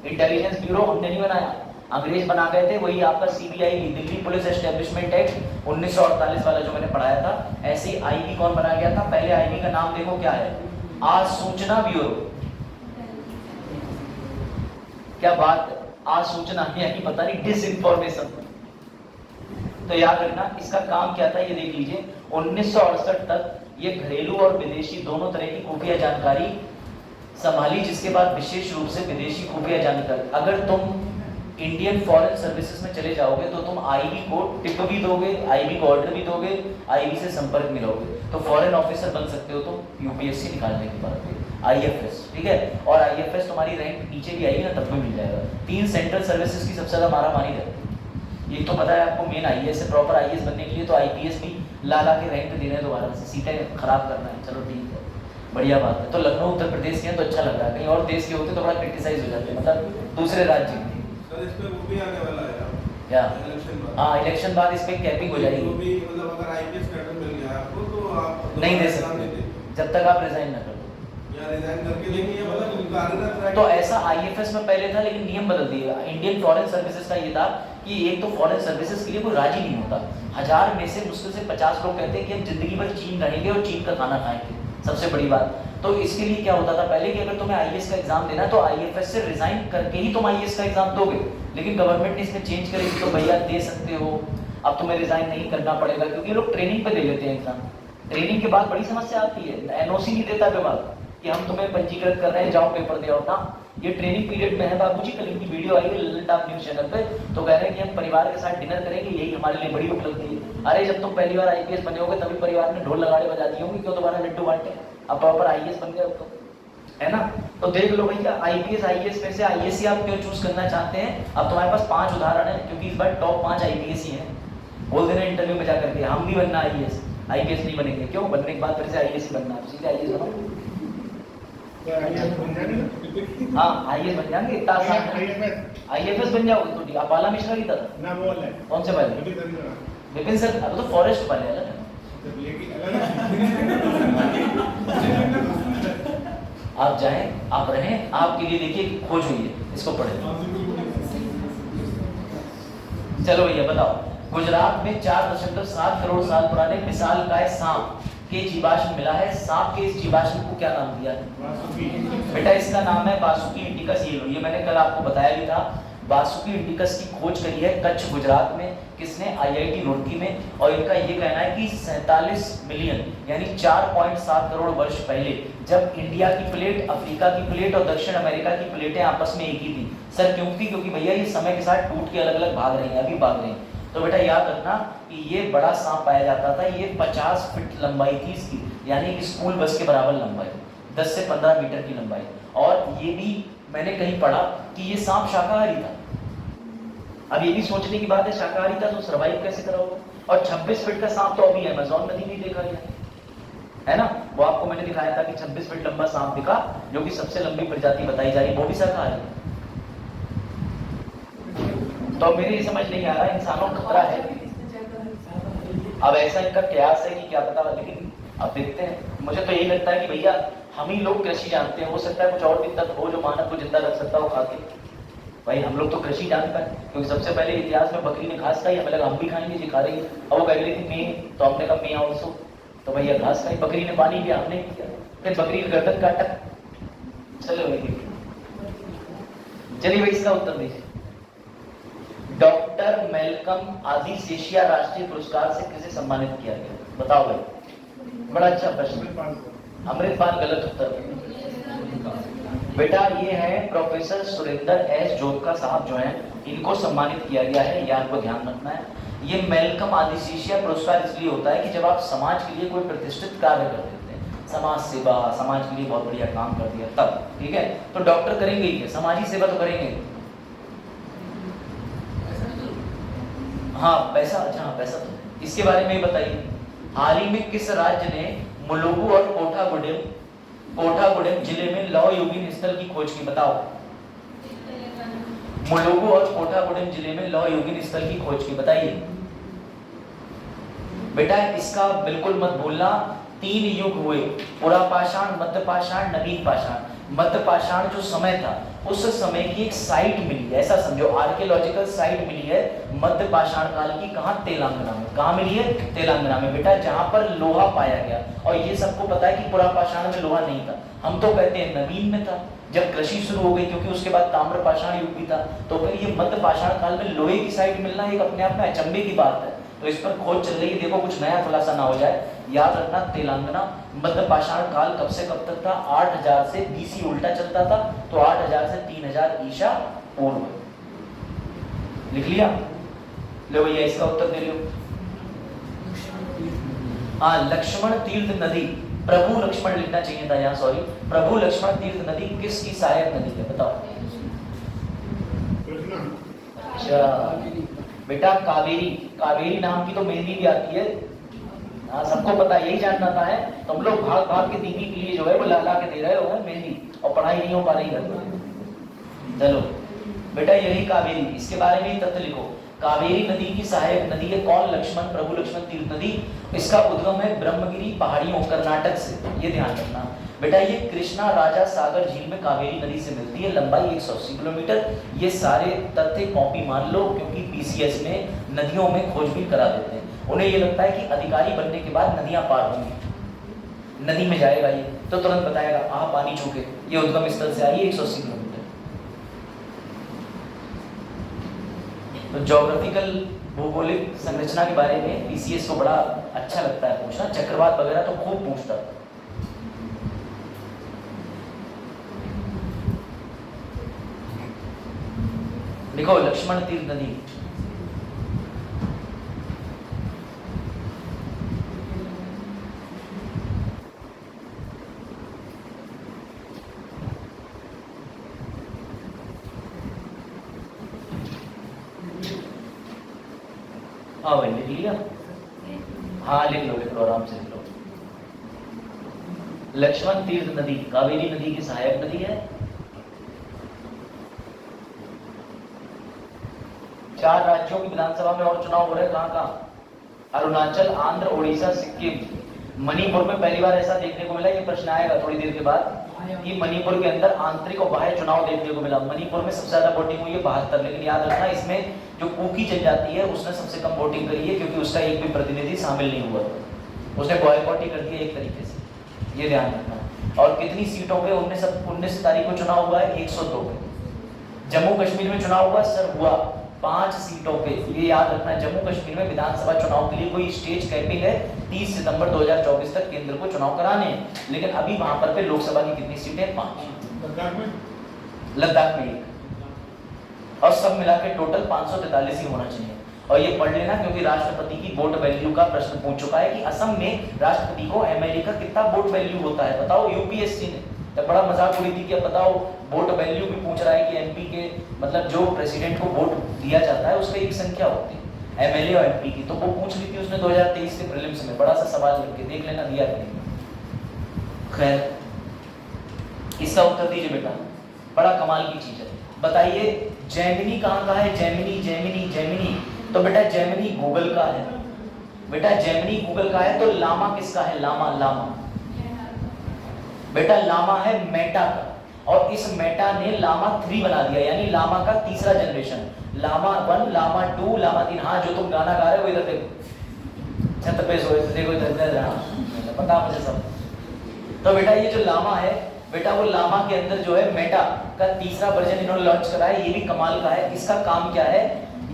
इंटेलिजेंस ब्यूरो हमने नहीं बनाया, अंग्रेज बना गए थे। वही आपका CBI Delhi police establishment act 1948 वाला जो मैंने पढ़ाया था, ऐसे IB कौन बनाया गया था? पहले IB का नाम देखो क्या है, आसूचना ब्यूरो। क्या बात, आसूचना यानी पता नहीं डिसइंफॉर्मेशन। तो याद रखना इसका काम क्या था, ये देख लीजिए। 1968 तक ये घरेलू और विदेशी दोनों तरह की खुफिया जानकारी संभाली, जिसके बाद विशेष रूप से विदेशी खुफिया जानकारी। अगर तुम इंडियन फॉरेन सर्विसेज में चले जाओगे तो तुम IB को टिप भी दोगे, IB को ऑर्डर भी दोगे, IB से संपर्क मिलोगे, तो फॉरेन ऑफिसर बन सकते हो तुम UPSC निकालने के बाद में। IFS, ठीक है। और IFS तुम्हारी रैंक नीचे भी आएगी ना तब भी मिल जाएगा। 3 सेंट्रल सर्विसेज की सबसे ज्यादा मारामारी रहती है। ये तो पता है आपको, मेन IAS है, प्रॉपर IAS बनने के लिए तो IPS भी ला के रैंक दे रहे हैं दोबारा से, सीटें खराब करना है। चलो ठीक है, बढ़िया बात है। तो लखनऊ उत्तर प्रदेश के हैं तो अच्छा लग रहा है, कहीं और देश के होते तो बड़ा क्रिटिसाइज हो जाते, मतलब दूसरे राज्य में। सर इस पे वो भी आने वाला है क्या? इलेक्शन बाद। हाँ, इलेक्शन बाद इस पे कैपिंग हो जाएगी। वो भी मतलब अगर IPS कैडर मिल गया आपको तो आप नहीं दे सकते जब तक आप रिजाइन ना कर दो, या रिजाइन करके लेंगे, या मतलब कार्यरत रहेंगे। तो ऐसा IFS में पहले था, लेकिन नियम बदल दिए। इंडियन फॉरेन सर्विसेज का ये था कि एक तो फॉरेन सर्विसेज के लिए कोई राजी नहीं होता, 1000 में से मुश्किल से 50 लोग कहते हैं कि हम जिंदगी भर चीन रहेंगे और चीन का खाना खाएंगे, सबसे बड़ी बात। तो इसके लिए क्या होता था पहले कि अगर तुम्हें IAS का एग्जाम देना है तो IFS से रिजाइन करके ही तुम IAS का एग्जाम दोगे, लेकिन गवर्नमेंट ने इसमें चेंज करेगी तो भैया दे सकते हो, अब तुम्हें रिजाइन नहीं करना पड़ेगा, क्योंकि लोग ट्रेनिंग पे दे लेते हैं एग्जाम। ट्रेनिंग के बाद बड़ी समस्या आती है, NOC नहीं देता विभाग कि हम तुम्हें पंजीकृत कर रहे हैं, जाओ पेपर दे आओ ना। ये ट्रेनिंग पीरियड में है बाबूजी। कल इनकी वीडियो आई है ललन टॉप न्यूज चैनल पे, तो कह रहे हैं कि हम परिवार के साथ डिनर करेंगे, यही हमारे लिए बड़ी उपलब्धि है। अरे जब तुम पहली बार IPS बने होगे तभी परिवार ने ढोल लगाड़े बजा दिए होंगे, क्यों दोबारा लड्डू बांटे, अब प्रॉपर IAS बन गए अब तो, है ना। तो देख लो भैया, IPS IAS में से IAS आप क्यों चूज करना चाहते हैं। अब तुम्हारे पास 5 उदाहरण है, क्योंकि इस बार टॉप 5 IPS ही हैं। बोल देना इंटरव्यू में जाकर के हम भी बनना IPS नहीं बनेंगे, क्यों? बनने के बाद फिर से IAS बनना है, सीधे IAS बनाओ। हाँ IAS बन जाएंगे, इतना आसान है। IFS बन जाओगे तो ठीक। आप बाला मिश्रा की तरह ना बोल है कौन से वाले? विपिन सर, अब तो फॉरेस्ट वाले अलग है। आप जाएं, आप रहें, आपके लिए देखिए खोज हुई है, इसको पढ़ें। चलो भैया बताओ, गुजरात में 4.7 करोड़ साल पुराने विशालकाय सांप के जीवाश्म मिला है। सांप के इस जीवाश्म को क्या नाम दिया है बेटा? इसका नाम है वासुकी इंडिकस। ये मैंने कल आपको बताया भी था। वासुकी इंडिकस की खोज करी है कच्छ गुजरात में। किसने? IIT रुड़की में। और इनका ये कहना है कि 47 मिलियन यानी 4.7 करोड़ वर्ष पहले जब इंडिया की प्लेट, अफ्रीका की प्लेट और दक्षिण अमेरिका की प्लेटें आपस में एक ही थी। सर क्यों थी? क्योंकि भैया ये समय के साथ टूट के अलग अलग भाग रही हैं, अभी भाग रही हैं। तो बेटा याद रखना कि ये बड़ा सांप पाया जाता था, ये 50 फीट लंबाई थी इसकी, यानी कि स्कूल बस के बराबर लंबाई, 10 से 15 मीटर की लंबाई। और ये भी मैंने कहीं पढ़ा कि ये सांप शाकाहारी था। अब ये भी सोचने की बात है, शाकाहारी था तो सर्वाइव कैसे करा होगा? और 26 फीट का सांप तो अभी अमेज़न नदी में देखा गया है ना, वो आपको मैंने दिखाया था कि 26 फीट लंबा सांप दिखा, जो कि सबसे लंबी प्रजाति बताई जा रही, वो भी शाकाहारी। तो मेरी समझ नहीं आ रहा, इंसानों को खतरा है। अब ऐसा इनका कयास है कि क्या पता, लेकिन अब देखते हैं। मुझे तो यही लगता है कि भैया हम ही लोग कृषि जानते हैं, हो सकता है कुछ और भी तत्व हो जो मानव को जिंदा रख सकता हो खा के। भाई हम लोग तो कृषि जानते हैं, क्योंकि सबसे पहले इतिहास में बकरी ने घास खाई, हमें लगा हम भी खाएंगे, जी खा रही है। अब वो कह रही थी मैं, तो हमने कहा मैं ऑल्सो, तो भैया घास खाई। बकरी ने पानी पिया, हमने किया, फिर बकरी ने गर्दन काटा। चलो भाई, चलिए भाई इसका उत्तर दीजिए। डॉक्टर मेलकम आदिशेषिया राष्ट्रीय पुरस्कार से किसे सम्मानित किया गया? बताओ भाई, बड़ा अच्छा प्रश्न। अमृतपाल गलत उत्तर। बेटा ये है प्रोफेसर सुरेंद्र एस जोधका साहब जो हैं, इनको सम्मानित किया गया है, ये आपको ध्यान रखना है। ये मेलकम आदिशेषिया पुरस्कार इसलिए होता है कि जब आप समाज के लिए कोई प्रतिष्ठित कार्य कर देते हैं, समाज सेवा, समाज के लिए बहुत बढ़िया काम कर दिया, तब ठीक है। तो डॉक्टर करेंगे ही, समाजी सेवा तो करेंगे। हाँ पैसा, अच्छा हाँ पैसा तो, इसके बारे में बताइए। हाल ही में किस राज्य ने मुलुगु और कोठागुडेम जिले में लौह युगीन स्थल की खोज की? बताओ। मुलुगु और कोठागुडेम जिले में लौह युगीन स्थल की खोज की, बताइए। बेटा इसका बिल्कुल मत भूलना, 3 युग हुए, पुरापाषाण, मध्य पाषाण, नवीन पाषाण। मध्य पाषाण जो समय था, उस समय की एक साइट मिली है, ऐसा समझो आर्कियोलॉजिकल साइट मिली है मध्य पाषाण काल की। कहाँ? तेलंगाना में। कहाँ मिली है? तेलंगाना में बेटा, जहां पर लोहा पाया गया। और ये सबको पता है कि पुरापाषाण में लोहा नहीं था, हम तो कहते हैं नवीन में था, जब कृषि शुरू हो गई, क्योंकि उसके बाद ताम्र पाषाण युग भी था। तो फिर ये मध्य पाषाण काल में लोहे की साइट मिलना एक अपने आप में अचंभे की बात है। तो इस पर खोज चल रही है, देखो कुछ नया खुलासा ना हो जाए। याद रखना, तेलंगाना मध्य पाषाण काल कब से कब तक था? 8000 से BC उल्टा चलता था, तो 8000 से 3000 ईसा पूर्व। लिख लिया? लो भैया इसका उत्तर दे लो। हाँ, लक्ष्मण तीर्थ नदी, प्रभु लक्ष्मण लिखना चाहिए था यहाँ, सॉरी। प्रभु लक्ष्मण तीर्थ नदी किसकी सहायक नदी है? बताओ। अच्छा बेटा कावेरी, कावेरी नाम की तो मेहंदी भी आती है। हाँ सबको पता, यही जानना था है। तुम लोग भाग भाग के दीदी के लिए जो है वो ला के दे रहे हो मेहंदी, और पढ़ाई नहीं हो पा रही घर में। चलो बेटा यही कावेरी, इसके बारे में ही तथ्य लिखो। कावेरी नदी की सहायक नदी है कौन? लक्ष्मण, प्रभु लक्ष्मण तीर्थ नदी। इसका उद्गम है ब्रह्मगिरी पहाड़ियों, कर्नाटक से, ये ध्यान रखना बेटा। ये कृष्णा राजा सागर झील में कावेरी नदी से मिलती है, लंबाई 180 किलोमीटर। ये सारे तथ्य कॉपी मान लो, क्योंकि PCS में नदियों में खोजबीन करा देते हैं। उन्हें ये लगता है कि अधिकारी बनने के बाद नदियां पार होंगी, नदी में जाएगा ये तो तुरंत बताएगा पानी छूके, ये उद्गम स्थल से आई 180 किलोमीटर। तो ज्योग्राफिकल भौगोलिक संरचना के बारे में PCS को बड़ा अच्छा लगता है पूछना, चक्रवात वगैरह तो खूब पूछता है। देखो लक्ष्मण तीर्थ नदी, हाँ भाई लिख लिया? हाँ लिख लो आराम से लिख लो। लक्ष्मण तीर्थ नदी कावेरी नदी की सहायक नदी है। 4 राज्यों की विधानसभा में और चुनाव हो रहे हैं, कहाँ? अरुणाचल, आंध्र, उड़ीसा, सिक्किम। मणिपुर में पहली बार ऐसा देखने को मिला, ये प्रश्न आएगा थोड़ी देर के बाद, कि मणिपुर के अंदर आंतरिक और बाह्य चुनाव देखने को मिला। मणिपुर में सबसे ज्यादा वोटिंग हुई है 72, लेकिन याद रखना इसमें जो कुकी जनजाति है उसने सबसे कम वोटिंग करी है, क्योंकि उसका एक भी प्रतिनिधि शामिल नहीं हुआ, उसने बॉयकॉट ही कर दिया एक तरीके से, ये ध्यान रखना। और कितनी सीटों पे 19 तारीख को चुनाव हुआ है? 102 पे। जम्मू कश्मीर में चुनाव हुआ सर, हुआ 5 सीटों पे। ये याद रखना, जम्मू कश्मीर में विधानसभा चुनाव के लिए कोई स्टेज कैंपिंग है, 30 सितंबर 2024 तक केंद्र को चुनाव कराने हैं, लेकिन अभी वहां पर पे लोकसभा की कितनी सीटें? 5। लद्दाख में 1, और सब मिला के टोटल 543 ही होना चाहिए। और ये पढ़ लेना, क्योंकि राष्ट्रपति की वोट वैल्यू का प्रश्न पूछ चुका है कि असम में राष्ट्रपति को एमएलए का कितना वोट वैल्यू होता है, बताओ। यूपीएससी ने तो बड़ा मजाक उड़ी थी कि अब बताओ वोट वैल्यू भी पूछ रहा है कि एमपी के मतलब जो प्रेसिडेंट को वोट दिया जाता है उसका एक संख्या होती है एमएलए और एमपी की, तो वो पूछ ली थी उसने 2023 के प्रीलिम्स में, बड़ा सा सवाल लिख के देख लेना, दिया नहीं। खैर इसका उत्तर दीजिए बेटा, बड़ा कमाल की चीज है। बताइए जेमिनी कहाँ का है? जेमिनी जेमिनी जेमिनी, तो बेटा जेमिनी गूगल का है। बेटा जेमिनी गूगल का है, तो लामा किसका है? लामा, लामा बेटा लामा है मेटा का, और इस मेटा ने लामा 3 बना दिया, यानी लामा का तीसरा जनरेशन, लामा 1, लामा 2, लामा 3। हाँ, जो तुम गाना गा रहे हो इधर देखो, छत पे सोए देखो, इधर पता मुझे सब। तो बेटा ये जो लामा है बेटा, वो लामा के अंदर जो है मेटा का तीसरा वर्जन इन्होंने लॉन्च करा है। ये भी कमाल का है। इसका काम क्या है?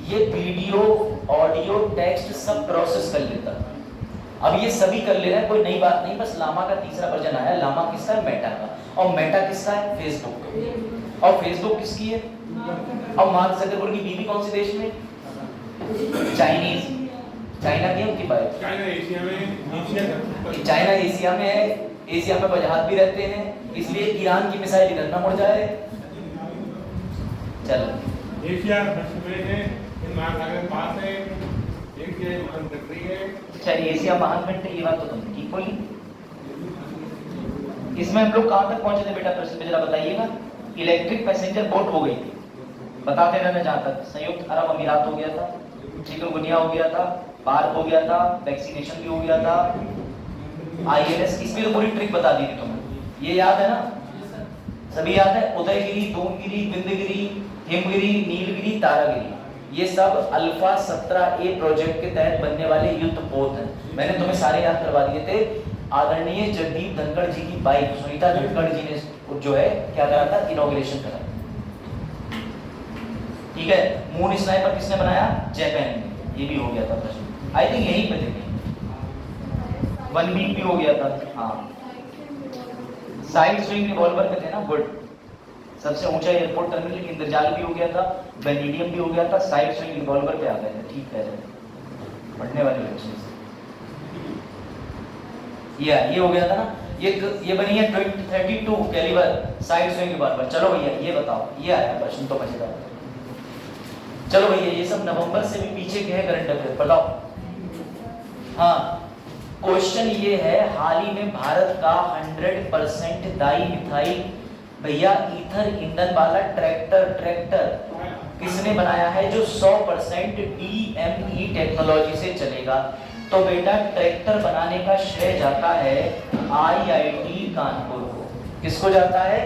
ये वीडियो, ऑडियो, टेक्स्ट सब प्रोसेस कर लेता है। अब ये सभी कर ले रहे हैं, कोई नई बात नहीं, बस लामा का तीसरा वर्जन आया। लामा किसका है? मेटा का। और मेटा किसका है? फेसबुक। और फेसबुक किसकी है? और मार्क जकरबर्ग की बीवी कौन से देश में? चाइनीज। चाइना की उनकी बात, चाइना एशिया में, चाइना एशिया में है, एशिया में वजहात भी रहते हैं, इसलिए ईरान की मिसाइल इधर ना मुड़ जाए। चलो एशिया में है, महासागर के पास है, एशिया महान कंट्री है। अच्छा, एशिया महाखंड, ये बात तो तुमने ठीक बोली। इसमें हम लोग कहां तक पहुंचे थे बेटा? प्रश्न में जरा बताइएगा। इलेक्ट्रिक पैसेंजर बोट हो गई थी, बताते रहना। जहां तक संयुक्त अरब अमीरात हो गया था, चिकनगुनिया हो गया था, पार्क हो गया था, वैक्सीनेशन भी हो गया था, आईएनएस, इसमें तो पूरी ट्रिक बता दी थी तुम्हें। ये याद है ना? सभी याद है? उदयगिरी, धूमगिरी, बिंदगिरी, हिमगिरी, नीलगिरी, तारागिरी, ये सब अल्फा 17A प्रोजेक्ट के तहत बनने वाले युद्ध पोत हैं। मैंने तुम्हें सारे याद करवा दिए थे। आदरणीय जगदीप धनखड़ जी की वाइफ सुनीता धनखड़ जी ने जो है क्या करा था? इनॉग्रेशन करा। ठीक है। मून स्नाइपर किसने बनाया? जापान ने। ये भी हो गया था प्रश्न, आई थिंक यहीं पे थे। वन वीक भी हो गया था। हाँ, साइड स्विंग रिवॉल्वर पे थे ना। गुड। सबसे ऊंचा एयरपोर्ट टर्मिनल इंद्रजाल भी हो गया था, वेनेडियम भी हो गया था, साइड स्विंग रिवॉल्वर पे आ गए थे। ठीक है, पढ़ने वाले बच्चे। ये हो गया था ना। ये बनी है 32 कैलिबर साइड स्विंग रिवॉल्वर। चलो भैया ये बताओ, ये आया प्रश्न तो मजेदार। चलो भैया ये सब नवंबर से भी पीछे के है करंट अफेयर, बताओ। हाँ, क्वेश्चन ये है, हाल ही में भारत का 100% डाई मिथाइल भैया ईथर ईंधन वाला ट्रैक्टर किसने बनाया है, जो 100% DME टेक्नोलॉजी से चलेगा? तो बेटा ट्रैक्टर बनाने का श्रेय जाता है IIT कानपुर को। किसको जाता है?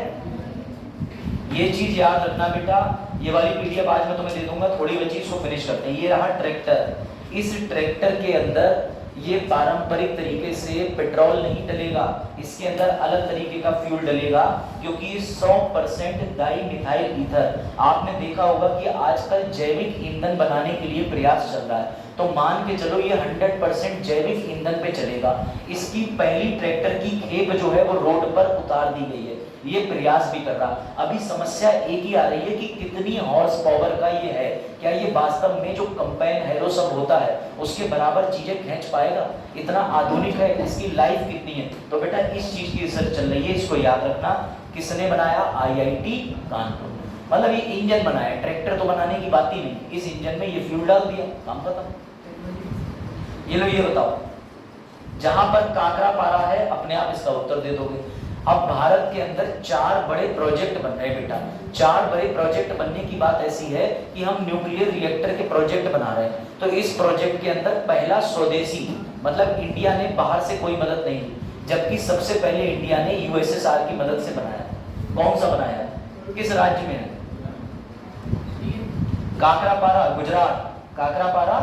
ये चीज याद रखना बेटा। ये वाली पीडीएफ आज मैं तुम्हें दे दूंगा, थोड़ी बची, इसको फिनिश करते हैं। ये रहा ट्रैक्टर। इस ट्रैक्टर के अंदर ये पारंपरिक तरीके से पेट्रोल नहीं डलेगा, इसके अंदर अलग तरीके का फ्यूल डलेगा, क्योंकि 100% डाई मिथाइल ईथर। आपने देखा होगा कि आजकल जैविक ईंधन बनाने के लिए प्रयास चल रहा है, तो मान के चलो ये 100% जैविक ईंधन पे चलेगा। इसकी पहली ट्रैक्टर की खेप जो है वो रोड पर उतार दी गई है, ये प्रयास भी कर रहा। अभी समस्या एक ही आ रही है कि कितनी हॉर्स पावर का ये है, क्या ये वास्तव में जो कंबाइन हैरो सब होता है उसके बराबर चीजें खींच पाएगा? इतना आधुनिक है, इसकी लाइफ कितनी है? तो बेटा इस चीज की रिसर्च चल रही है, इसको याद रखना। किसने बनाया? IIT कानपुर। मतलब ये इंजन बनाया, ट्रैक्टर तो बनाने की बात ही नहीं, इस इंजन में ये फ्यूल डाल दिया, काम खत्म। ये लो, ये बताओ, जहां पर काकरा पारा है अपने आप इसका उत्तर दे दोगे। अब भारत के अंदर 4 बड़े प्रोजेक्ट बन रहे हैं बेटा। 4 बड़े प्रोजेक्ट बनने की बात ऐसी है कि हम न्यूक्लियर रिएक्टर के प्रोजेक्ट बना रहे हैं। तो इस प्रोजेक्ट के अंदर पहला स्वदेशी, मतलब इंडिया ने बाहर से कोई मदद नहीं ली, जबकि सबसे पहले इंडिया ने USSR की मदद से बनाया। कौन सा बनाया? किस राज्य में है? काकरापारा, गुजरात। काकरापारा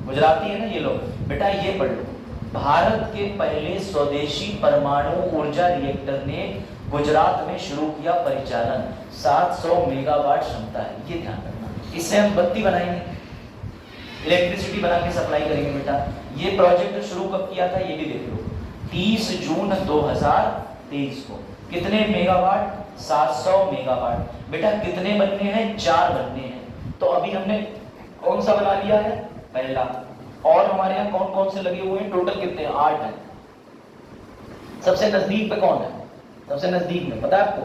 गुजराती है ना ये लोग। बेटा ये पढ़ लो, भारत के पहले स्वदेशी परमाणु ऊर्जा रिएक्टर ने गुजरात में शुरू किया परिचालन। 700 मेगावाट क्षमता है, ये ध्यान रखना। इससे हम बत्ती बनाएंगे, इलेक्ट्रिसिटी बना के सप्लाई करेंगे बेटा। ये प्रोजेक्ट शुरू कब किया था ये भी देख लो, 30 जून 2023 को। कितने मेगावाट? 700 मेगावाट। बेटा कितने बनने हैं? 4 बनने हैं। तो अभी हमने कौन सा बना लिया है? पहला। और हमारे यहाँ कौन कौन से लगे हुए हैं? टोटल कितने हैं? 8 हैं। सबसे नजदीक पे कौन है? सबसे नजदीक में पता है आपको?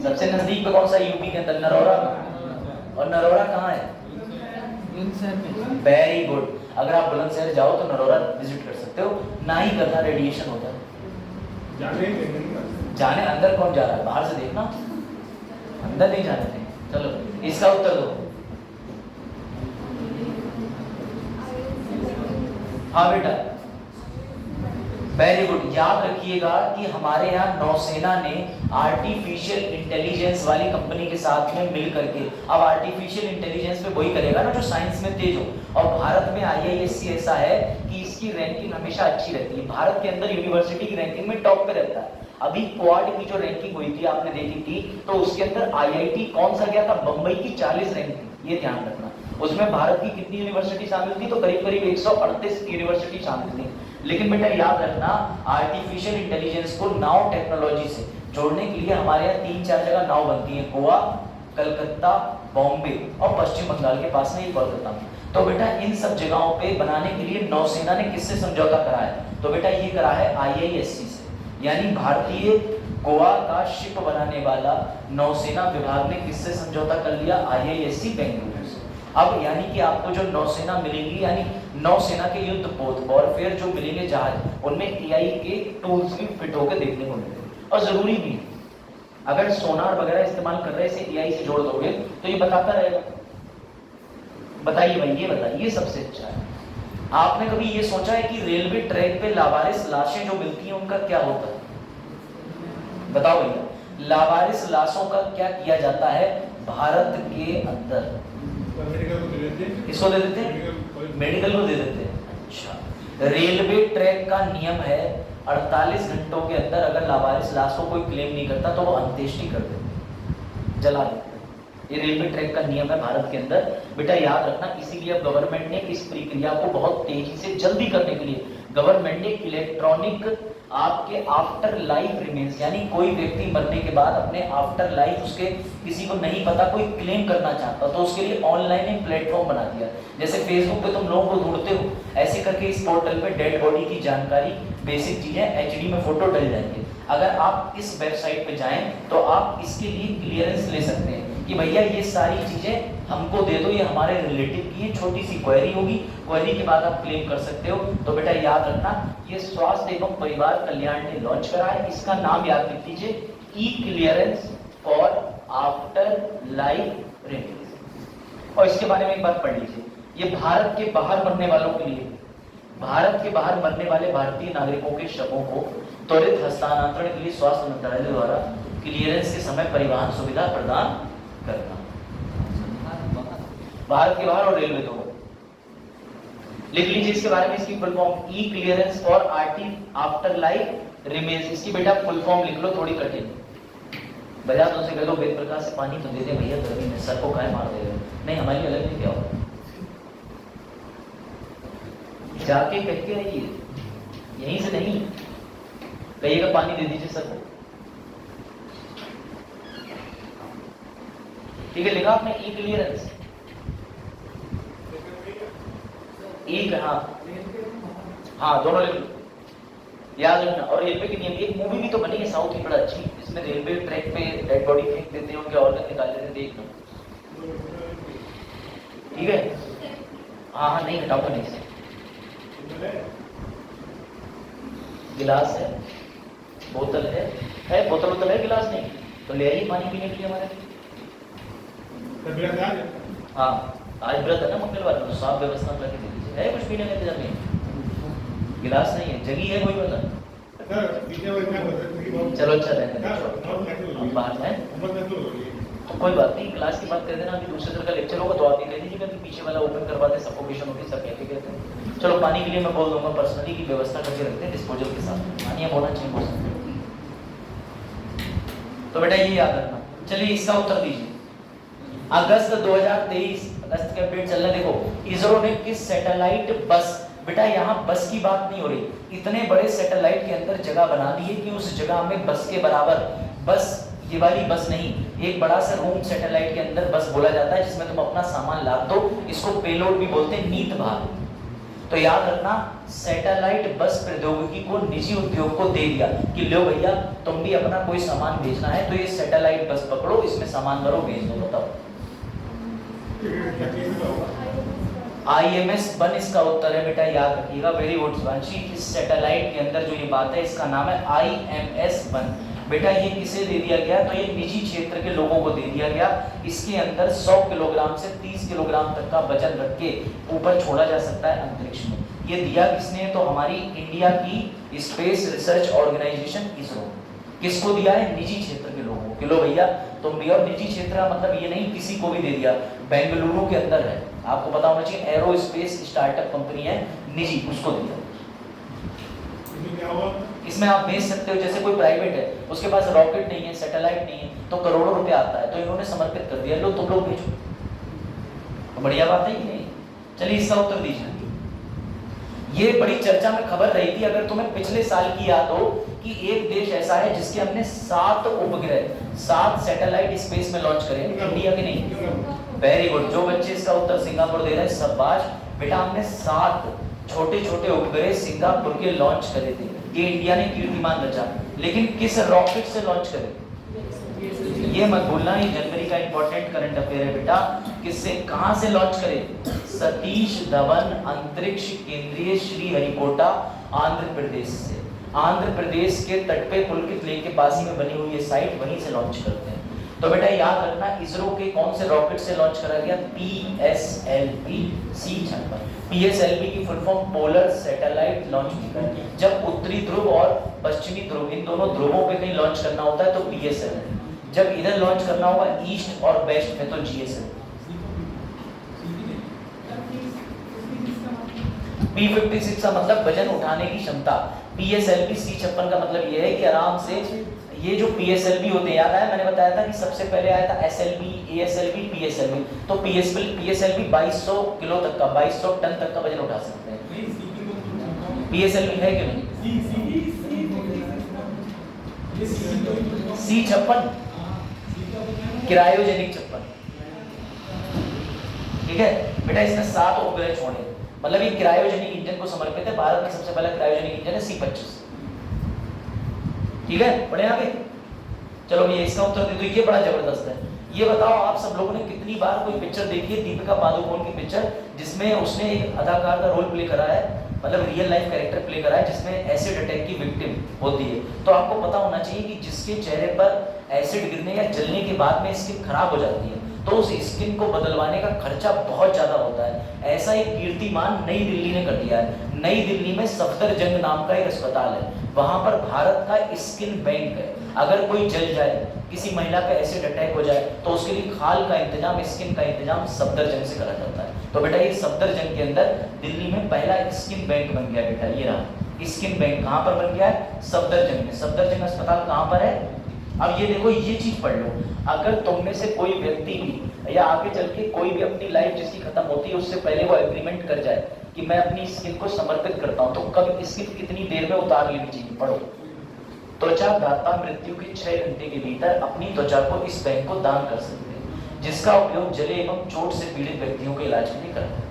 सबसे नजदीक पे कौन सा? यूपी के अंदर नरोरा। और नरोरा कहाँ है? Very good. अगर आप बुलंदशहर जाओ तो नरोरा विजिट कर सकते हो, ना ही करना, रेडिएशन होता है। जाने अंदर कौन जा रहा है? बाहर से देखना, अंदर नहीं जाने देंगे। चलो इसका उत्तर दो। हाँ बेटा, वेरी गुड। याद रखिएगा कि हमारे यहाँ नौसेना ने आर्टिफिशियल इंटेलिजेंस वाली कंपनी के साथ में मिल करके, अब आर्टिफिशियल इंटेलिजेंस पे वही करेगा ना जो साइंस में तेज हो। और भारत में IISc ऐसा है कि इसकी रैंकिंग हमेशा अच्छी रहती है। भारत के अंदर यूनिवर्सिटी की रैंकिंग में टॉप पे रहता है। अभी क्वाड की जो रैंकिंग हुई थी आपने देखी थी, तो उसके अंदर IIT कौन सा गया था? बंबई की 40 रैंकिंग। ये ध्यान रखना। उसमें भारत की कितनी यूनिवर्सिटी शामिल थी? तो करीब करीब 138 यूनिवर्सिटी शामिल थी। लेकिन बेटा याद रखना, आर्टिफिशियल इंटेलिजेंस को नाव टेक्नोलॉजी से जोड़ने के लिए हमारे यहाँ 3-4 जगह नाव बनती है, गोवा, कलकत्ता, बॉम्बे और पश्चिम बंगाल के पास में ये कोलकाता में। तो बेटा इन सब जगहों पे बनाने के लिए नौसेना ने किससे समझौता करा है? तो बेटा ये करा है IISc से, यानी भारतीय गोवा का शिप बनाने वाला नौसेना विभाग ने किससे समझौता कर लिया? IISc बेंगलुरु से। अब यानी कि आपको जो नौसेना मिलेगी, यानी नौसेना के युद्ध पोत वॉरफेयर जो मिलेंगे जहाज, उनमें AI के टूल्स भी फिट होकर देखने को मिलेंगे। और जरूरी भी है, अगर सोनार वगैरह इस्तेमाल कर रहे हैं, इसे AI से जोड़ दोगे तो ये बताता रहेगा। बताइए भाई, ये बताइए सबसे अच्छा है। आपने कभी ये सोचा है कि रेलवे ट्रैक पे लावारिस लाशें जो मिलती हैं उनका क्या होता है? बताओ भैया, लावारिस लाशों का क्या किया जाता है भारत के अंदर? किसको दे देते हैं? मेडिकल को दे देते हैं। अच्छा, रेलवे ट्रैक का नियम है 48 घंटों के अंदर अगर लावारिस लाश को कोई क्लेम नहीं करता तो वो अंत्येष्टि कर देते, जला देते। ये रेलवे ट्रैक का नियम है भारत के अंदर। बेटा याद रखना, इसीलिए अब गवर्नमेंट ने इस प्रक्रिया को बहुत तेजी से जल्दी करने के लिए गवर्नमेंट ने इलेक्ट्रॉनिक आपके आफ्टर लाइफ रिमेन्स, यानी कोई व्यक्ति मरने के बाद अपने आफ्टर लाइफ उसके किसी को नहीं पता, कोई क्लेम करना चाहता तो उसके लिए ऑनलाइन एक प्लेटफॉर्म बना दिया। जैसे फेसबुक पे तुम लोगों को ढूंढते हो, ऐसे करके इस पोर्टल पे डेड बॉडी की जानकारी, बेसिक चीजें HD में फोटो डल जाएंगे। अगर आप इस वेबसाइट पे जाएं तो आप इसके लिए क्लियरेंस ले सकते हैं कि भैया ये सारी चीजें हमको दे दो, ये हमारे रिलेटिव की है। छोटी सी क्वेरी होगी, क्वेरी के बाद आप क्लेम कर सकते हो। तो बेटा याद रखना, ये स्वास्थ्य एवं परिवार कल्याण ने लॉन्च करा है। इसका नाम याद रख लीजिए, ई-क्लियरेंस फॉर आफ्टर लाइफ रिमेन्स। और इसके बारे में एक बार पढ़ लीजिए। ये भारत के बाहर मरने वालों के लिए, भारत के बाहर मरने वाले भारतीय नागरिकों के शवों को त्वरित हस्तांतरण के लिए स्वास्थ्य मंत्रालय द्वारा क्लियरेंस के समय परिवहन सुविधा प्रदान करना। भारत के बाहर और रेलवे दोनों। लिख लीजिए इसके बारे में, इसकी full form E clearance for after life remains. इसकी बेटा फुल फॉर्म लिख लो, थोड़ी कठिन। बजाज उनसे कह दो वेद प्रकाश से पानी तो दे दे भैया, गर्मी में सर को काहे मार दे रहे हो? नहीं, हमारी अलग नहीं, क्या होगा जाके कह के आइए, यहीं से नहीं कहिएगा पानी दे दीजिए सर को। ठीक है, लिखा आपने ई क्लियरेंस, ई, हाँ दोनों लिख लो, याद रखना। और रेलवे के नियम, एक मूवी भी तो बनी है साउथ की बड़ा अच्छी, इसमें रेलवे ट्रैक पे डेड बॉडी फेंक देते हैं, उनके ऑर्गन निकाल लेते हैं, देख लो। ठीक है, हाँ नहीं हटाओ तो नहीं से। गिलास है, बोतल है बोतल है, गिलास नहीं, तो ले आइए पानी पीने के लिए हमारे। हाँ आज व्रत है ना मंगलवार, तो साफ व्यवस्था करके दे दीजिए। है कुछ पीने का इंतजाम नहीं? गिलास नहीं है, जगी है कोई बता? चलो अच्छा रहने बात है, तो कोई बात नहीं, क्लास की बात कर देना। अभी दूसरे तरह का लेक्चर होगा तो आप ये कह दीजिएगा कि पीछे वाला ओपन करवा दे, सफोकेशन होगी, सब कहते कहते हैं। चलो पानी के लिए मैं बोल दूंगा, पर्सनली की व्यवस्था करके रखते हैं डिस्पोजल के साथ, पानी अब होना चाहिए, बोल सकते हैं। तो बेटा ये याद रखना। चलिए इसका उत्तर दीजिए। अगस्त 2023, अगस्त के अपडेट चल रहे, देखो इसरो ने किस सैटेलाइट बस, बेटा यहाँ बस की बात नहीं हो रही, इतने बड़े सैटेलाइट के अंदर जगह बना दी है कि उस जगह में बस के बराबर, बस ये वाली बस नहीं, एक बड़ा सा रूम सैटेलाइट के अंदर बस बोला जाता है जिसमें तुम अपना सामान लाद दो, इसको पेलोड भी बोलते हैं, नीत भाग। तो याद रखना सैटेलाइट बस प्रौद्योगिकी को निजी उद्योग को दे दिया कि लो भैया तुम भी अपना कोई सामान भेजना है तो ये सैटेलाइट बस पकड़ो, इसमें सामान भरो, भेज दो। बताओ IMS बन इसका उत्तर है बेटा, याद रखिएगा, वेरी गुड शिवांशी। इस सैटेलाइट के अंदर जो ये बात है इसका नाम है IMS बन। बेटा ये किसे दे दिया गया, तो ये निजी क्षेत्र के लोगों को दे दिया गया। इसके अंदर 100 किलोग्राम से 30 किलोग्राम तक का वजन रख के ऊपर छोड़ा जा सकता है अंतरिक्ष में। ये दिया किसने, तो हमारी इंडिया की स्पेस रिसर्च ऑर्गेनाइजेशन इसरो। किसको दिया है, निजी क्षेत्र के लोगों को, लो भैया तुम भी। और निजी क्षेत्र का मतलब ये नहीं किसी को भी दे दिया, बेंगलुरु के अंदर है, आपको पता होना चाहिए, एरोस्पेस स्टार्टअप कंपनी है निजी, उसको दिया। इसमें आप भेज सकते हो, जैसे कोई प्राइवेट है उसके पास रॉकेट नहीं है, सैटेलाइट नहीं है, तो करोड़ों रुपए आता है, तो इन्होंने समर्पित कर दिया, लो तुम लोग भेजो। तो बढ़िया बात है कि नहीं। चलिए इसका उत्तर दीजिए। ये बड़ी चर्चा में खबर रही थी, अगर तुम्हें पिछले साल की याद हो कि एक देश ऐसा है जिसके हमने 7 उपग्रह 7 सैटेलाइट स्पेस में लॉन्च करे, इंडिया के नहीं। वेरी गुड, जो बच्चे इसका उत्तर सिंगापुर दे रहे हैं शाबाश बेटा, हमने 7 छोटे छोटे उपग्रह सिंगापुर के लॉन्च करे थे, ये इंडिया ने कीर्तिमान रचा। लेकिन किस रॉकेट से लॉन्च करे, ये मत भूलना, ये जनवरी का इंपॉर्टेंट करंट अफेयर है बेटा। किससे, कहां से लॉन्च करे, सतीश धवन अंतरिक्ष केंद्रीय श्रीहरिकोटा आंध्र प्रदेश से। आंध्र प्रदेश के तट पे पुलकित लेक के पास ही में बनी हुई ये साइट, वहीं से लॉन्च करते हैं। तो बेटा याद रखना, इसरो के कौन से रॉकेट से लॉन्च करा गया, PSLV C56। PSLV की full form polar satellite launch vehicle. जब उत्तरी ध्रुव और पश्चिमी ध्रुव, इन दोनों ध्रुवों पे कहीं लॉन्च करना होता है तो PSLV, जब इधर लॉन्च करना होगा ईस्ट और वेस्ट में तो GSLV। P56 का मतलब वजन उठाने की क्षमता, PSLV C56 का मतलब ये है कि आराम से, ये जो PSLV होते हैं, याद आया मैंने बताया था कि सबसे पहले आया था SLV, ASLV, PSLV। तो PSLV 2200 किलो तक का, 2200 टन तक का वजन उठा सकते हैं। PSLV है क्यों नहीं, C56 क्रायोजेनिक 56, ठीक है बेटा। इसने 7 उपग्रह छोड़े, मतलब ये क्रायोजेनिक इंजन को समर्पित है। भारत में सबसे पहला क्रायोजेनिक इंजन है C25, ठीक है। बढ़े आगे, चलो ये इसका उत्तर दे दो, ये बड़ा जबरदस्त है। ये बताओ आप सब लोगों ने कितनी बार कोई पिक्चर देखी है, दीपिका पादुकोण की पिक्चर, जिसमें उसने एक अदाकार का रोल प्ले करा है, मतलब रियल लाइफ कैरेक्टर प्ले करा है, जिसमें एसिड अटैक की विक्टिम होती है। तो आपको पता होना चाहिए कि जिसके चेहरे पर एसिड गिरने या जलने के बाद में स्किन खराब हो जाती है, तो उस स्किन को बदलवाने का खर्चा बहुत ज्यादा होता है। ऐसा एक कीर्तिमान नई दिल्ली ने कर दिया है। नई दिल्ली में सफदरजंग नाम का एक अस्पताल है, वहां पर भारत का स्किन बैंक है। अगर कोई जल जाए, किसी महिला का एसिड अटैक हो जाए, तो उसके लिए खाल का इंतजाम, स्किन का इंतजाम सफदरजंग से करा जाता है। तो बेटा ये सफदरजंग के अंदर दिल्ली में पहला स्किन बैंक बन गया बेटा, ये रहा स्किन बैंक। कहां पर बन गया है, सफदरजंग में। सफदरजंग अस्पताल कहां पर है। अब ये देखो, ये चीज पढ़ लो, अगर तुम में से कोई व्यक्ति भी या आगे चल के कोई भी अपनी लाइफ जिसकी खत्म होती है, उससे पहले वो एग्रीमेंट कर जाए कि मैं अपनी स्किन को समर्पित करता हूं, तो कब स्किन कितनी देर में उतार लेनी चाहिए, पढ़ो। त्वचा दाता मृत्यु के 6 घंटे के भीतर अपनी त्वचा को इस बैंक को दान कर सकते हैं, जिसका उपयोग जले एवं चोट से पीड़ित व्यक्तियों के इलाज के लिए करता है।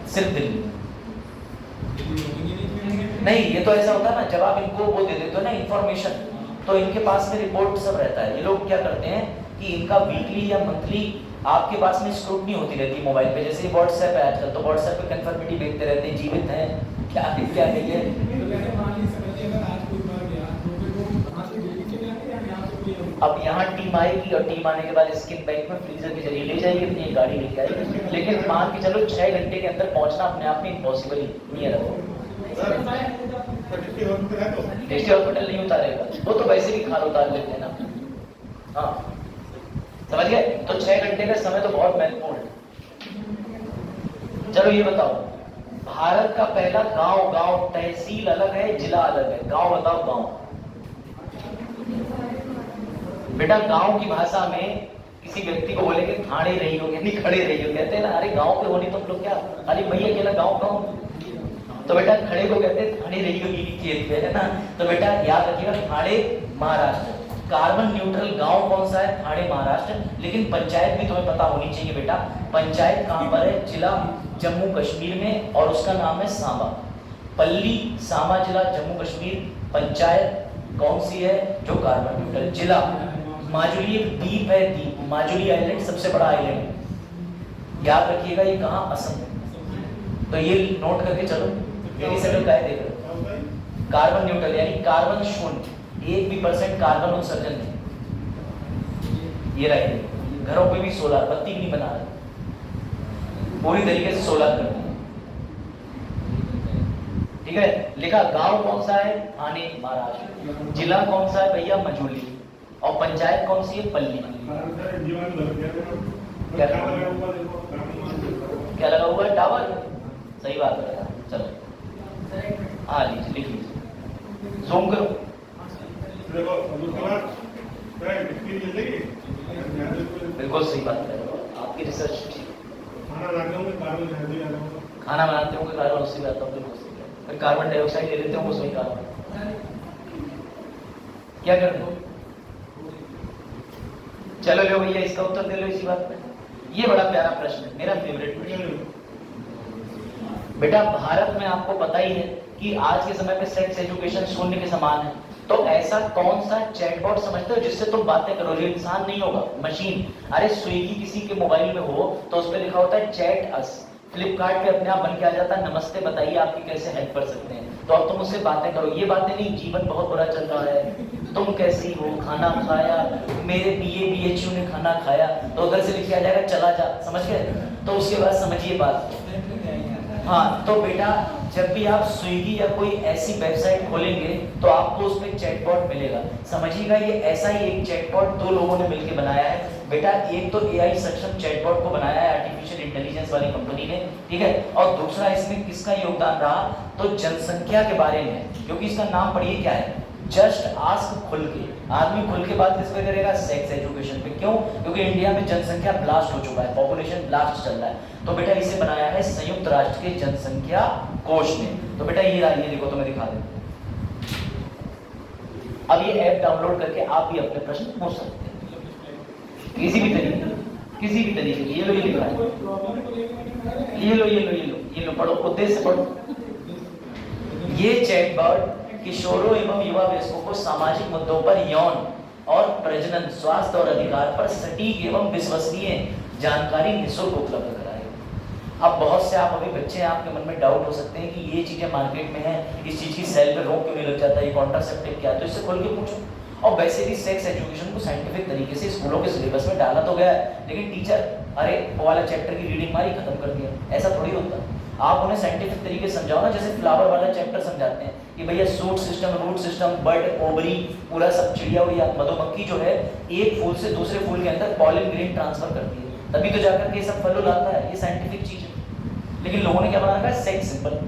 सिर्फ दिल्ली नहीं, ये तो ऐसा होता है ना, जब आप इनको वो दे देते हो ना इंफॉर्मेशन, तो इनके पास में रिपोर्ट सब रहता है। ये लोग क्या करते हैं कि इनका वीकली या मंथली आपके पास में स्क्रूटनी होती रहती है मोबाइल पे। जैसे व्हाट्सएप है आजकल, तो व्हाट्सएप पे कंफर्मिटी देखते रहते हैं, जीवित हैं क्या नहीं है। अब यहाँ टीम आएगी और टीम आने के बाद स्किन बैंक में फ्रीजर के जरिए ले जाएगी, अपनी एक गाड़ी लेके आएगी। लेकिन मान के चलो 6 घंटे के अंदर पहुंचना अपने आप में इम्पॉसिबल ही नहीं है। हॉस्पिटल नहीं उतारेगा, वो तो वैसे भी खाल उतार लेते हैं ना। हाँ समझ गए। तो 6 घंटे का समय तो बहुत महत्वपूर्ण है। चलो ये बताओ, भारत का पहला गांव, तहसील अलग है, जिला अलग है, गांव बताओ। गांव बेटा, गांव की भाषा में किसी व्यक्ति को बोलेंगे ठाणे रही हो यानी खड़े रही हो, कहते हैं ना अरे गांव पे होनी तुम लोग क्या, अरे भैया अकेला गांव तो बेटा खड़े को कहते हैं ठाणे रही होगी खेत पे, है ना। तो बेटा याद रखिएगा ठाणे महाराष्ट्र। कार्बन न्यूट्रल गांव कौन सा है? ठाणे महाराष्ट्र। लेकिन पंचायत भी तुम्हें पता होनी चाहिए बेटा, पंचायत कहां पर है? जिला जम्मू कश्मीर में, और उसका नाम है सांबा। पल्ली सांबा जिला जम्मू कश्मीर। पंचायत कौन सी है? जो कार्बन न्यूट्रल। जिला माजुली एक द्वीप है, द्वीप माजुली आइलैंड सबसे बड़ा आइलैंड, याद रखिएगा ये कहां? असम में। तो ये नोट करके चलो, मेरी सेटल का है देख रहे, कार्बन न्यूट्रल यानी कार्बन शून्य, 1% कार्बन उत्सर्जन नहीं। ये रहे घरों पे भी सोलर, बत्ती भी नहीं बना रहे, पूरी तरीके से सोलर करते हैं, ठीक है। लिखा गांव कौन सा है? ठाणे महाराष्ट्र। जिला कौन सा है भैया? मजूली। और पंचायत कौन सी है? पल्ली। क्या लगा हुआ है? टावर। सही बात है, चलो हाँ लीजिए, लिख लीजिए, जूम करो। बिल्कुल सही बात कर रहे हो, आपकी रिसर्च ठीक। खाना बनाते होंगे कार्बन उससे भी आता है, बिल्कुल सही है। फिर कार्बन डाइऑक्साइड ले लेते होंगे उसमें कार्बन, क्या करते हो? चलो लो भैया इसका उत्तर दे लो इसी बात पे। ये बड़ा प्यारा प्रश्न है, मेरा फेवरेट प्रश्न। बेटा भारत में आपको पता ही है कि आज के समय पे सेक्स एजुकेशन शून्य के समान है। तो ऐसा कौन सा चैटबॉट समझते हो जिससे तुम बातें करो, जो इंसान नहीं होगा, मशीन। अरे स्विगी किसी के मोबाइल में हो तो उस पर लिखा होता है चैट अस, फ्लिपकार्ट पे अपने आप बन के आ जाता है नमस्ते बताइए आपकी कैसे हेल्प कर सकते हैं। तो अब तुम उससे बातें करो, ये बातें नहीं जीवन बहुत बुरा चल रहा है, तुम कैसी हो, खाना खाया, मेरे BABHU ने खाना खाया, तो उधर से लिखा जाएगा चला जा, समझ गए। तो उसके बाद समझिए बात। हाँ तो बेटा जब भी आप स्विगी या कोई ऐसी वेबसाइट खोलेंगे तो आपको उसमें चैटबॉट मिलेगा, समझिएगा। ये ऐसा ही एक चैटबॉट दो लोगों ने मिलकर बनाया है बेटा। एक तो AI सक्षम चैटबॉट को बनाया है आर्टिफिशियल इंटेलिजेंस वाली कंपनी ने, ठीक है। और दूसरा इसमें किसका योगदान रहा? तो जनसंख्या के बारे में, क्योंकि इसका नाम पढ़िए क्या है, जस्ट आस्क खुल के। आदमी खुल के बात किस पे करेगा? सेक्स एजुकेशन पे। क्यों? क्योंकि इंडिया में जनसंख्या ब्लास्ट हो चुका है, पॉपुलेशन ब्लास्ट चल रहा है। तो बेटा इसे बनाया है संयुक्त राष्ट्र के जनसंख्या कोष ने। तो बेटा ये देखो तो मैं दिखा देता हूं। अब ये ऐप डाउनलोड करके आप भी अपने प्रश्न पूछ सकते हैं किसी भी तरीके की। ये लो, ये लिखा है, ये लो पढ़ो, उद्देश्य पढ़ो। ये चैटबॉट किशोरों एवं युवा वयस्कों को सामाजिक मुद्दों पर यौन और प्रजनन, स्वास्थ्य और अधिकार पर सटीक एवं विश्वसनीय जानकारी निःशुल्क उपलब्ध कराएगा। अब बहुत से आप अभी बच्चे हैं, आपके मन में डाउट हो सकते हैं कि ये चीजें मार्केट में है, इस चीज की सेल पे रोक क्यों नहीं लग जाता, ये कॉन्ट्रासेप्टिव क्या है? तो इससे खोल के पूछो। और वैसे भी सेक्स एजुकेशन को साइंटिफिक तरीके से स्कूलों के सिलेबस में डाला तो गया है, लेकिन टीचर अरे वो वाला चैप्टर की रीडिंग मारी खत्म कर दिया, ऐसा थोड़ी होता। आप उन्हें साइंटिफिक तरीके से समझाओ ना, जैसे फ्लावर वाला चैप्टर समझाते हैं कि भैया shoot system, root system, bird, ovary, पूरा सब चिड़िया उड़िया, मधुमक्खी जो है एक फूल से दूसरे फूल के अंदर पॉलिन ग्रेन ट्रांसफर करती है, तभी तो जाकर के सब फल लाता है। ये साइंटिफिक चीज है। लेकिन लोगों ने क्या बना रखा है? Sex symbol.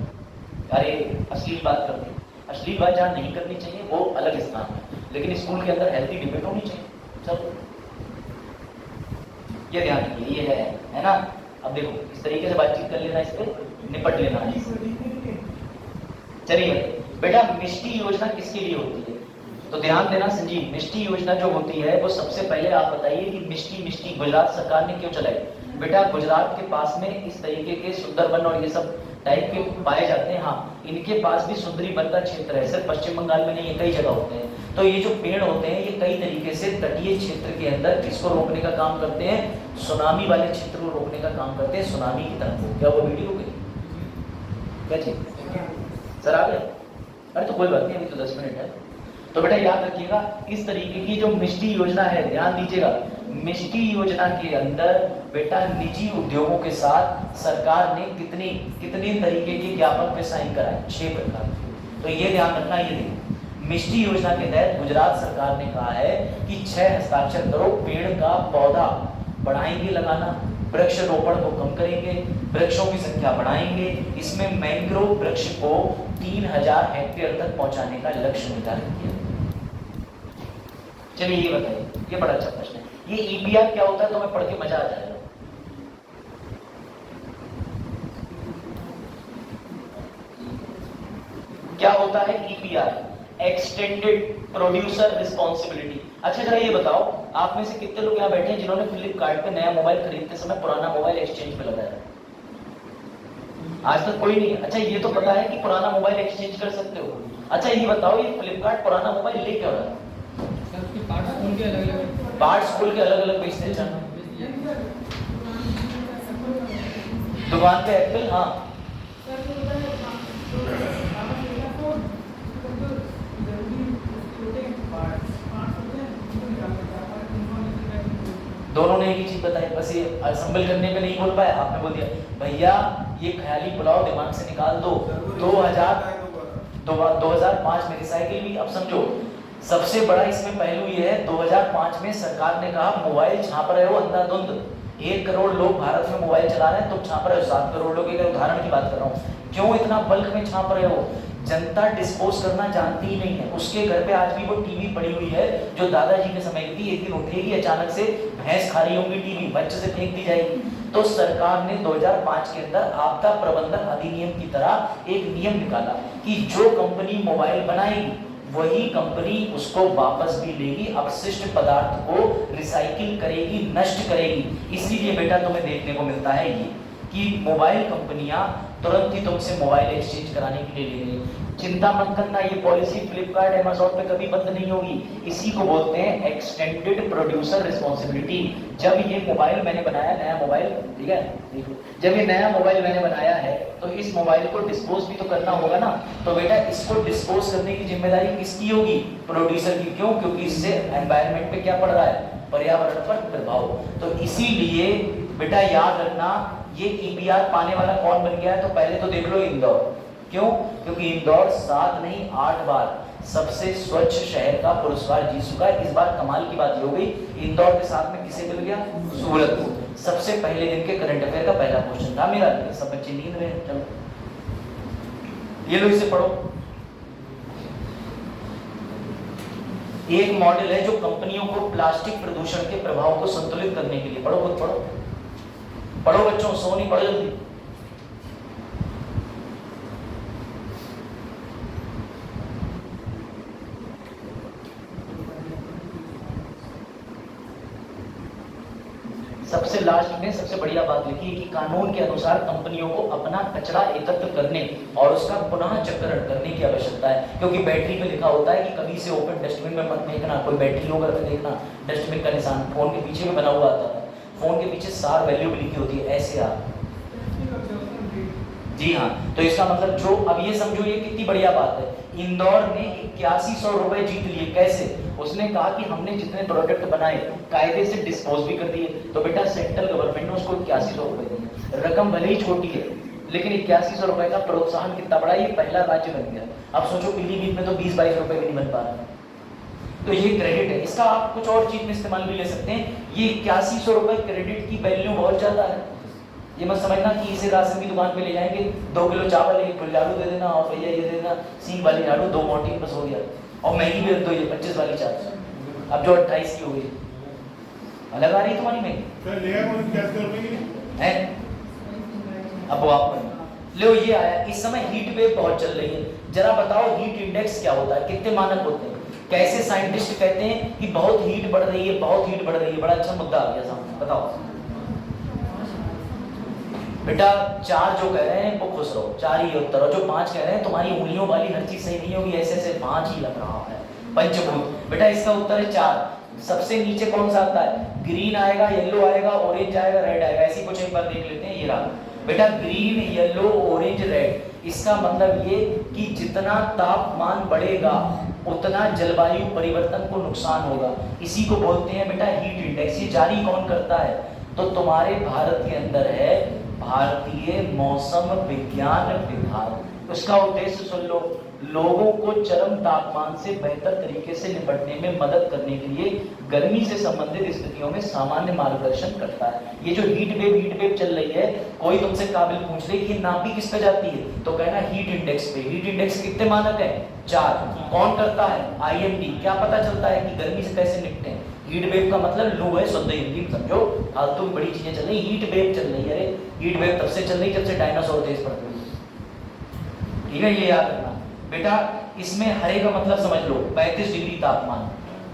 अरे अश्लील बात कर दी, अश्लील बात जहाँ नहीं करनी चाहिए वो अलग स्थान है, लेकिन स्कूल के अंदर हेल्थी डिबेट होनी चाहिए। सब ये ध्यान रखिए, ये है ना। अब देखो इस तरीके से बातचीत कर लेना, इस पे निपट लेना। चलिए बेटा मिष्टी योजना किसके लिए होती है? तो ध्यान देना संजीव, मिष्टी योजना जो होती है वो सबसे पहले आप बताइए कि मिष्टी गुजरात सरकार ने क्यों चलाई? बेटा गुजरात के पास में इस तरीके के सुंदरबन और ये सब टाइप के पाए जाते हैं। हाँ इनके पास भी सुंदरी वन का क्षेत्र है, सिर्फ पश्चिम बंगाल में नहीं, ये कई जगह होते हैं। तो ये जो पेड़ होते हैं ये कई तरीके से तटीय क्षेत्र के अंदर किसको रोकने का काम करते हैं? सुनामी वाले क्षेत्र को रोकने का काम करते हैं, सुनामी की तरफ। क्या वो वीडियो हो गई? क्या चीज सर आ गया? अरे तो कोई बात नहीं, अभी तो 10 मिनट है। तो बेटा याद रखिएगा इस तरीके की जो मिष्टी योजना है, ध्यान दीजिएगा, मिष्टी योजना के अंदर बेटा निजी उद्योगों के साथ सरकार ने कितने तरीके के ज्ञापन पे साइन कराए? 6 प्रकार। तो ये ध्यान रखना। ये देखो मिष्टी योजना के तहत गुजरात सरकार ने कहा है कि 6 हस्ताक्षर करो, पेड़ का पौधा बढ़ाएंगे लगाना, वृक्ष रोपण को कम करेंगे, वृक्षों की संख्या बढ़ाएंगे, इसमें मैंग्रोव वृक्ष को 3000 हेक्टेयर तक पहुंचाने का लक्ष्य निर्धारित किया। चलिए ये बताइए, ये बड़ा अच्छा प्रश्न है। ये ईपीआर क्या होता है तुम्हें पढ़ के मजा आ जाएगा। क्या होता है ईपीआर? Extended producer responsibility. अच्छा जरा ये बताओ, आप में से कितने लोग यहाँ बैठे हैं जिन्होंने फ्लिपकार्ट पे नया मोबाइल खरीदते समय पुराना मोबाइल एक्सचेंज पे लगाया? आज तक कोई नहीं है। अच्छा ये तो पता है कि पुराना मोबाइल एक्सचेंज कर सकते हो। अच्छा ये बताओ, ये फ्लिपकार्ट पुराना मोबाइल ले क्यों रहा है? पार्ट्स खोल के अलग-अलग पार्ट्स खोल के अलग-अलग बेचते हैं। दुकान पे एप्पल, हाँ दोनों ने एक ही चीज बताई, बस ये असेंबल करने में नहीं बोल पाए, आपने बोल दिया भैया ये ख्याली पुलाव दिमाग से निकाल दो। 2005 में रिसाइकिल भी। अब समझो सबसे बड़ा इसमें पहलू ये है, 2005 में सरकार ने कहा मोबाइल छाप रहे हो अंधाधुंध, 1 करोड़ लोग भारत में मोबाइल चला रहे हैं, तुम छाप रहे हो 7 करोड़ लोग। एक उदाहरण की बात कर रहा हूँ, क्यों इतना बल्क में छाप रहे हो? जनता डिस्पोज करना जानती ही नहीं है। उसके घर पे आज भी वो टीवी पड़ी हुई है जो दादाजी के समय की थी। एक दिन उठेगी अचानक से भैंस खा रही होंगी टीवी, बच्चे से फेंक दी जाएगी। तो सरकार ने 2005 के अंदर आपदा प्रबंधन अधिनियम की तरह एक नियम निकाला कि जो कंपनी मोबाइल बनाएगी वही कंपनी उसको वापस भी लेगी, अपशिष्ट पदार्थ को रिसाइकिल करेगी, नष्ट करेगी। इसीलिए बेटा तुम्हें देखने को मिलता है ये कि मोबाइल कंपनियां तुरंत ही तुमसे मोबाइल एक्सचेंज कराने के लिए ले रही। चिंता मत करना, ये पॉलिसी फ्लिपकार्ट अमेज़न पे कभी बंद नहीं होगी। इसी को बोलते हैं एक्सटेंडेड प्रोड्यूसर रिस्पॉन्सिबिलिटी। जब ये मोबाइल मैंने बनाया, नया मोबाइल, ठीक है, जब ये नया मोबाइल मैंने बनाया है तो इस मोबाइल को डिस्पोज भी तो करना होगा ना। तो बेटा इसको डिस्पोज करने की जिम्मेदारी किसकी होगी? प्रोड्यूसर की। क्यों? क्योंकि इससे एनवायरनमेंट पे क्या पड़ रहा है? पर्यावरण पर प्रभाव। तो इसीलिए बेटा याद रखना, ये ईपीआर पाने वाला कौन बन गया है? तो पहले तो देख लो इंदौर। क्यों? क्योंकि इंदौर 7 नहीं 8 बार सबसे स्वच्छ शहर का पुरस्कार जीत चुका है। इस बार कमाल की बात ये हो गई, इंदौर के साथ में किसे मिल गया? सूरत को। सबसे पहले दिन के करंट अफेयर का पहला क्वेश्चन था मेरा। सब बच्चे नींद में। चलो ये लो, इसे पढ़ो। एक मॉडल है जो कंपनियों को प्लास्टिक प्रदूषण के प्रभाव को संतुलित करने के लिए, पढ़ो खुद पढ़ो, पढ़ो बच्चों, सो नहीं, पढ़ो जल्दी। सबसे लास्ट में सबसे बढ़िया बात लिखी है कि कानून के अनुसार कंपनियों को अपना कचरा एकत्र करने और उसका पुनः चक्रण करने की आवश्यकता है। क्योंकि बैटरी पे लिखा होता है कि कभी से ओपन डस्टबिन में मत फेंकना। कोई बैटरी होगा तो देखना डस्टबिन का निशान फोन के पीछे में बना हुआ आता है। फोन के पीछे सार वैल्यू भी लिखी होती है, ऐसे आप। जी हाँ, तो इसका मतलब जो, अब ये समझो ये कितनी बढ़िया बात है। इंदौर ने 8100 रुपए जीत लिए। कैसे? उसने कहा कि हमने जितने प्रोडक्ट बनाए कायदे से डिस्पोज भी कर दिए। तो बेटा सेंट्रल गवर्नमेंट ने उसको 8100 रुपए दिए। रकम भले ही छोटी है लेकिन 8100 रुपए का प्रोत्साहन कितना बड़ा, ये पहला राज्य बन गया। अब सोचो पीलीभीत में तो 20-22 रुपए भी नहीं बन पा रहा। तो ये क्रेडिट है, इसका आप कुछ और चीज में इस्तेमाल भी ले सकते हैं। ये 8100 रुपए क्रेडिट की वैल्यू बहुत ज्यादा है। ये मत समझना कि इसे राशन की दुकान पे ले जाएंगे, 2 किलो चावल, 1 किलो झाड़ू दे देना और भैया ये दे देना सींग वाली झाड़ू, 2 मोटी बस हो गया। और महंगी भी दो, ये 25 वाली चार्ज, अब जो 28 की हो गई। अलग आ रही तुम्हारी महंगी है। अब वो आप लो, ये आया। इस समय हीट वेव बहुत चल रही है। जरा बताओ हीट इंडेक्स क्या होता है, कितने मानक होते हैं? कैसे साइंटिस्ट कहते हैं कि बहुत हीट बढ़ रही है, बहुत हीट बढ़ रही है? बड़ा अच्छा मुद्दा आ गया सामने, बताओ बेटा। 4 जो कह रहे हैं वो खुश रहो, 4 ही उत्तर। और जो 5 कह रहे हैं तुम्हारी उंगलियों वाली हर चीज सही नहीं होगी, ऐसे ऐसे 5 ही लग रहा है। पंचभूत बेटा, इसका उत्तर है 4। सबसे नीचे कौन सा आता है? ग्रीन आएगा, येलो आएगा, ऑरेंज आएगा, रेड आएगा। ऐसी कुछ एक बार देख लेते हैं। ये रहा बेटा, ग्रीन, येलो, ऑरेंज, रेड। इसका मतलब ये कि जितना तापमान बढ़ेगा उतना जलवायु परिवर्तन को नुकसान होगा। इसी को बोलते हैं बेटा हीट इंडेक्स। ये जारी कौन करता है? तो तुम्हारे भारत के अंदर है भारतीय मौसम विज्ञान विभाग। उसका उद्देश्य सुन लो, लोगों को चरम तापमान से बेहतर तरीके से निपटने में मदद करने के लिए गर्मी से संबंधित स्थितियों में सामान्य मार्गदर्शन करता है। ये जो हीट वेव चल रही है, कोई तुमसे काबिल पूछ ले कि नापी किस पे जाती है, तो कहना हीट इंडेक्स पे। हीट इंडेक्स कितने मानक है? 4। कौन करता है? IMD। क्या पता चलता है कि गर्मी से कैसे निपटे? हीट वेव का मतलब लू है, शुद्ध हिंदी में समझो, फालतू में बड़ी चीजें चल रही, हीट वेव चल रही है। अरे हीट वेव तब से चल रही जब से डायनासोर देश पड़ते हुए, ठीक है, ये याद रखना बेटा। इसमें हरे का मतलब समझ लो 35 डिग्री तापमान,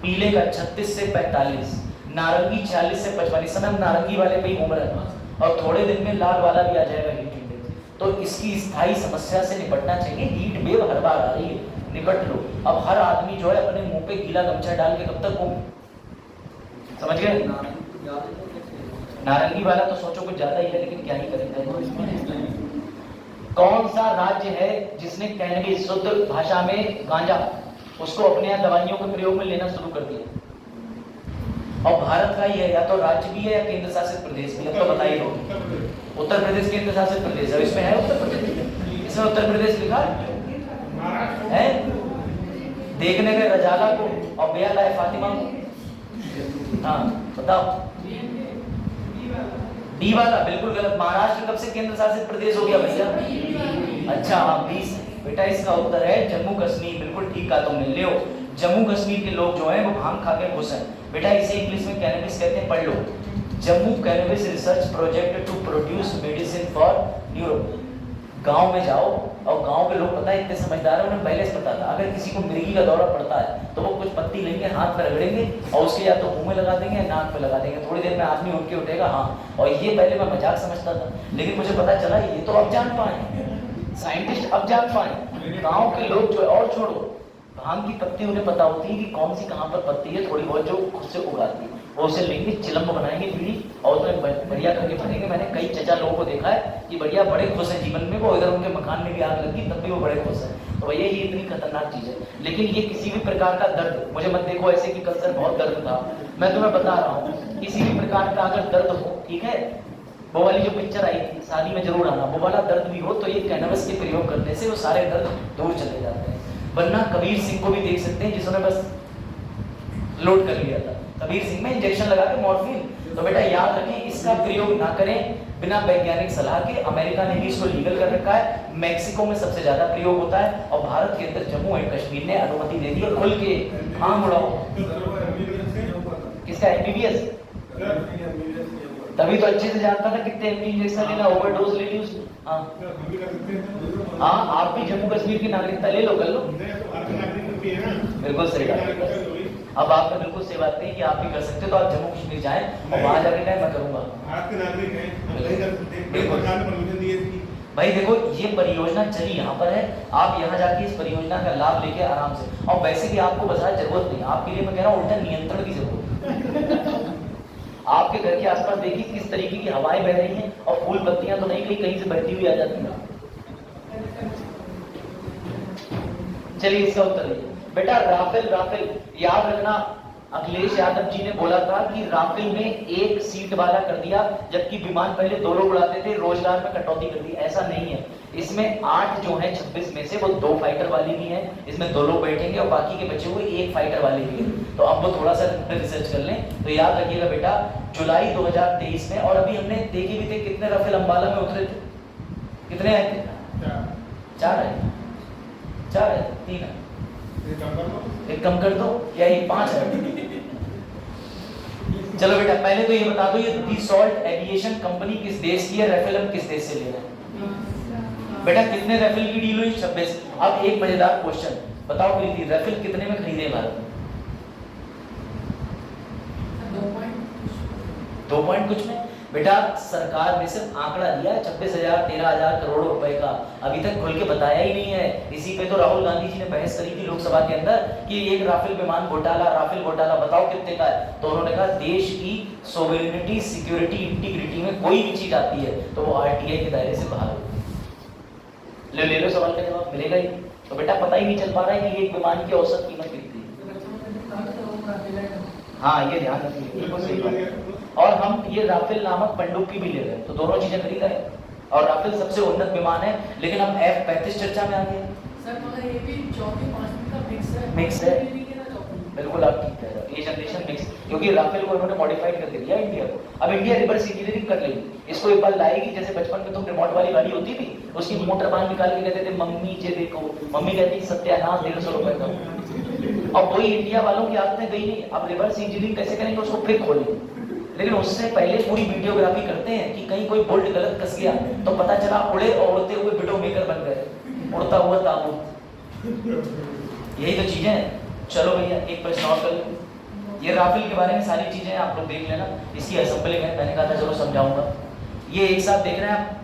पीले का 36 से 45, नारंगी 46 से 55। इस समय हम नारंगी वाले पे ही घूम रहे हैं और थोड़े दिन में लाल वाला भी आ जाएगा हीट इंडेक्स। तो इसकी स्थायी समस्या से निपटना चाहिए। हीट वेव हर बार आ रही है, निपट लो। अब हर आदमी जो है अपने मुंह पे गीला गमछा डाल के कब तक घूमे, समझ गए? नारंगी वाला तो सोचो कुछ ज्यादा ही है, लेकिन क्या ही करेंगे। कौन सा राज्य है जिसने कैनबिस, शुद्ध भाषा में गांजा, उसको अपने यहाँ दवाइयों के प्रयोग में लेना शुरू कर दिया? और भारत का ही है, या तो राज्य भी है या केंद्र शासित प्रदेश भी है, तो बताइए लोग। उत्तर प्रदेश केंद्र शासित प्रदेश है, इसमें है उत्तर प्रदेश, इसमें उत्तर प्रदेश लिखा है? देखने गए रजाला को और बेया लाए फातिमा को। हाँ बताओ, डी वाला बिल्कुल गलत। महाराष्ट्र कब से केंद्र शासित प्रदेश हो गया भैया? अच्छा हाँ 20। बेटा इसका उत्तर है जम्मू कश्मीर, बिल्कुल ठीक कहा तुमने। ले जम्मू कश्मीर के लोग जो हैं वो भांग खा के खुश हैं। बेटा इसे इंग्लिश में कैनबिस कहते हैं, पढ़ लो। Jammu cannabis research project to produce medicine for neuro. गांव में जाओ और गांव के लोग पता है इतने समझदार है, उन्हें पहले से पता था अगर किसी को मिर्गी का दौरा पड़ता है तो वो कुछ पत्ती लेंगे, हाथ पे रगड़ेंगे और उसके या तो मुंह में लगा देंगे या नाक पे लगा देंगे। थोड़ी देर में आदमी उठ के उठेगा। हाँ, और ये पहले मैं मजाक समझता था, लेकिन मुझे पता चला ये तो अब जान पाए, साइंटिस्ट अब जान पाए। गाँव के लोग जो है, और छोड़ो भांग की पत्ती उन्हें पता होती है कि कौन सी कहाँ पर पत्ती है, थोड़ी बहुत जो खुद से उगाती है, वो उसे लेंगे, चिलम्ब बनाएंगे बीड़ी और उसमें बढ़िया करके भरेंगे। मैंने कई चचा लोगों को देखा है कि बढ़िया बड़े खुश हैं जीवन में, वो इधर उनके मकान में भी आग लगी तब भी वो बड़े खुश हैं। तो भैया ये इतनी खतरनाक चीज है। लेकिन ये किसी भी प्रकार का दर्द, मुझे मत देखो ऐसे कि कल सर बहुत दर्द था, मैं तुम्हें बता रहा हूँ किसी भी प्रकार का अगर दर्द हो, ठीक है, वो वाली जो पिक्चर आई थी शादी में जरूर आना, वो वाला दर्द भी हो तो ये कैनवस के प्रयोग करने से वो सारे दर्द दूर चले जाते हैं। वरना कबीर सिंह को भी देख सकते हैं जिसने बस लोड कर लिया था, कबीर सिंह में इंजेक्शन लगा के मॉर्फिन। तो बेटा याद रखें इसका प्रयोग ना करें बिना वैज्ञानिक सलाह के। अमेरिका ने भी इसको लीगल कर रखा है, मैक्सिको में सबसे ज्यादा प्रयोग होता है और भारत के अंदर जम्मू एंड कश्मीर ने अनुमति दे दी है खुल के। हाँ मुड़ाओ, किसका एमबीबीएस? तभी तो अच्छे से जानता था कितने एमजी इंजेक्शन लेना, ओवरडोज ले ली उसने। हाँ आप भी जम्मू कश्मीर की नागरिकता ले लो, कर लो, बिल्कुल सही बात। अब आपने बिल्कुल सही बात कही कि आप भी कर सकते हो, तो आप जम्मू कश्मीर जाएं और वहां जाके कहें मैं करूंगा। भाई देखो ये परियोजना चली यहाँ पर है, आप यहाँ जाके इस परियोजना का लाभ लेके आराम से, और वैसे भी आपको बता जरूरत नहीं, आपके लिए मैं कह रहा हूँ उल्टा नियंत्रण की जरूरत। आपके घर के आसपास देखिए किस तरीके की हवाएं बह रही हैं और फूल पत्तियां तो नहीं कहीं से बहती हुई आ जाती हैं। चलिए इसका उत्तर है बेटा राफेल। राफेल याद रखना, अखिलेश यादव जी ने बोला था कि राफेल में एक सीट वाला कर दिया, जबकि विमान पहले 2 लोग उड़ाते थे, रोजगार में कटौती कर दी। ऐसा नहीं है, इसमें 8 जो है 26 में से वो 2 फाइटर वाली भी हैं, इसमें 2 लोग बैठेंगे और बाकी के बचे हुए 1 फाइटर वाले भी हैं। तो अब वो थोड़ा सा रिसर्च कर लें। तो याद रखिएगा बेटा जुलाई 2023 में, और अभी हमने देखे भी थे कितने राफेल अंबाला में उतरे थे, कितने आए थे? 4 आए, 4 आए, 3 आए, एक कम कर दो या ये 5 है। चलो बेटा पहले तो ये बता दो ये डीसॉल्ट एविएशन कंपनी किस देश की है, राफेल हम किस देश से ले रहे हैं? बेटा कितने राफेल की डील हुई? 26। अब एक मजेदार क्वेश्चन बताओ प्रीति, राफेल कितने में खरीदे भारत में? 2 पॉइंट कुछ में। बेटा सरकार ने सिर्फ आंकड़ा दिया है 26,000 13,000 करोड़ रुपए का, अभी तक खुल के बताया ही नहीं है। इसी पे तो राहुल गांधी जी ने बहस करी थी लोकसभा के अंदर कि एक राफेल विमान घोटाला, राफेल घोटाला बताओ कितने का है। तो उन्होंने कहा देश की सोवरेनिटी, सिक्योरिटी, इंटीग्रिटी में कोई भी चीज आती है तो वो आरटीआई के दायरे से बाहर होती है। ले लो सवाल का जवाब मिलेगा ही। तो बेटा पता ही नहीं चल पा रहा है कि एक विमान की औसत कीमत कितनी है। हाँ ये ध्यान रखिए, बिल्कुल सही बात। और हम ये राफेल नामक पनडुब्बी भी ले रहे हैं, तो दोनों चीजें खरीद रहे हैं। और राफेल सबसे उन्नत विमान है, लेकिन हम F-35 चर्चा में आ गए सर, मगर ये भी 4-5 का मिक्स है। बिल्कुल आप ठीक कह रहे हो, ये जनरेशन मिक्स, क्योंकि राफेल को उन्होंने मॉडिफाइड कर दिया इंडिया को। अब इंडिया रिवर्स इंजीनियरिंग कर लेगी, इसको एक बार लाएगी, जैसे बचपन में तुम रिमोट वाली गाड़ी होती थी, उसकी मोटर बांध निकाल के कहते थे मम्मी जे देखो, मम्मी कहती सत्यानाश 150 रुपए का। अब वही इंडिया वालों की आदतें गई नहीं, अब रिवर्स इंजीनियरिंग कैसे करेंगे उसको फिर खोलेंगे, लेकिन उससे पहले पूरी वीडियोग्राफी करते हैं कि कहीं कोई बोल्ट गलत कस गया तो पता चला उड़े और उड़ते हुए वीडियो मेकर बन गए, उड़ता हुआ ताबूत। यही तो चीजें हैं। चलो भैया एक प्रश्न और कर लो, ये राफेल के बारे में सारी चीजें आप लोग देख लेना, इसकी असेंबली में मैंने कहा था चलो समझाऊंगा। ये एक साथ देख रहे हैं आप,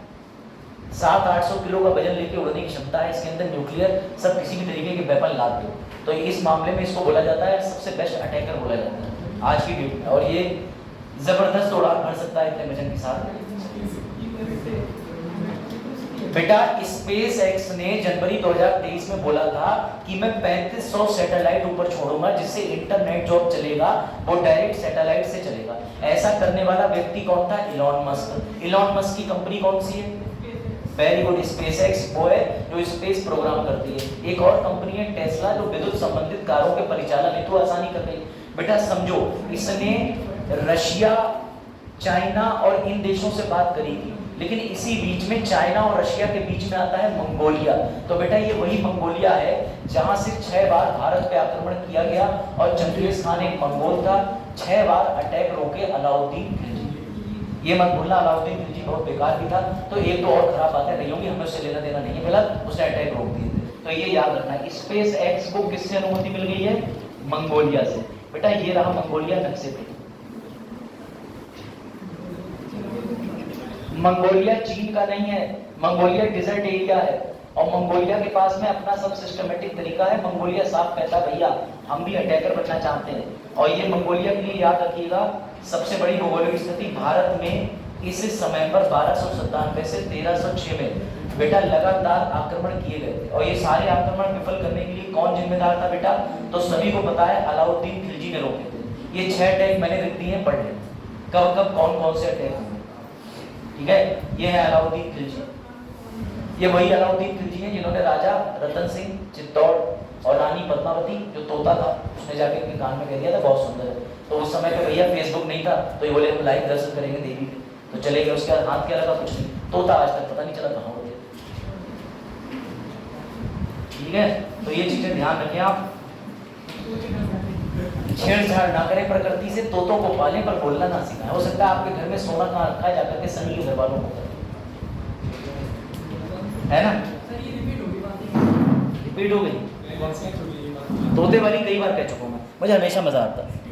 700-800 किलो का वजन लेके उड़ने की क्षमता है, इसके अंदर न्यूक्लियर सब किसी भी तरीके के वेपन लाद दो, तो इस मामले में इसको बोला जाता है सबसे बेस्ट अटैकर बोला जाता है आज की डेट में, और ये जबरदस्त उड़ान भर सकता है इतने वजन के साथ। बेटा स्पेस एक्स ने जनवरी 2023 में बोला था कि मैं 3500 सैटेलाइट ऊपर छोड़ूंगा जिससे इंटरनेट जो चलेगा वो डायरेक्ट सैटेलाइट से चलेगा। ऐसा करने वाला व्यक्ति कौन था? Elon Musk. इलॉन मस्क की कंपनी कौन सी है? वेरी गुड, स्पेस एक्स वो है जो स्पेस प्रोग्राम करती है। एक और कंपनी है टेस्ला जो विद्युत संबंधित कारों के परिचालन हेतु आसानी कर रही है। बेटा समझो, इसने रशिया, चाइना और इन देशों से बात करी थी, लेकिन इसी बीच में चाइना और रशिया के बीच में आता है मंगोलिया। तो बेटा ये वही मंगोलिया है जहां से 6 बार भारत पे आक्रमण किया गया और चंगेज खान एक मंगोल था, 6 बार अटैक रोके अलाउद्दीन खिलजी। ये मत भूलना अलाउद्दीन खिलजी बहुत बेकार भी था, तो एक दो और खराब बातें रही होंगी, हमें उससे लेना देना नहीं है, फिलहाल उसने अटैक रोक दिए थे। तो ये याद रखना, स्पेस एक्स को किससे अनुमति मिल गई है? मंगोलिया से। बेटा ये रहा मंगोलिया नक्शे पे। मंगोलिया चीन का नहीं है, मंगोलिया डिजर्ट एरिया है और मंगोलिया के पास में अपना सब सिस्टमेटिक तरीका है। मंगोलिया साफ कहता भैया हम भी अटैकर बनना चाहते हैं। और ये मंगोलिया के लिए याद रखिएगा सबसे बड़ी भौगोलिक स्थिति भारत में इस समय पर 1297 से 1306 में बेटा लगातार आक्रमण किए गए थे, और ये सारे आक्रमण विफल करने के लिए कौन जिम्मेदार था बेटा? तो सभी को पता है अलाउद्दीन खिलजी ने रोके थे। ये 6 अटैक मैंने लिख दिए हैं, पढ़ लें कब कब कौन कौन से अटैक हुए। ठीक है, ये है अलाउद्दीन खिलजी। ये वही अलाउद्दीन खिलजी हैं जिन्होंने राजा रतन सिंह चित्तौड़ और रानी पद्मावती जो तोता था उसने जाके उनके कान में कह दिया था बहुत सुंदर है। तो उस समय पे भैया फेसबुक नहीं था, तो ये बोले हम लाइव दर्शन करेंगे देवी के, तो चले गए। उसके बाद हाथ क्या लगा? कुछ नहीं, तोता आज तक पता नहीं चला कहाँ हो गया। ठीक है, तो ये चीजें ध्यान रखें आप, छेड़छाड़ ना करें प्रकृति से, तोतों को पालें पर बोलना ना सिखाएं। हो सकता है आपके घर में सोना कहाँ रखा है जाकर के सनी के घर वालों को है ना, रिपीट हो गई। तोते वाली कई बार कह चुका हूँ मैं, मुझे हमेशा मजा आता है।